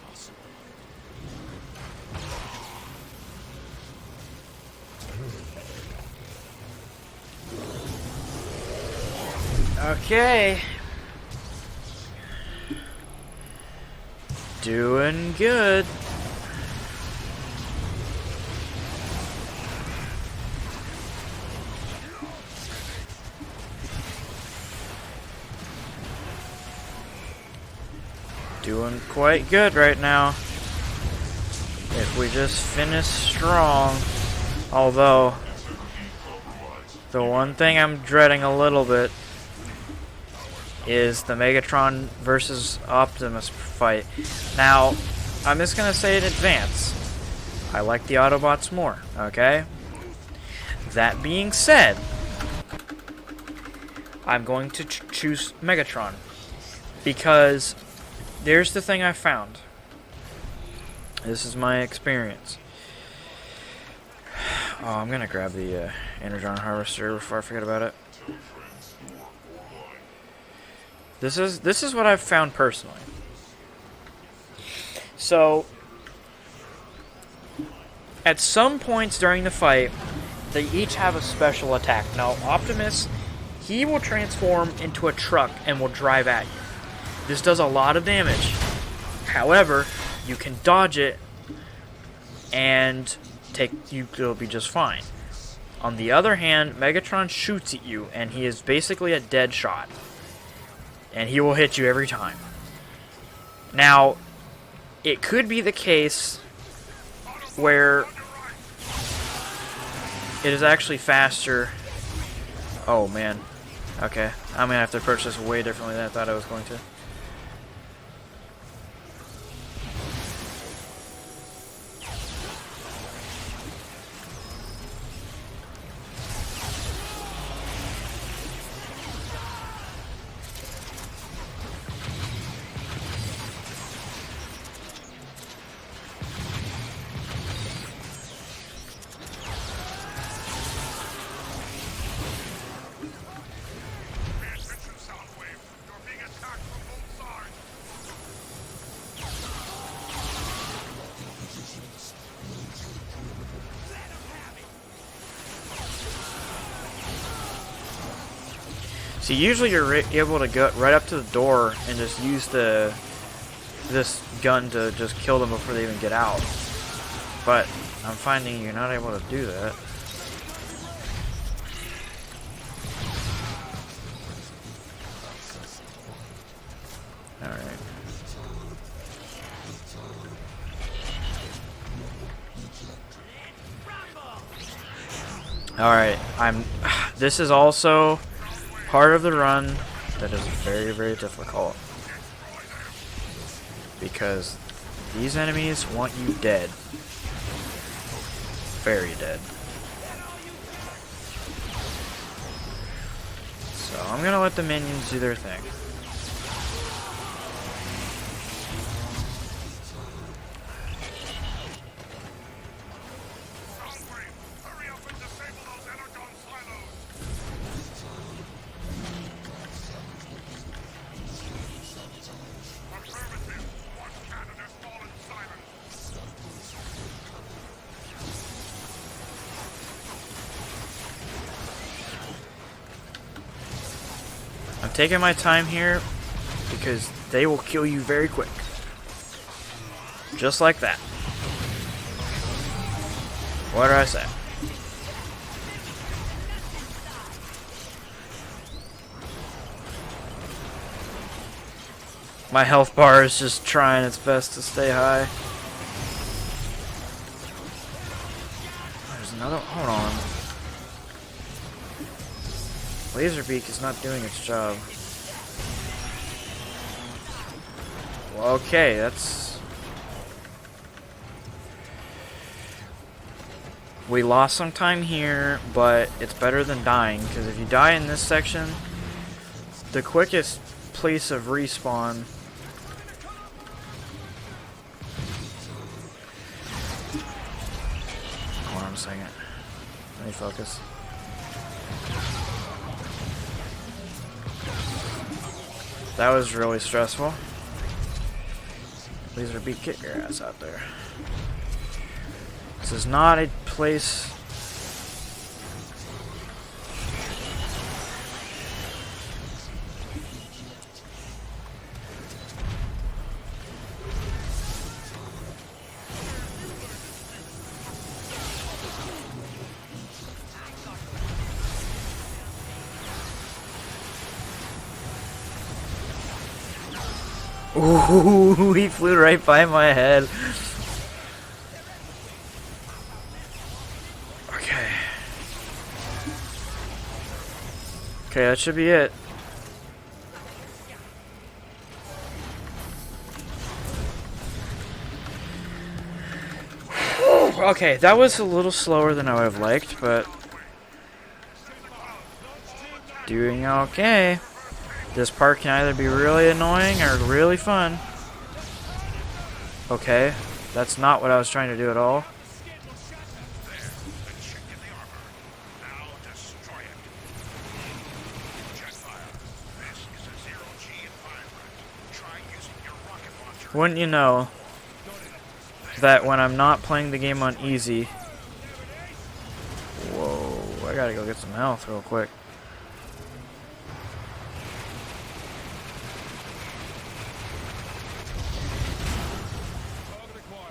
Possible. Okay. Doing good. Doing quite good right now. If we just finish strong. Although, the one thing I'm dreading a little bit is the Megatron versus Optimus fight. Now, I'm just going to say in advance, I like the Autobots more, okay? That being said, I'm going to choose Megatron. Because there's the thing I found. This is my experience. Oh, I'm gonna grab the Energon Harvester before I forget about it. This is what I've found personally. So, at some points during the fight, they each have a special attack. Now, Optimus, he will transform into a truck and will drive at you. This does a lot of damage. However, you can dodge it and you'll be just fine. On the other hand, Megatron shoots at you and he is basically a dead shot. And he will hit you every time. Now, it could be the case where it is actually faster. Oh man. Okay, I'm gonna have to approach this way differently than I thought I was going to. So usually you're able to go right up to the door and just use this gun to just kill them before they even get out. But I'm finding you're not able to do that. Alright. Alright, this is also part of the run that is very, very difficult. Because these enemies want you dead. Very dead. So I'm gonna let the minions do their thing. I'm taking my time here because they will kill you very quick. Just like that. What did I say? My health bar is just trying its best to stay high. There's another. Hold on. Laserbeak is not doing its job. Well, okay, that's... We lost some time here, but it's better than dying, because if you die in this section, the quickest place of respawn... Hold on a second. Let me focus. That was really stressful. Laserbeak, get your ass out there. This is not a place... Ooh, he flew right by my head. Okay. Okay, that should be it. Okay, that was a little slower than I would have liked, but... Doing okay. This part can either be really annoying or really fun. Okay, that's not what I was trying to do at all. There, the chink in the armor. Now destroy it. Jetfire. This is a zero-G environment. Try using your rocket launcher. Wouldn't you know that when I'm not playing the game on easy... Whoa, I gotta go get some health real quick.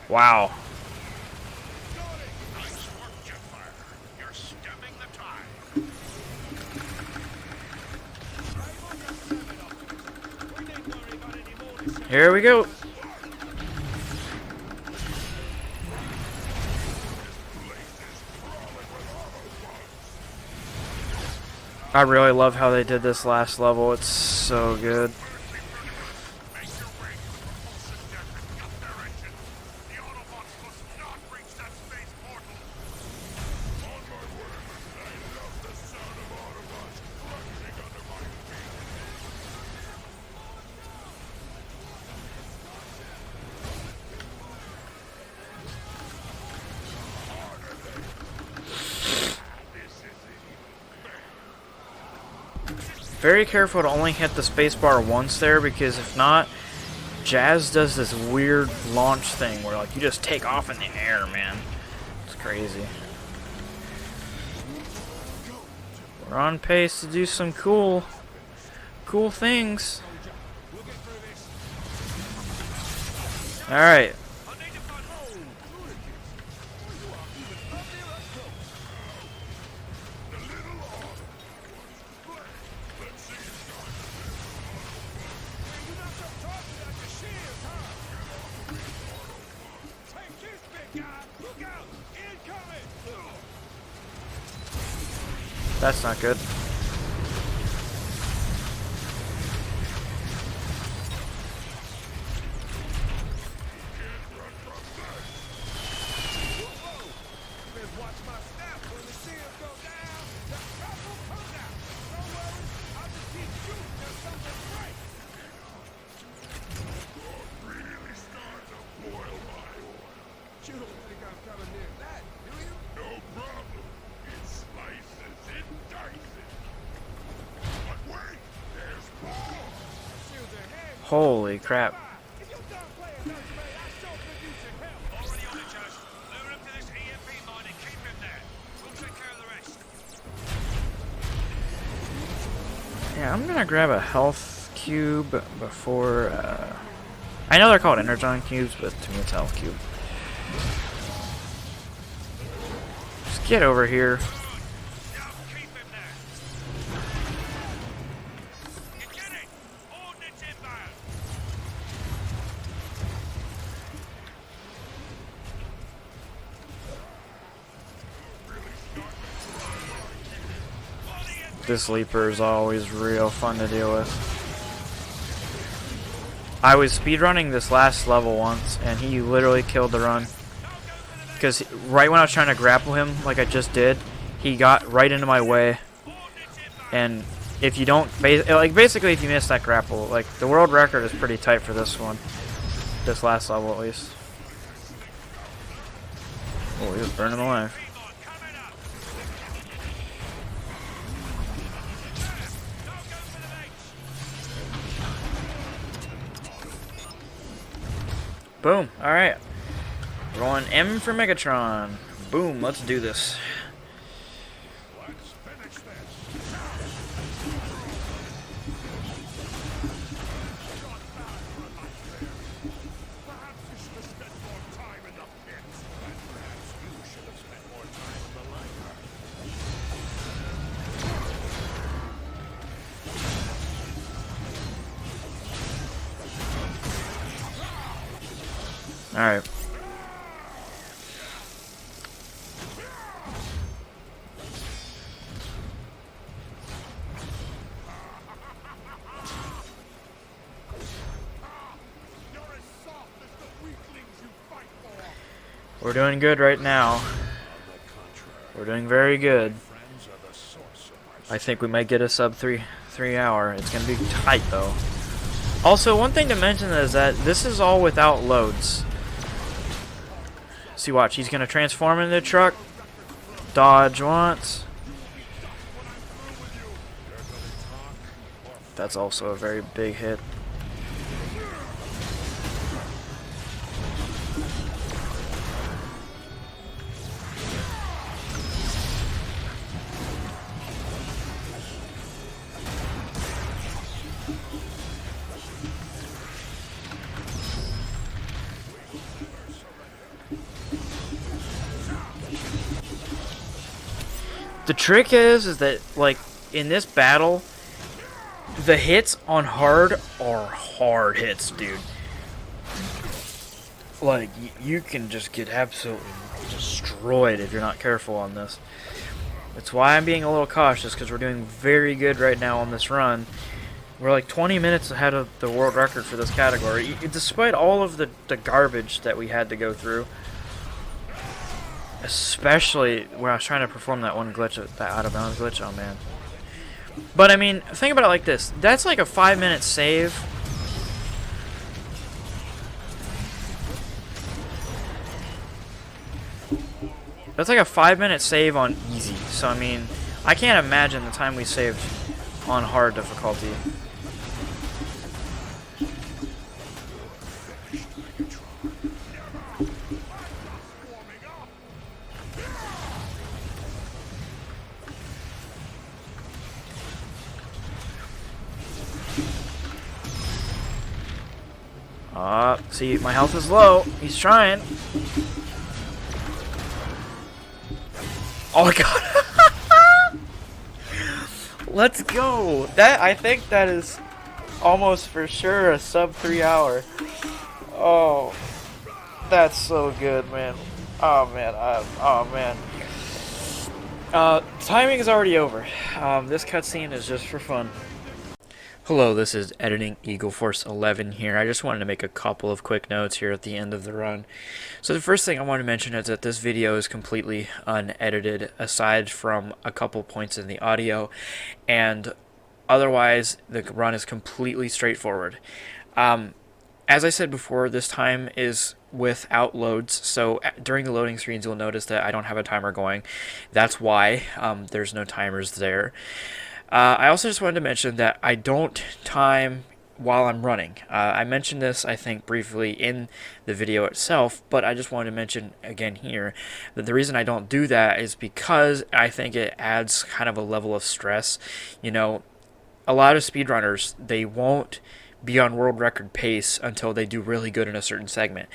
Wow. Nice work, Jetfire. You're stemming the tide. Here we go. I really love how they did this last level. It's so good. Make your way to the propulsion deck and cut their engine. The Autobots must not reach that space portal. On my word, I love the sound of Autobots crunching under my feet. Very careful to only hit the spacebar once there, because if not, Jazz does this weird launch thing where like you just take off in the air, man. It's crazy. We're on pace to do some cool things. Alright. That's not good. Holy crap. Already on it, Jazz. Lure him to this EMP mine and keep him there. We'll take care of the rest. Yeah, I'm gonna grab a health cube before, I know they're called energon cubes, but to me it's health cube. Just get over here. Now keep him there. You get it? Ordnance inbound. This leaper is always real fun to deal with. I was speedrunning this last level once, and he literally killed the run. Because right when I was trying to grapple him, like I just did, he got right into my way. And if you don't, basically if you miss that grapple, like the world record is pretty tight for this one. This last level at least. Oh, he was burning alive. Boom. Alright. We're going M for Megatron. Boom. Let's do this. Let's finish this. Perhaps you should have spent more time in the pits. And perhaps you should have spent more time in the liner. Alright. You're as soft as the weaklings you fight for. We're doing good right now. We're doing very good. Friends are the source of my I think we might get a sub 3 hour. It's gonna be tight though. Also, one thing to mention is that this is all without loads. See, watch. He's gonna transform into the truck. Dodge once. That's also a very big hit. The trick is that, like, in this battle, the hits on hard are hard hits, dude. Like, you can just get absolutely destroyed if you're not careful on this. That's why I'm being a little cautious, because we're doing very good right now on this run. We're like 20 minutes ahead of the world record for this category, despite all of the garbage that we had to go through. Especially when I was trying to perform that one glitch, that out of bounds glitch. Oh man. But I mean, think about it like this. That's like a 5-minute save. That's like a 5-minute save on easy. So I mean, I can't imagine the time we saved on hard difficulty. See, my health is low. He's trying. Oh my god. Let's go. I think that is almost for sure a sub 3 hour. Oh, that's so good, man. Oh man. Oh man. Timing is already over. This cutscene is just for fun. Hello, this is Editing Eagle Force 11 here. I just wanted to make a couple of quick notes here at the end of the run. So the first thing I want to mention is that this video is completely unedited, aside from a couple points in the audio, and otherwise the run is completely straightforward. As I said before, this time is without loads, so during the loading screens you'll notice that I don't have a timer going. That's why there's no timers there. I also just wanted to mention that I don't time while I'm running. I mentioned this, I think, briefly in the video itself, but I just wanted to mention again here that the reason I don't do that is because I think it adds kind of a level of stress. You know, a lot of speedrunners, they won't be on world record pace until they do really good in a certain segment.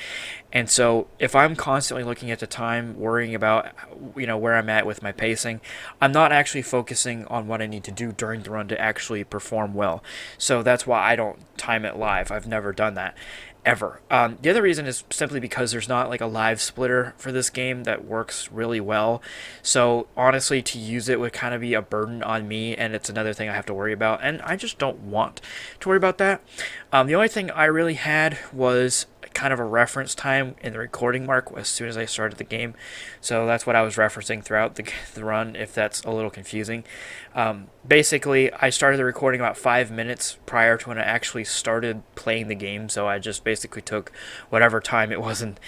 And so if I'm constantly looking at the time, worrying about, you know, where I'm at with my pacing, I'm not actually focusing on what I need to do during the run to actually perform well. So that's why I don't time it live. I've never done that ever. The other reason is simply because there's not like a live splitter for this game that works really well. So honestly, to use it would kind of be a burden on me, and it's another thing I have to worry about, and I just don't want to worry about that. The only thing I really had was kind of a reference time in the recording mark as soon as I started the game, so that's what I was referencing throughout the run, if that's a little confusing. Basically, I started the recording about 5 minutes prior to when I actually started playing the game, so I just basically took whatever time it was and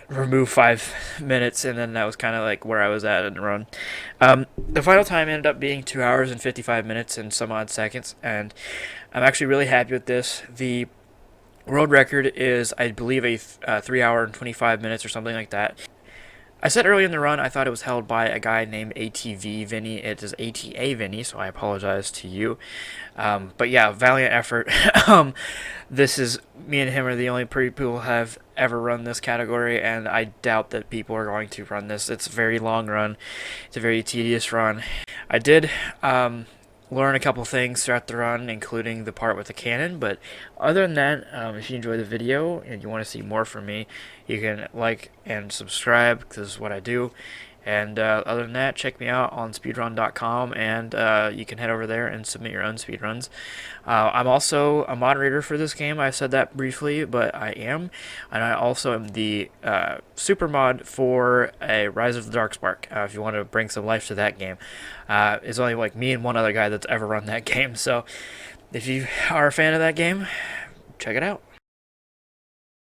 removed 5 minutes, and then that was kind of like where I was at in the run. The final time ended up being 2 hours and 55 minutes and some odd seconds, and I'm actually really happy with this. The world record is, I believe, a 3 hour and 25 minutes or something like that. I said earlier in the run I thought it was held by a guy named ATV Vinny. It is ATA Vinny, so I apologize to you. But yeah, valiant effort. This is, me and him are the only people who have ever run this category, and I doubt that people are going to run this. It's a very long run. It's a very tedious run. I did learn a couple things throughout the run, including the part with the cannon, but other than that, if you enjoyed the video and you want to see more from me, you can like and subscribe, because this is what I do, And other than that, check me out on speedrun.com, and you can head over there and submit your own speedruns. I'm also a moderator for this game. I said that briefly, but I am. And I also am the super mod for a Rise of the Darkspark, if you want to bring some life to that game. It's only like me and one other guy that's ever run that game. So if you are a fan of that game, check it out.